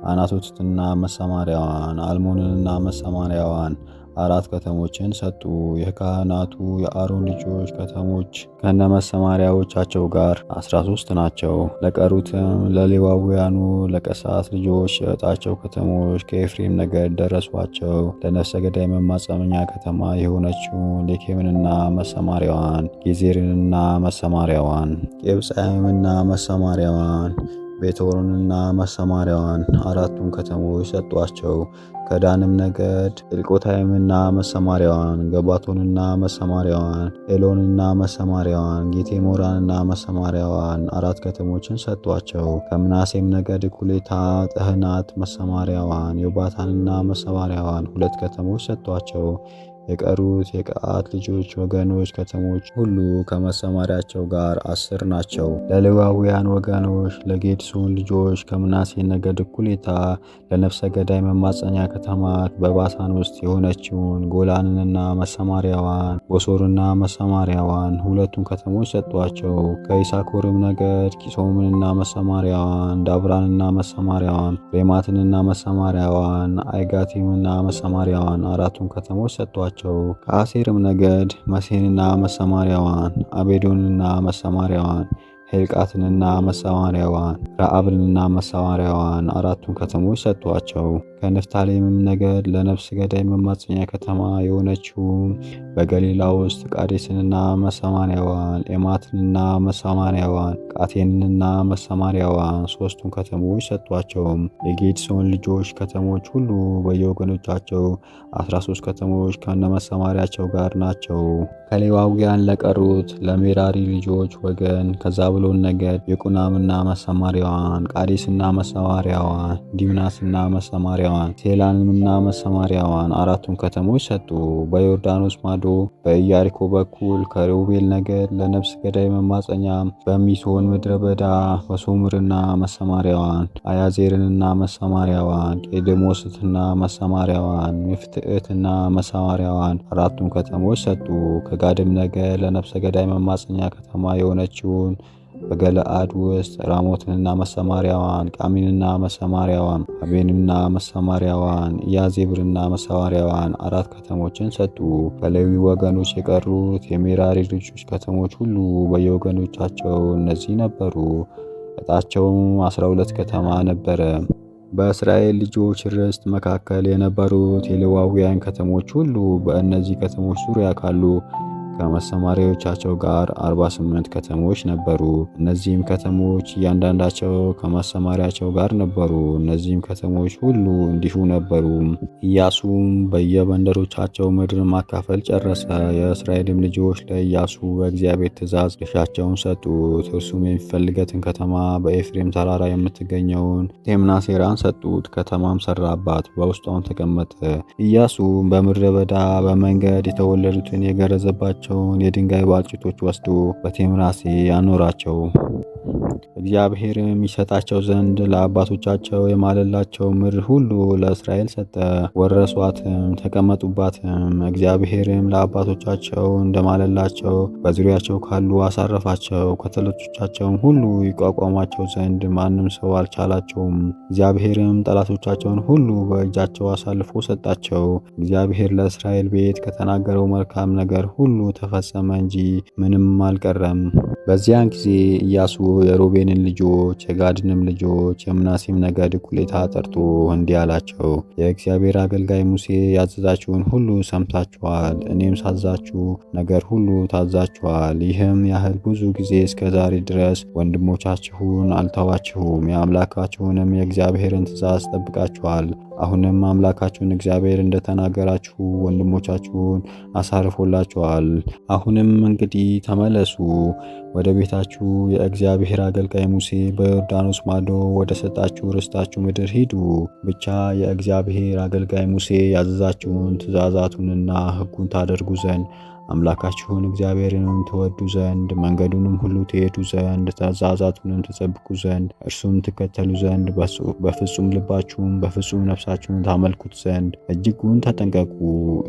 አናቶትና መሰማሪያዋን፣ አልሞንንና መሰማሪያዋን 4 ከተሞችን ሰጡ። የካህናቱ የአሮን ልጆች ከተሞች ከነመሰማሪያዎቻቸው ጋር 13 ናቸው። ለቀሩትም ለሌዋውያኑ ለቀሳት ልጆች የዕጣቸው ከተሞች ከኤፍሬም ነገድ ደረሷቸው። ለነፍሰ ገዳይ መማፀኛ ከተማ የሆነችው ሌኬምንና መሰማሪያዋን፣ ጌዜርንና መሰማሪያዋን፣ ቄብጻይምና መሰማሪያዋን፣ ቤትሆሮንና መሰማሪያዋን 4ቱን ከተሞች ሰጧቸው። ከዳንም ነገድ ኤልቆታይምና መሰማሪያዋን፣ ገባቶንና መሰማሪያዋን፣ ኤሎንና መሰማሪያዋን፣ ጌቴሞራንና መሰማሪያዋን 4 ከተሞችን ሰጧቸው። ከምናሴም ነገድ እኩሌታ ጥህናት መሰማሪያዋን፣ ዮባታንና መሰማሪያዋን 2 ከተሞች ሰጧቸው። የቀሩት የቀዓት ልጆች ወገኖች ከተሞች ሁሉ ከመሰማሪያቸው ጋር 10 ናቸው። ለሌዋውያን ወገኖች ለጌድሶን ልጆች ከምናሴ ነገድ እኩሌታ ለነፍሰ ገዳይ መማፀኛ ከተማ በባሳን ውስጥ የሆነችውን ጎላንንና መሰማሪያዋን፣ ቦሶርና መሰማሪያዋን ሁለቱን ከተሞች ሰጧቸው። ከይሳኮርም ነገድ ኪሶምንና መሰማሪያዋን፣ ዳብራንና መሰማሪያዋን፣ ሬማትንና መሰማሪያዋን፣ አይጋቲምና መሰማሪያዋን አራቱን ከተሞች ሰጧቸው። ከአሴርም ነገድ መሴንና መሰማሪያዋን፣ አቤዶንና መሰማሪያዋን፣ ሄልቃትንና መሰማሪያዋን፣ ረአብንና መሰማሪያዋን አራቱን ከተሞች ሰጧቸው። ከንፍታሌምም ነገድ ለነፍስ ገዳይ መማፀኛ ከተማ የሆነችው በገሊላ ውስጥ ቃዴስንና መሰማሪያዋን፣ ኤማትንና መሰማሪያዋን፣ ቃቴንንና መሰማሪያዋን ሶስቱን ከተሞች ሰጧቸው። የጌድሶን ልጆች ከተሞች ሁሉ በየወገኖቻቸው 13 ከተሞች ከነመሰማሪያቸው ጋር ናቸው። ከሌዋውያን ለቀሩት ለሜራሪ ልጆች ወገን ከዛብሎን ነገድ የቁናምና መሰማሪያዋን፣ ቃዴስና መሰማሪያዋን፣ ዲምናስና መሰማሪያዋን፣ ሴላንምና መሰማሪያዋን አራቱን ከተሞች ሰጡ። በዮርዳኖስ ማዶ በኢያሪኮ በኩል ከሮቤል ነገድ ለነፍስ ገዳይ መማፀኛ በሚሶን ምድረ በዳ በሶምርና መሰማሪያዋን፣ አያዜርንና መሰማሪያዋን፣ ቄዴሞስትና መሰማሪያዋን፣ ሚፍትዕትና መሰማሪያዋን አራቱን ከተሞች ሰጡ። ከጋድም ነገድ ለነፍሰ ገዳይ መማፀኛ ከተማ የሆነችውን በገለአድ ውስጥ ራሞትንና መሰማሪያዋን፣ ቃሚንና መሰማሪያዋን፣ አቤንና መሰማሪያዋን፣ ኢያዜብርና መሰማሪያዋን አራት ከተሞችን ሰጡ። ከሌዊ ወገኖች የቀሩት የሜራሪ ልጆች ከተሞች ሁሉ በየወገኖቻቸው እነዚህ ነበሩ። ዕጣቸውም 12 ከተማ ነበረ። በእስራኤል ልጆች ርስት መካከል የነበሩት የሌዋውያን ከተሞች ሁሉ በእነዚህ ከተሞች ዙሪያ ካሉ ከመሰማሪያዎቻቸው ጋር 48 ከተሞች ነበሩ። እነዚህም ከተሞች እያንዳንዳቸው ከመሰማሪያቸው ጋር ነበሩ። እነዚህም ከተሞች ሁሉ እንዲሁ ነበሩ። ኢያሱም በየመንደሮቻቸው ምድር ማካፈል ጨረሰ። የእስራኤልም ልጆች ለኢያሱ በእግዚአብሔር ትእዛዝ ድርሻቸውን ሰጡት። እርሱም የሚፈልገትን ከተማ በኤፍሬም ተራራ የምትገኘውን ቴምናሴራን ሰጡት። ከተማም ሰራባት፣ በውስጧም ተቀመጠ። ኢያሱም በምድረ በዳ በመንገድ የተወለዱትን የገረዘባቸው የድንጋይ ባልጭቶች ወስዶ በቴምናሴ አኖራቸው። እግዚአብሔርም ይሰጣቸው ዘንድ ለአባቶቻቸው የማለላቸው ምድር ሁሉ ለእስራኤል ሰጠ። ወረሷትም፣ ተቀመጡባትም። እግዚአብሔርም ለአባቶቻቸው እንደማለላቸው በዙሪያቸው ካሉ አሳረፋቸው። ከጠላቶቻቸውም ሁሉ ይቋቋሟቸው ዘንድ ማንም ሰው አልቻላቸውም። እግዚአብሔርም ጠላቶቻቸውን ሁሉ በእጃቸው አሳልፎ ሰጣቸው። እግዚአብሔር ለእስራኤል ቤት ከተናገረው መልካም ነገር ሁሉ ተፈጸመ እንጂ ምንም አልቀረም። በዚያን ጊዜ ኢያሱ የሮቤንን ልጆች የጋድንም ልጆች የምናሴም ነገድ እኩሌታ ጠርቶ እንዲህ አላቸው፣ የእግዚአብሔር አገልጋይ ሙሴ ያዘዛችሁን ሁሉ ሰምታችኋል። እኔም ሳዛችሁ ነገር ሁሉ ታዛችኋል። ይህም ያህል ብዙ ጊዜ እስከ ዛሬ ድረስ ወንድሞቻችሁን አልተዋችሁም፣ የአምላካችሁንም የእግዚአብሔርን ትእዛዝ ጠብቃችኋል። አሁንም አምላካችሁን እግዚአብሔር እንደተናገራችሁ ወንድሞቻችሁን አሳርፎላችኋል። አሁንም እንግዲህ ተመለሱ፣ ወደ ቤታችሁ። የእግዚአብሔር አገልጋይ ሙሴ በዮርዳኖስ ማዶ ወደ ሰጣችሁ ርስታችሁ ምድር ሂዱ። ብቻ የእግዚአብሔር አገልጋይ ሙሴ ያዘዛችሁን ትእዛዛቱንና ሕጉን ታደርጉ ዘንድ አምላካችሁን እግዚአብሔርንም ትወዱ ዘንድ መንገዱንም ሁሉ ትሄዱ ዘንድ ትእዛዛቱንም ትጠብቁ ዘንድ እርሱም ትከተሉ ዘንድ በፍጹም ልባችሁም በፍጹም ነፍሳችሁም ታመልኩት ዘንድ እጅጉን ተጠንቀቁ።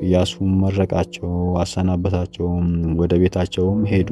ኢያሱም መረቃቸው፣ አሰናበታቸውም፣ ወደ ቤታቸውም ሄዱ።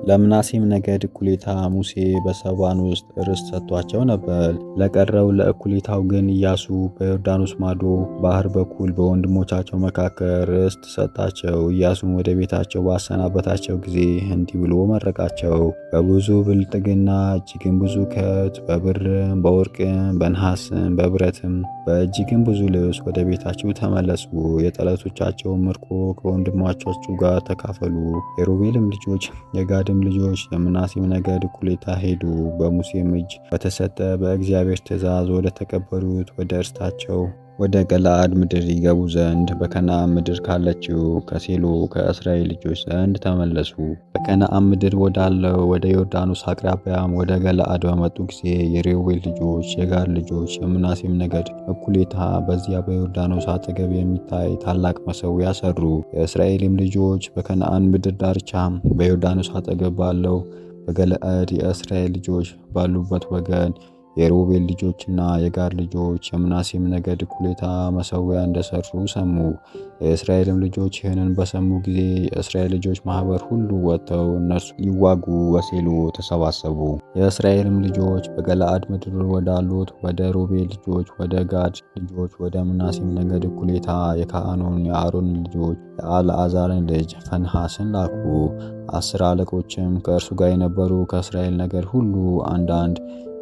ለምናሴም ነገድ እኩሌታ ሙሴ በሰባን ውስጥ ርስት ሰጥቷቸው ነበር። ለቀረው ለእኩሌታው ግን ኢያሱ በዮርዳኖስ ማዶ ባህር በኩል በወንድሞቻቸው መካከል ርስት ሰጣቸው። ኢያሱም ወደ ቤታቸው ባሰናበታቸው ጊዜ እንዲህ ብሎ መረቃቸው። በብዙ ብልጥግና እጅግም ብዙ ከብት፣ በብርም በወርቅም በነሐስም በብረትም በእጅግም ብዙ ልብስ ወደ ቤታችሁ ተመለሱ። የጠላቶቻቸውን ምርኮ ከወንድሞቻችሁ ጋር ተካፈሉ። የሮቤልም ልጆች የጋድም ልጆች የምናሴም ነገድ እኩሌታ ሄዱ። በሙሴም እጅ በተሰጠ በእግዚአብሔር ትእዛዝ ወደ ተቀበሉት ወደ እርስታቸው ወደ ገለዓድ ምድር ይገቡ ዘንድ በከነዓን ምድር ካለችው ከሴሎ ከእስራኤል ልጆች ዘንድ ተመለሱ። በከነዓን ምድር ወዳለው ወደ ዮርዳኖስ አቅራቢያም ወደ ገለዓድ በመጡ ጊዜ የሮቤል ልጆች፣ የጋድ ልጆች፣ የምናሴም ነገድ እኩሌታ በዚያ በዮርዳኖስ አጠገብ የሚታይ ታላቅ መሠዊያ ሰሩ። የእስራኤልም ልጆች በከነዓን ምድር ዳርቻ በዮርዳኖስ አጠገብ ባለው በገለዓድ የእስራኤል ልጆች ባሉበት ወገን የሮቤል ልጆችና የጋድ ልጆች የምናሴም ነገድ እኩሌታ መሠዊያ እንደሰሩ ሰሙ። የእስራኤልም ልጆች ይህንን በሰሙ ጊዜ የእስራኤል ልጆች ማኅበር ሁሉ ወጥተው እነርሱ ሊዋጉ በሴሎ ተሰባሰቡ። የእስራኤልም ልጆች በገለዓድ ምድር ወዳሉት ወደ ሮቤል ልጆች፣ ወደ ጋድ ልጆች፣ ወደ ምናሴም ነገድ እኩሌታ የካህኑን የአሮን ልጆች የአልዓዛርን ልጅ ፈንሐስን ላኩ። 10 አለቆችም ከእርሱ ጋር የነበሩ ከእስራኤል ነገድ ሁሉ አንዳንድ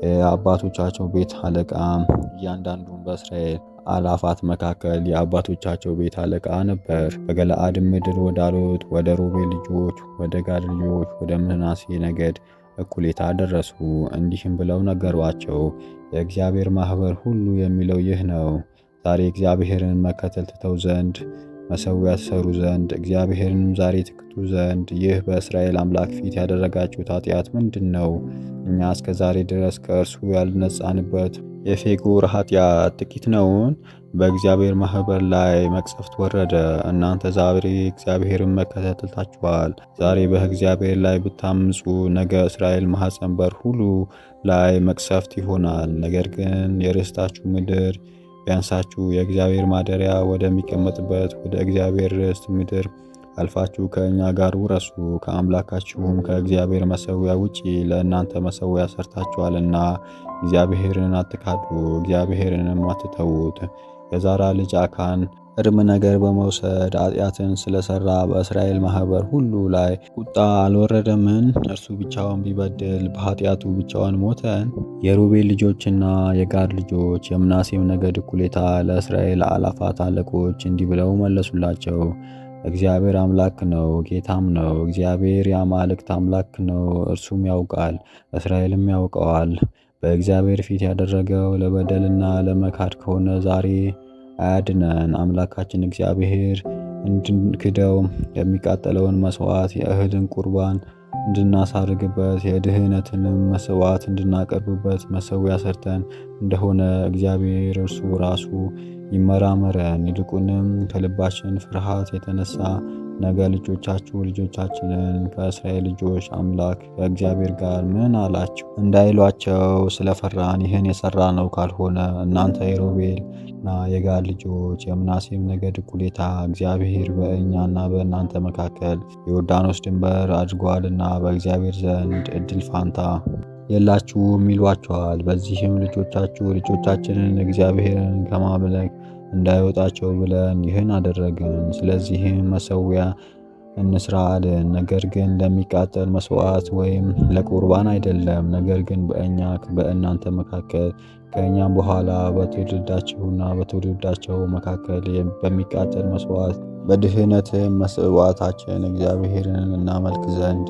የአባቶቻቸው ቤት አለቃ፣ እያንዳንዱም በእስራኤል አላፋት መካከል የአባቶቻቸው ቤት አለቃ ነበር። በገለዓድ ምድር ወዳሉት ወደ ሮቤል ልጆች፣ ወደ ጋድ ልጆች፣ ወደ ምናሴ ነገድ እኩሌታ ደረሱ። እንዲህም ብለው ነገሯቸው፣ የእግዚአብሔር ማኅበር ሁሉ የሚለው ይህ ነው። ዛሬ እግዚአብሔርን መከተል ትተው ዘንድ መሠዊያ ትሠሩ ዘንድ እግዚአብሔርንም ዛሬ ትክቱ ዘንድ ይህ በእስራኤል አምላክ ፊት ያደረጋችሁት ኃጢአት ምንድን ነው? እኛ እስከ ዛሬ ድረስ ከእርሱ ያልነጻንበት የፌጎር ኃጢአት ጥቂት ነውን? በእግዚአብሔር ማኅበር ላይ መቅሰፍት ወረደ። እናንተ ዛሬ እግዚአብሔርን መከተል ትታችኋል። ዛሬ በእግዚአብሔር ላይ ብታምፁ ነገ እስራኤል ማኅፀን በር ሁሉ ላይ መቅሰፍት ይሆናል። ነገር ግን የርስታችሁ ምድር ቢያንሳችሁ የእግዚአብሔር ማደሪያ ወደሚቀመጥበት ወደ እግዚአብሔር ርስት ምድር አልፋችሁ ከእኛ ጋር ውረሱ። ከአምላካችሁም ከእግዚአብሔር መሠዊያ ውጪ ለእናንተ መሠዊያ ሰርታችኋልና እግዚአብሔርን አትካዱ፣ እግዚአብሔርንም አትተዉት። የዛራ ልጅ አካን እርም ነገር በመውሰድ ኃጢአትን ስለሰራ በእስራኤል ማኅበር ሁሉ ላይ ቁጣ አልወረደምን? እርሱ ብቻውን ቢበድል በኃጢአቱ ብቻውን ሞተን? የሮቤል ልጆችና የጋድ ልጆች የምናሴም ነገድ እኩሌታ ለእስራኤል አላፋት አለቆች እንዲህ ብለው መለሱላቸው፣ እግዚአብሔር አምላክ ነው፣ ጌታም ነው። እግዚአብሔር የአማልክት አምላክ ነው፣ እርሱም ያውቃል፣ እስራኤልም ያውቀዋል። በእግዚአብሔር ፊት ያደረገው ለበደልና ለመካድ ከሆነ ዛሬ አያድነን። አምላካችን እግዚአብሔር እንድንክደው የሚቃጠለውን መሥዋዕት የእህልን ቁርባን እንድናሳርግበት የድህነትንም መሥዋዕት እንድናቀርብበት መሠዊያ ሰርተን እንደሆነ እግዚአብሔር እርሱ ራሱ ይመራመረን። ይልቁንም ከልባችን ፍርሃት የተነሳ ነገ ልጆቻችሁ ልጆቻችንን ከእስራኤል ልጆች አምላክ ከእግዚአብሔር ጋር ምን አላችሁ እንዳይሏቸው ስለፈራን ይህን የሠራ ነው። ካልሆነ እናንተ የሮቤልና የጋድ ልጆች የምናሴም ነገድ እኩሌታ እግዚአብሔር በእኛና በእናንተ መካከል የዮርዳኖስ ድንበር አድርጓልና በእግዚአብሔር ዘንድ ዕድል ፋንታ የላችሁም ይሏቸዋል። በዚህም ልጆቻችሁ ልጆቻችንን እግዚአብሔርን ከማምለክ እንዳይወጣቸው ብለን ይህን አደረግን። ስለዚህም መሠዊያ እንስራ አልን። ነገር ግን ለሚቃጠል መሥዋዕት ወይም ለቁርባን አይደለም። ነገር ግን በእኛ በእናንተ መካከል ከእኛም በኋላ በትውልዳችሁና በትውልዳቸው መካከል በሚቃጠል መሥዋዕት በድህነትም መሥዋዕታችን እግዚአብሔርን እናመልክ ዘንድ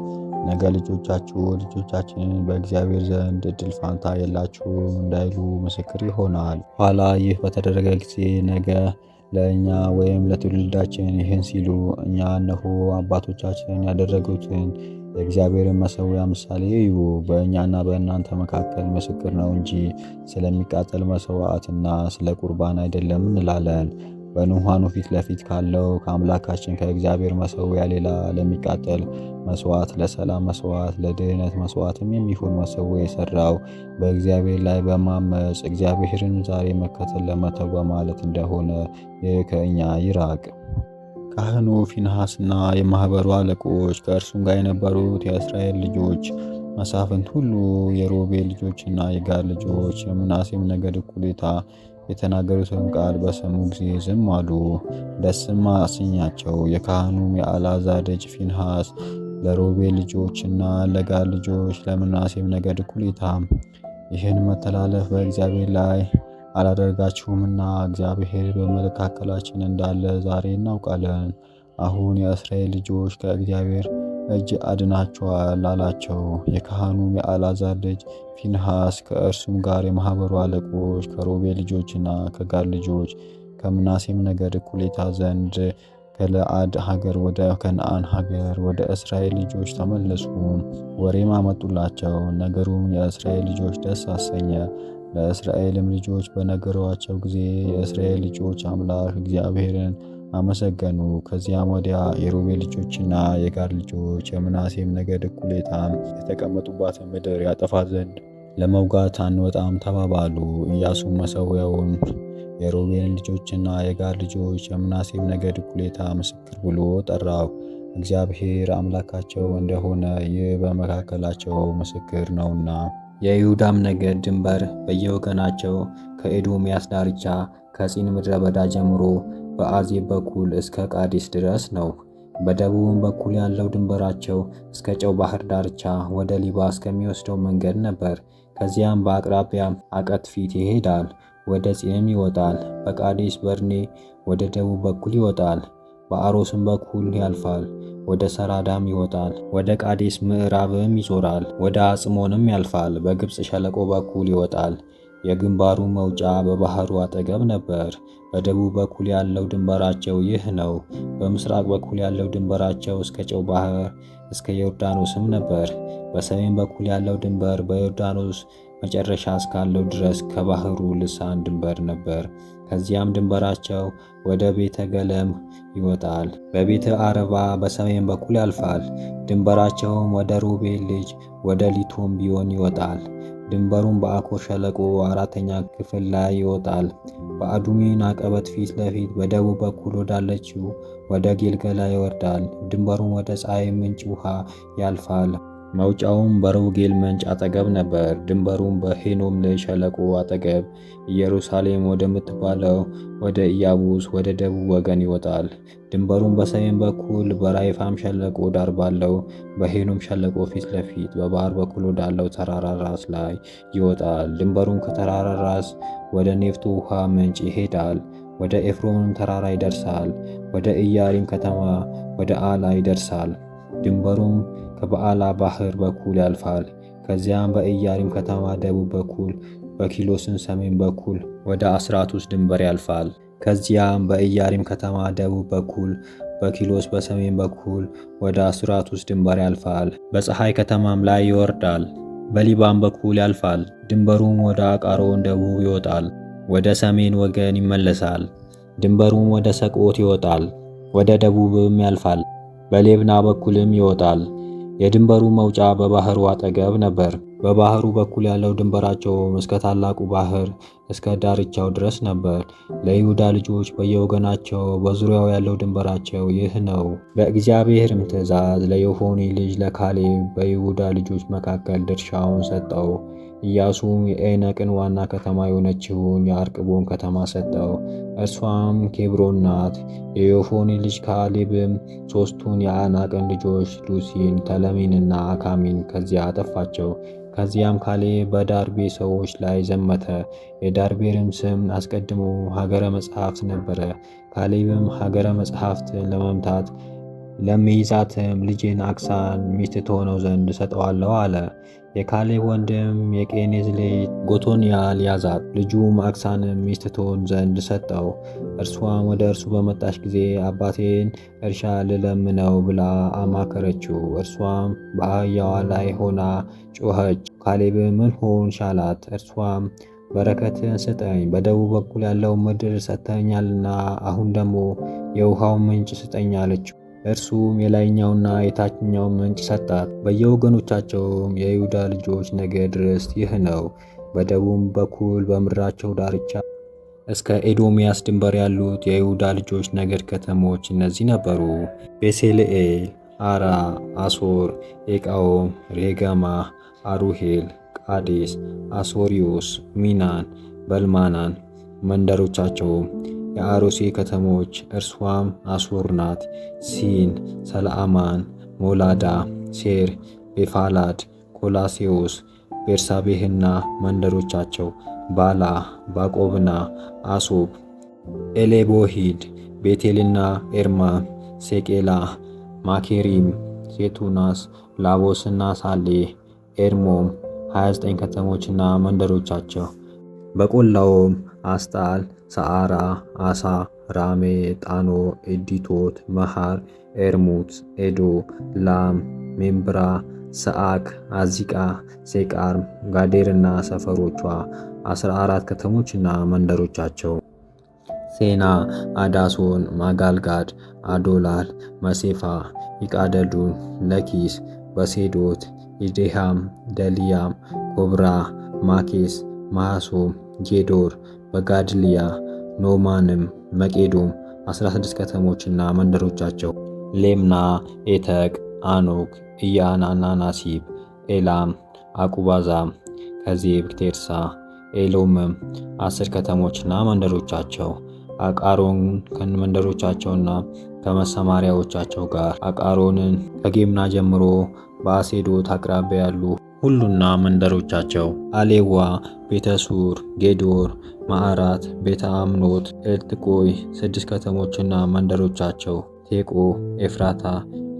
ነገ ልጆቻችሁ ልጆቻችንን በእግዚአብሔር ዘንድ ዕድል ፋንታ የላችሁም እንዳይሉ ምስክር ይሆናል። ኋላ ይህ በተደረገ ጊዜ ነገ ለእኛ ወይም ለትውልዳችን ይህን ሲሉ እኛ እነሆ አባቶቻችን ያደረጉትን የእግዚአብሔርን መሠዊያ ምሳሌ እዩ፣ በእኛና በእናንተ መካከል ምስክር ነው እንጂ ስለሚቃጠል መሥዋዕትና ስለ ቁርባን አይደለም እንላለን። በንጹሐኑ ፊት ለፊት ካለው ከአምላካችን ከእግዚአብሔር መሠዊያ ሌላ ለሚቃጠል መሥዋዕት፣ ለሰላም መሥዋዕት፣ ለድህነት መሥዋዕትም የሚሆን መሠዊያ የሠራው በእግዚአብሔር ላይ በማመፅ እግዚአብሔርን ዛሬ መከተል ለመተው በማለት እንደሆነ ይህ ከእኛ ይራቅ። ካህኑ ፊንሐስና የማኅበሩ አለቆች ከእርሱም ጋር የነበሩት የእስራኤል ልጆች መሳፍንት ሁሉ የሮቤል ልጆችና የጋድ ልጆች የምናሴም ነገድ እኩሌታ የተናገሩትን ቃል በሰሙ ጊዜ ዝም አሉ፣ ደስም አሰኛቸው። የካህኑም የአልዓዛር ልጅ ፊንሐስ ለሮቤል ልጆችና ለጋድ ልጆች ለምናሴም ነገድ እኩሌታ ይህን መተላለፍ በእግዚአብሔር ላይ አላደረጋችሁምና እግዚአብሔር በመካከላችን እንዳለ ዛሬ እናውቃለን። አሁን የእስራኤል ልጆች ከእግዚአብሔር እጅ አድናቸዋል አላቸው። የካህኑም የአልዓዛር ልጅ ፊንሐስ ከእርሱም ጋር የማኅበሩ አለቆች ከሮቤል ልጆችና ከጋድ ልጆች ከምናሴም ነገድ እኩሌታ ዘንድ ከገለዓድ ሀገር ወደ ከነዓን ሀገር ወደ እስራኤል ልጆች ተመለሱ። ወሬም አመጡላቸው። ነገሩም የእስራኤል ልጆች ደስ አሰኘ። ለእስራኤልም ልጆች በነገሯቸው ጊዜ የእስራኤል ልጆች አምላክ እግዚአብሔርን አመሰገኑ። ከዚያም ወዲያ የሮቤል ልጆችና የጋድ ልጆች የምናሴም ነገድ እኩሌታ የተቀመጡባትን ምድር ያጠፋ ዘንድ ለመውጋት አንወጣም ተባባሉ። ኢያሱም መሠዊያውን የሮቤልን ልጆችና የጋድ ልጆች የምናሴም ነገድ እኩሌታ ምስክር ብሎ ጠራው። እግዚአብሔር አምላካቸው እንደሆነ ይህ በመካከላቸው ምስክር ነውና። የይሁዳም ነገድ ድንበር በየወገናቸው ከኤዶምያስ ዳርቻ ከጺን ምድረ በዳ ጀምሮ በአዜብ በኩል እስከ ቃዴስ ድረስ ነው። በደቡብም በኩል ያለው ድንበራቸው እስከ ጨው ባህር ዳርቻ ወደ ሊባ እስከሚወስደው መንገድ ነበር። ከዚያም በአቅራቢያ አቀትፊት ይሄዳል፣ ወደ ጺንም ይወጣል። በቃዴስ በርኔ ወደ ደቡብ በኩል ይወጣል፣ በአሮስም በኩል ያልፋል፣ ወደ ሰራዳም ይወጣል። ወደ ቃዴስ ምዕራብም ይዞራል፣ ወደ አጽሞንም ያልፋል። በግብፅ ሸለቆ በኩል ይወጣል። የግንባሩ መውጫ በባህሩ አጠገብ ነበር። በደቡብ በኩል ያለው ድንበራቸው ይህ ነው። በምስራቅ በኩል ያለው ድንበራቸው እስከ ጨው ባህር እስከ ዮርዳኖስም ነበር። በሰሜን በኩል ያለው ድንበር በዮርዳኖስ መጨረሻ እስካለው ድረስ ከባህሩ ልሳን ድንበር ነበር። ከዚያም ድንበራቸው ወደ ቤተ ገለም ይወጣል፣ በቤተ አረባ በሰሜን በኩል ያልፋል። ድንበራቸውም ወደ ሮቤል ልጅ ወደ ሊቶም ቢሆን ይወጣል። ድንበሩም በአኮር ሸለቆ አራተኛ ክፍል ላይ ይወጣል። በአዱሚን አቀበት ፊት ለፊት በደቡብ በኩል ወዳለችው ወደ ጌልገላ ይወርዳል። ድንበሩም ወደ ፀሐይ ምንጭ ውሃ ያልፋል። መውጫውም በሮጌል ምንጭ አጠገብ ነበር። ድንበሩም በሄኖም ልጅ ሸለቆ አጠገብ ኢየሩሳሌም ወደምትባለው ወደ ኢያቡስ ወደ ደቡብ ወገን ይወጣል። ድንበሩም በሰሜን በኩል በራይፋም ሸለቆ ዳር ባለው በሄኖም ሸለቆ ፊት ለፊት በባህር በኩል ወዳለው ተራራ ራስ ላይ ይወጣል። ድንበሩም ከተራራ ራስ ወደ ኔፍቶ ውሃ ምንጭ ይሄዳል። ወደ ኤፍሮንም ተራራ ይደርሳል። ወደ ኢያሪም ከተማ ወደ አላ ይደርሳል። ድንበሩም ከበዓላ ባህር በኩል ያልፋል። ከዚያም በኢያሪም ከተማ ደቡብ በኩል በኪሎስን ሰሜን በኩል ወደ አስራቱስ ድንበር ያልፋል። ከዚያም በኢያሪም ከተማ ደቡብ በኩል በኪሎስ በሰሜን በኩል ወደ አስራቱስ ድንበር ያልፋል። በፀሐይ ከተማም ላይ ይወርዳል። በሊባን በኩል ያልፋል። ድንበሩም ወደ አቃሮን ደቡብ ይወጣል፣ ወደ ሰሜን ወገን ይመለሳል። ድንበሩም ወደ ሰቆት ይወጣል፣ ወደ ደቡብም ያልፋል፣ በሌብና በኩልም ይወጣል። የድንበሩ መውጫ በባህሩ አጠገብ ነበር። በባህሩ በኩል ያለው ድንበራቸውም እስከ ታላቁ ባህር እስከ ዳርቻው ድረስ ነበር። ለይሁዳ ልጆች በየወገናቸው በዙሪያው ያለው ድንበራቸው ይህ ነው። በእግዚአብሔርም ትእዛዝ ለዮፎኒ ልጅ ለካሌብ በይሁዳ ልጆች መካከል ድርሻውን ሰጠው። ኢያሱም የዔነቅን ዋና ከተማ የሆነችውን የአርቅቦን ከተማ ሰጠው። እርሷም ኬብሮን ናት። የዮፎኒ ልጅ ካሌብም ሦስቱን የዓናቅን ልጆች ሉሲን፣ ተለሚንና አካሚን ከዚያ አጠፋቸው። ከዚያም ካሌብ በዳርቤ ሰዎች ላይ ዘመተ። የዳርቤርም ስም አስቀድሞ ሀገረ መጽሐፍት ነበረ። ካሌብም ሀገረ መጽሐፍትን ለመምታት ለሚይዛትም ልጄን አክሳን ሚስት ትሆነው ዘንድ ሰጠዋለሁ አለ። የካሌብ ወንድም የቄኔዝ ልጅ ጎቶንያል ያዛት፣ ልጁም አክሳንም ሚስት ትሆን ዘንድ ሰጠው። እርሷም ወደ እርሱ በመጣች ጊዜ አባቴን እርሻ ልለምነው ብላ አማከረችው። እርሷም በአህያዋ ላይ ሆና ጮኸች። ካሌብም ምን ሆንሽ አላት። እርሷም በረከትን ስጠኝ፣ በደቡብ በኩል ያለው ምድር ሰጥተኛልና አሁን ደግሞ የውሃው ምንጭ ስጠኝ አለችው። እርሱም የላይኛውና የታችኛው ምንጭ ሰጣት። በየወገኖቻቸውም የይሁዳ ልጆች ነገድ ርስት ይህ ነው። በደቡብ በኩል በምድራቸው ዳርቻ እስከ ኤዶምያስ ድንበር ያሉት የይሁዳ ልጆች ነገድ ከተሞች እነዚህ ነበሩ: ቤሴልኤል፣ አራ፣ አሶር፣ ኤቃዎም፣ ሬገማ፣ አሩሄል፣ ቃዴስ፣ አሶሪዮስ፣ ሚናን፣ በልማናን መንደሮቻቸውም። የአሮሴ ከተሞች እርሷም አሶር ናት። ሲን፣ ሰልአማን፣ ሞላዳ፣ ሴር፣ ቤፋላድ፣ ኮላሴዎስ፣ ቤርሳቤህና መንደሮቻቸው፣ ባላ፣ ባቆብና አሶብ፣ ኤሌቦሂድ፣ ቤቴልና ኤርማ፣ ሴቄላ፣ ማኬሪም፣ ሴቱናስ፣ ላቦስና ሳሌህ፣ ኤርሞም 29 ከተሞችና መንደሮቻቸው። በቆላውም አስጣል፣ ሰዓራ፣ አሳ፣ ራሜ፣ ጣኖ፣ ኤዲቶት፣ መሃር፣ ኤርሙት፣ ኤዶ፣ ላም፣ ሜምብራ፣ ሰአክ፣ አዚቃ፣ ሴቃርም፣ ጋዴርና ሰፈሮቿ 14 ከተሞችና መንደሮቻቸው። ሴና፣ አዳሶን፣ ማጋልጋድ፣ አዶላል፣ መሴፋ፣ ይቃደዱን፣ ለኪስ፣ በሴዶት፣ ኢዴሃም፣ ደልያም፣ ኮብራ፣ ማኬስ፣ ማሶም፣ ጌዶር፣ በጋድልያ፣ ኖማንም፣ መቄዶም 16 ከተሞችና መንደሮቻቸው። ሌምና፣ ኤተቅ፣ አኖክ፣ ኢያናና ናሲብ፣ ኤላም፣ አቁባዛም፣ ከዜብ፣ ቴርሳ፣ ኤሎምም 10 ከተሞችና መንደሮቻቸው። አቃሮን ከመንደሮቻቸውና ከመሰማሪያዎቻቸው ጋር አቃሮንን ከጌምና ጀምሮ በአሴዶት አቅራቢያ ያሉ ሁሉና መንደሮቻቸው። አሌዋ፣ ቤተሱር፣ ጌዶር፣ ማዕራት፣ ቤተ አምኖት፣ ኤልትቆይ 6 ከተሞችና መንደሮቻቸው። ቴቆ፣ ኤፍራታ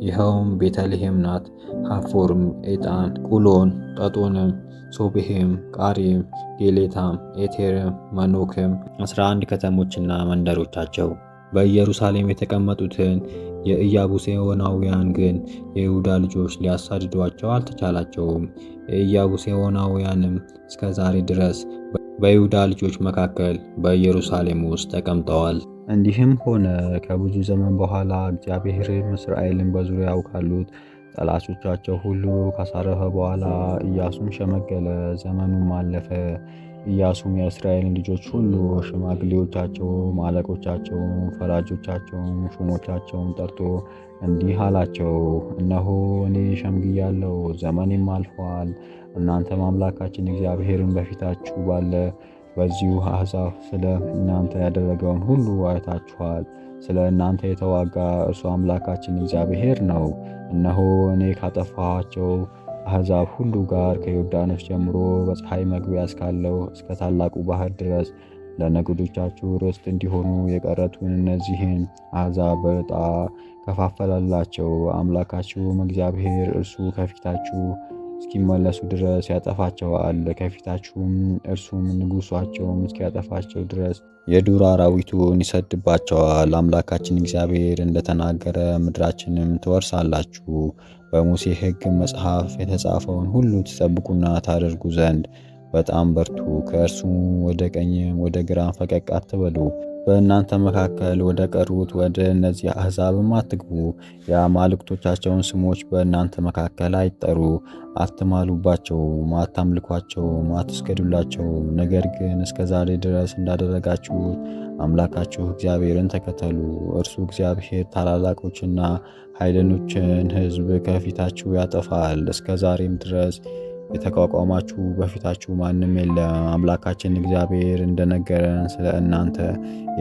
ይኸውም ቤተልሔም ናት። ሐፎርም፣ ኤጣን፣ ቁሎን፣ ጠጦንም፣ ሶቤሄም፣ ቃሪም፣ ጌሌታም፣ ኤቴርም፣ መኖክም 11 ከተሞችና መንደሮቻቸው። በኢየሩሳሌም የተቀመጡትን የኢያቡሴዎናውያን ግን የይሁዳ ልጆች ሊያሳድዷቸው አልተቻላቸውም። የኢያቡሴዎናውያንም እስከ ዛሬ ድረስ በይሁዳ ልጆች መካከል በኢየሩሳሌም ውስጥ ተቀምጠዋል። እንዲህም ሆነ ከብዙ ዘመን በኋላ እግዚአብሔርም እስራኤልን በዙሪያው ካሉት ጠላቶቻቸው ሁሉ ካሳረፈ በኋላ ኢያሱም ሸመገለ፣ ዘመኑም አለፈ። ኢያሱም የእስራኤልን ልጆች ሁሉ ሽማግሌዎቻቸውም፣ አለቆቻቸውም፣ ፈራጆቻቸውም፣ ሹሞቻቸውን ጠርቶ እንዲህ አላቸው፣ እነሆ እኔ ሸምግያለሁ፣ ዘመኔም አልፏል። እናንተም አምላካችን እግዚአብሔርን በፊታችሁ ባለ በዚሁ አሕዛብ ስለ እናንተ ያደረገውን ሁሉ አይታችኋል። ስለ እናንተ የተዋጋ እርሱ አምላካችን እግዚአብሔር ነው። እነሆ እኔ ካጠፋኋቸው አሕዛብ ሁሉ ጋር ከዮርዳኖስ ጀምሮ በፀሐይ መግቢያ እስካለው እስከ ታላቁ ባህር ድረስ ለነገዶቻችሁ ርስት እንዲሆኑ የቀረቱን እነዚህን አሕዛብ በዕጣ ከፋፈላላቸው። አምላካችሁም እግዚአብሔር እርሱ ከፊታችሁ እስኪመለሱ ድረስ ያጠፋቸዋል። ከፊታችሁም እርሱም ንጉሷቸውም እስኪያጠፋቸው ድረስ የዱር አራዊቱን ይሰድባቸዋል። አምላካችን እግዚአብሔር እንደተናገረ ምድራችንም ትወርሳላችሁ። በሙሴ ሕግ መጽሐፍ የተጻፈውን ሁሉ ትጠብቁና ታደርጉ ዘንድ በጣም በርቱ። ከእርሱም ወደ ቀኝም ወደ ግራም ፈቀቅ አትበሉ። በእናንተ መካከል ወደ ቀሩት ወደ እነዚህ አሕዛብም አትግቡ። የአማልክቶቻቸውን ስሞች በእናንተ መካከል አይጠሩ። አትማሉባቸውም፣ አታምልኳቸውም፣ አትስገዱላቸውም። ነገር ግን እስከ ዛሬ ድረስ እንዳደረጋችሁት አምላካችሁ እግዚአብሔርን ተከተሉ። እርሱ እግዚአብሔር ታላላቆችና ኃይለኞችን ሕዝብ ከፊታችሁ ያጠፋል። እስከ ዛሬም ድረስ የተቋቋማችሁ በፊታችሁ ማንም የለም። አምላካችን እግዚአብሔር እንደነገረን ስለ እናንተ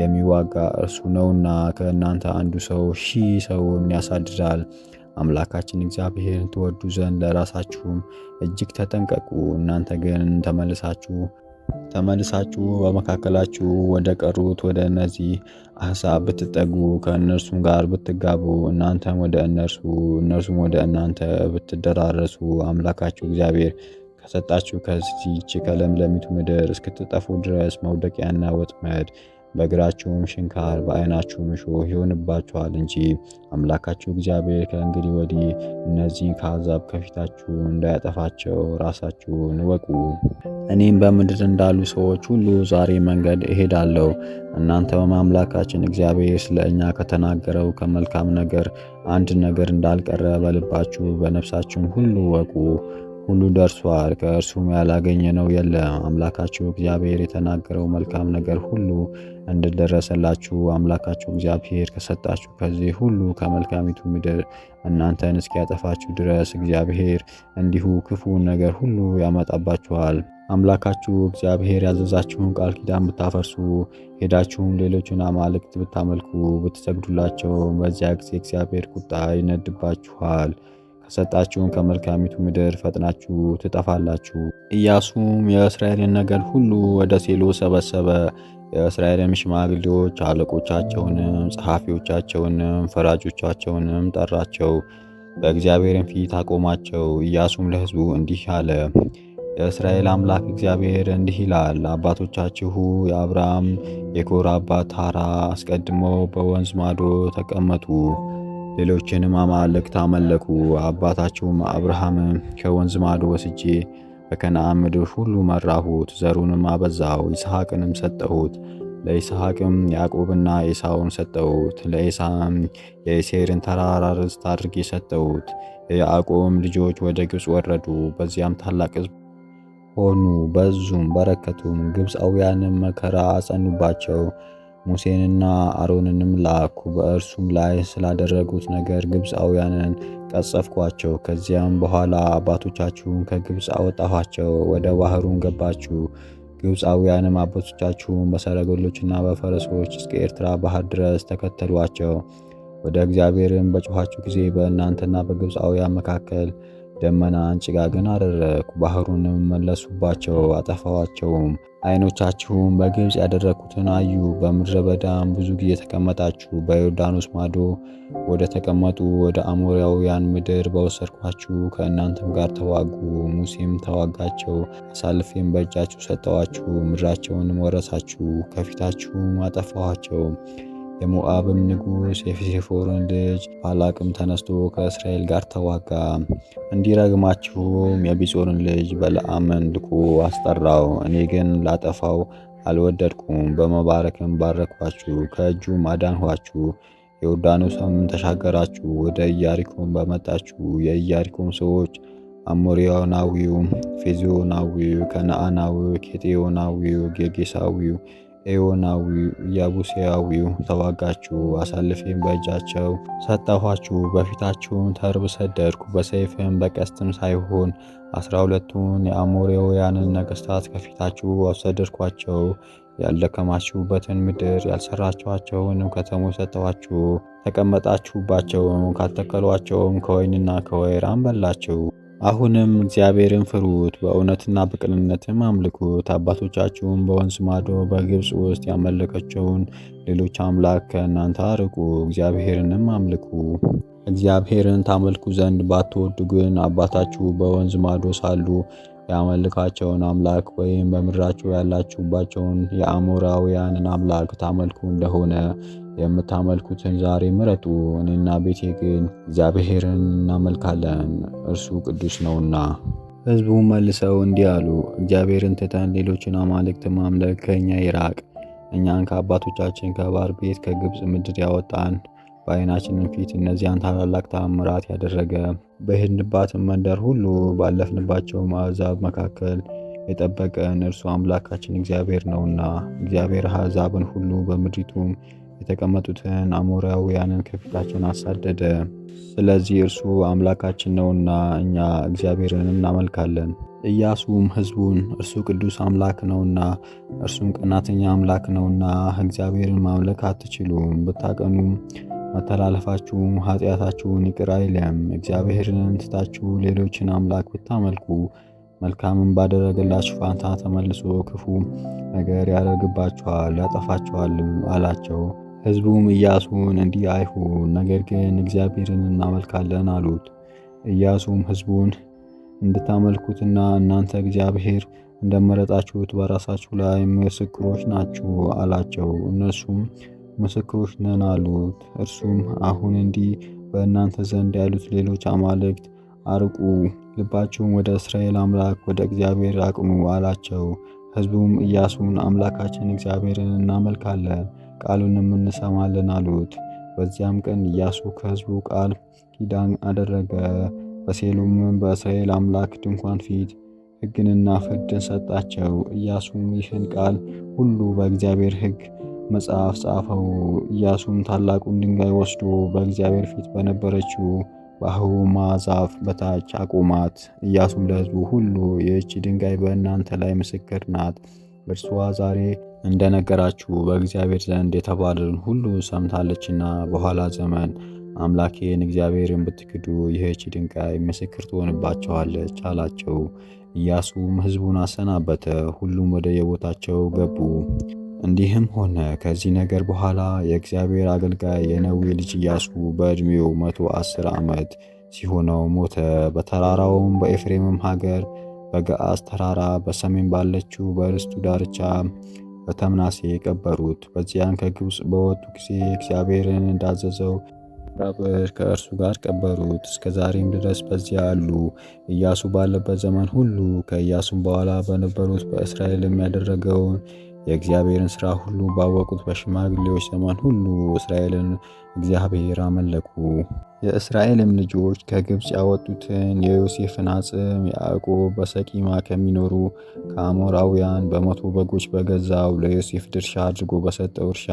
የሚዋጋ እርሱ ነውና ከእናንተ አንዱ ሰው 1000 ሰውን ያሳድዳል። አምላካችን እግዚአብሔርን ትወዱ ዘንድ ለራሳችሁም እጅግ ተጠንቀቁ። እናንተ ግን ተመልሳችሁ በመካከላችሁ ወደ ቀሩት ወደ እነዚህ አሕዛብ ብትጠጉ ከእነርሱም ጋር ብትጋቡ እናንተም ወደ እነርሱም ወደ እናንተ ብትደራረሱ አምላካችሁ እግዚአብሔር ከሰጣችሁ ከዚህች ከለምለሚቱ ምድር እስክትጠፉ ድረስ መውደቂያና ወጥመድ በእግራችሁም ሽንካር በዓይናችሁም እሾህ ይሆንባችኋል እንጂ አምላካችሁ እግዚአብሔር ከእንግዲህ ወዲህ እነዚህን ከአሕዛብ ከፊታችሁ እንዳያጠፋቸው ራሳችሁን እወቁ። እኔም በምድር እንዳሉ ሰዎች ሁሉ ዛሬ መንገድ እሄዳለሁ። እናንተም አምላካችን እግዚአብሔር ስለ እኛ ከተናገረው ከመልካም ነገር አንድ ነገር እንዳልቀረ በልባችሁ በነፍሳችሁም ሁሉ እወቁ። ሁሉ ደርሷል፣ ከእርሱም ያላገኘነው የለም። አምላካችሁ እግዚአብሔር የተናገረው መልካም ነገር ሁሉ እንደደረሰላችሁ አምላካችሁ እግዚአብሔር ከሰጣችሁ ከዚህ ሁሉ ከመልካሚቱ ምድር እናንተን እስኪያጠፋችሁ ድረስ እግዚአብሔር እንዲሁ ክፉን ነገር ሁሉ ያመጣባችኋል። አምላካችሁ እግዚአብሔር ያዘዛችሁን ቃል ኪዳን ብታፈርሱ ሄዳችሁም ሌሎችን አማልክት ብታመልኩ ብትሰግዱላቸው በዚያ ጊዜ እግዚአብሔር ቁጣ ይነድባችኋል። ከሰጣችሁን ከመልካሚቱ ምድር ፈጥናችሁ ትጠፋላችሁ። ኢያሱም የእስራኤልን ነገድ ሁሉ ወደ ሴሎ ሰበሰበ። የእስራኤልም ሽማግሌዎች አለቆቻቸውንም፣ ጸሐፊዎቻቸውንም፣ ፈራጆቻቸውንም ጠራቸው። በእግዚአብሔርም ፊት አቆማቸው። ኢያሱም ለሕዝቡ እንዲህ አለ፣ የእስራኤል አምላክ እግዚአብሔር እንዲህ ይላል፣ አባቶቻችሁ የአብርሃም የኮር አባት ታራ አስቀድመው በወንዝ ማዶ ተቀመጡ፣ ሌሎችንም አማልክት አመለኩ። አባታችሁም አብርሃም ከወንዝ ማዶ ወስጄ በከነዓን ምድር ሁሉ መራሁት፣ ዘሩንም አበዛው፣ ይስሐቅንም ሰጠሁት። ለይስሐቅም ያዕቆብና ኤሳውን ሰጠሁት። ለኤሳም የሴይርን ተራራ ርስት አድርጌ ሰጠሁት። የያዕቆብም ልጆች ወደ ግብፅ ወረዱ፣ በዚያም ታላቅ ሕዝብ ሆኑ፣ በዙም በረከቱም። ግብፃውያንም መከራ አጸኑባቸው። ሙሴንና አሮንንም ላኩ፣ በእርሱም ላይ ስላደረጉት ነገር ግብፃውያንን ቀጸፍኳቸው። ከዚያም በኋላ አባቶቻችሁን ከግብፅ አወጣኋቸው፣ ወደ ባሕሩም ገባችሁ። ግብፃውያንም አባቶቻችሁን በሰረገሎችና በፈረሶች እስከ ኤርትራ ባሕር ድረስ ተከተሏቸው። ወደ እግዚአብሔርም በጮኻችሁ ጊዜ በእናንተና በግብፃውያን መካከል ደመናን ጭጋግን አደረግኩ፣ ባሕሩንም መለሱባቸው፣ አጠፋዋቸውም። ዓይኖቻችሁም በግብፅ ያደረግኩትን አዩ። በምድረ በዳም ብዙ ጊዜ ተቀመጣችሁ። በዮርዳኖስ ማዶ ወደ ተቀመጡ ወደ አሞራውያን ምድር በወሰድኳችሁ ከእናንተም ጋር ተዋጉ። ሙሴም ተዋጋቸው፣ አሳልፌም በእጃችሁ ሰጠኋችሁ። ምድራቸውንም ወረሳችሁ፣ ከፊታችሁም አጠፋኋቸው። የሞዓብም ንጉሥ የሴፎርን ልጅ ባላቅም ተነስቶ ከእስራኤል ጋር ተዋጋ። እንዲረግማችሁም የቢጾርን ልጅ በለዓምን ልኮ አስጠራው። እኔ ግን ላጠፋው አልወደድኩም፣ በመባረክም ባረኳችሁ፣ ከእጁም አዳንኋችሁ። ዮርዳኖስም ተሻገራችሁ። ወደ ኢያሪኮም በመጣችሁ የኢያሪኮም ሰዎች አሞራውያናዊው፣ ፌርዞናዊው፣ ከነዓናዊው፣ ኬጢዮናዊው፣ ጌርጌሳዊው፣ ኤዮናዊው፣ ኢያቡሳዊው ተዋጋችሁ። አሳልፌም በእጃቸው ሰጠኋችሁ። በፊታችሁም ተርብ ሰደድኩ፣ በሰይፍም በቀስትም ሳይሆን 12ቱን የአሞራውያንን ነገሥታት ከፊታችሁ አሰደድኳቸው። ያልደከማችሁበትን ምድር ያልሰራችኋቸውንም ከተሞች ሰጠኋችሁ። ተቀመጣችሁባቸውም፣ ካልተከሏቸውም ከወይንና ከወይራም በላችሁ። አሁንም እግዚአብሔርን ፍሩት፣ በእውነትና በቅንነትም አምልኩት። አባቶቻችሁም በወንዝ ማዶ በግብፅ ውስጥ ያመለከቸውን ሌሎች አምላክ ከእናንተ አርቁ፣ እግዚአብሔርንም አምልኩ። እግዚአብሔርን ታመልኩ ዘንድ ባትወዱ ግን አባታችሁ በወንዝ ማዶ ሳሉ ያመልካቸውን አምላክ ወይም በምድራችሁ ያላችሁባቸውን የአሞራውያንን አምላክ ታመልኩ እንደሆነ የምታመልኩትን ዛሬ ምረጡ። እኔና ቤቴ ግን እግዚአብሔርን እናመልካለን፣ እርሱ ቅዱስ ነውና። ሕዝቡ መልሰው እንዲህ አሉ፣ እግዚአብሔርን ትተን ሌሎችን አማልክት ማምለክ ከእኛ ይራቅ። እኛን ከአባቶቻችን ከባር ቤት ከግብፅ ምድር ያወጣን፣ በዓይናችንም ፊት እነዚያን ታላላቅ ተአምራት ያደረገ፣ በሄድንባትም መንደር ሁሉ ባለፍንባቸው አሕዛብ መካከል የጠበቀን እርሱ አምላካችን እግዚአብሔር ነውና። እግዚአብሔር አሕዛብን ሁሉ በምድሪቱም የተቀመጡትን አሞራውያንን ከፊታችን አሳደደ። ስለዚህ እርሱ አምላካችን ነውና እኛ እግዚአብሔርን እናመልካለን። ኢያሱም ሕዝቡን እርሱ ቅዱስ አምላክ ነውና እርሱም ቀናተኛ አምላክ ነውና እግዚአብሔርን ማምለክ አትችሉም፣ ብታቀኑም መተላለፋችሁም ኃጢአታችሁን ይቅር አይልም። እግዚአብሔርን ትታችሁ ሌሎችን አምላክ ብታመልኩ መልካምን ባደረገላችሁ ፋንታ ተመልሶ ክፉ ነገር ያደርግባችኋል ያጠፋችኋልም አላቸው። ሕዝቡም ኢያሱን እንዲህ አይሁን፣ ነገር ግን እግዚአብሔርን እናመልካለን አሉት። ኢያሱም ሕዝቡን እንድታመልኩትና እናንተ እግዚአብሔር እንደመረጣችሁት በራሳችሁ ላይ ምስክሮች ናችሁ አላቸው። እነርሱም ምስክሮች ነን አሉት። እርሱም አሁን እንዲህ በእናንተ ዘንድ ያሉት ሌሎች አማልክት አርቁ፣ ልባችሁም ወደ እስራኤል አምላክ ወደ እግዚአብሔር አቅኑ አላቸው። ሕዝቡም ኢያሱን አምላካችን እግዚአብሔርን እናመልካለን፣ ቃሉንም እንሰማለን አሉት። በዚያም ቀን ኢያሱ ከሕዝቡ ቃል ኪዳን አደረገ። በሴሎም በእስራኤል አምላክ ድንኳን ፊት ሕግንና ፍርድን ሰጣቸው። ኢያሱም ይህን ቃል ሁሉ በእግዚአብሔር ሕግ መጽሐፍ ጻፈው። ኢያሱም ታላቁን ድንጋይ ወስዶ በእግዚአብሔር ፊት በነበረችው በአህውማ ዛፍ በታች አቆማት። ኢያሱም ለሕዝቡ ሁሉ ይህች ድንጋይ በእናንተ ላይ ምስክር ናት፣ እርሷ ዛሬ እንደነገራችሁ በእግዚአብሔር ዘንድ የተባለውን ሁሉ ሰምታለችና በኋላ ዘመን አምላኬን እግዚአብሔርን ብትክዱ ይህች ድንጋይ ምስክር ትሆንባቸዋለች አላቸው። ኢያሱም ሕዝቡን አሰናበተ፣ ሁሉም ወደ የቦታቸው ገቡ። እንዲህም ሆነ ከዚህ ነገር በኋላ የእግዚአብሔር አገልጋይ የነዌ ልጅ ኢያሱ በዕድሜው 110 ዓመት ሲሆነው ሞተ። በተራራውም በኤፍሬምም ሀገር በገዓስ ተራራ በሰሜን ባለችው በርስቱ ዳርቻ በተምናሴ ቀበሩት። በዚያን ከግብፅ በወጡ ጊዜ እግዚአብሔርን እንዳዘዘው መቃብር ከእርሱ ጋር ቀበሩት። እስከ ዛሬም ድረስ በዚያ አሉ። ኢያሱ ባለበት ዘመን ሁሉ ከኢያሱም በኋላ በነበሩት በእስራኤል የሚያደረገውን የእግዚአብሔርን ሥራ ሁሉ ባወቁት በሽማግሌዎች ዘመን ሁሉ እስራኤልን እግዚአብሔር አመለኩ። የእስራኤልም ልጆች ከግብፅ ያወጡትን የዮሴፍን አጽም ያዕቆብ በሰቂማ ከሚኖሩ ከአሞራውያን በ100 በጎች በገዛው ለዮሴፍ ድርሻ አድርጎ በሰጠው እርሻ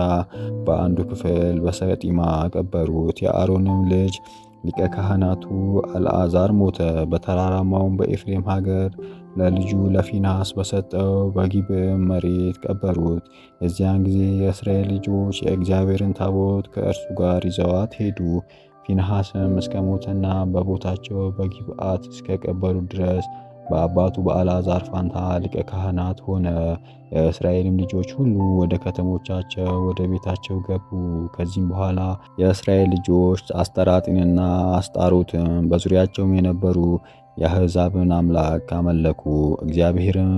በአንዱ ክፍል በሰቂማ ቀበሩት። የአሮንም ልጅ ሊቀ ካህናቱ አልዓዛር ሞተ። በተራራማውም በኤፍሬም ሀገር ለልጁ ለፊንሐስ በሰጠው በጊብዕም መሬት ቀበሩት። የዚያን ጊዜ የእስራኤል ልጆች የእግዚአብሔርን ታቦት ከእርሱ ጋር ይዘዋት ሄዱ። ፊንሐስም እስከ ሞተና በቦታቸው በጊብዓት እስከ ቀበሩት ድረስ በአባቱ በአልዓዛር ፋንታ ሊቀ ካህናት ሆነ። የእስራኤልም ልጆች ሁሉ ወደ ከተሞቻቸው ወደ ቤታቸው ገቡ። ከዚህም በኋላ የእስራኤል ልጆች አስጠራጢንና አስጣሮትን በዙሪያቸውም የነበሩ የአሕዛብን አምላክ አመለኩ። እግዚአብሔርም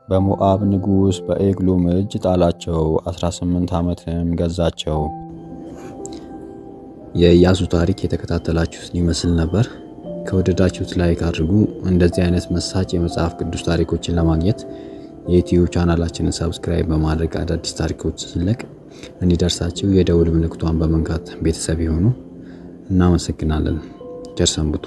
በሞዓብ ንጉሥ በኤግሎም እጅ ጣላቸው። 18 ዓመትም ገዛቸው። የኢያሱ ታሪክ የተከታተላችሁትን ይመስል ነበር። ከወደዳችሁት ላይክ አድርጉ። እንደዚህ አይነት መሳጭ የመጽሐፍ ቅዱስ ታሪኮችን ለማግኘት የዩቲዩብ ቻናላችንን ሰብስክራይብ በማድረግ አዳዲስ ታሪኮች ሲለቅ እንዲደርሳችሁ የደውል ምልክቷን በመንካት ቤተሰብ ይሁኑ። እናመሰግናለን። ቸር ሰንብቱ።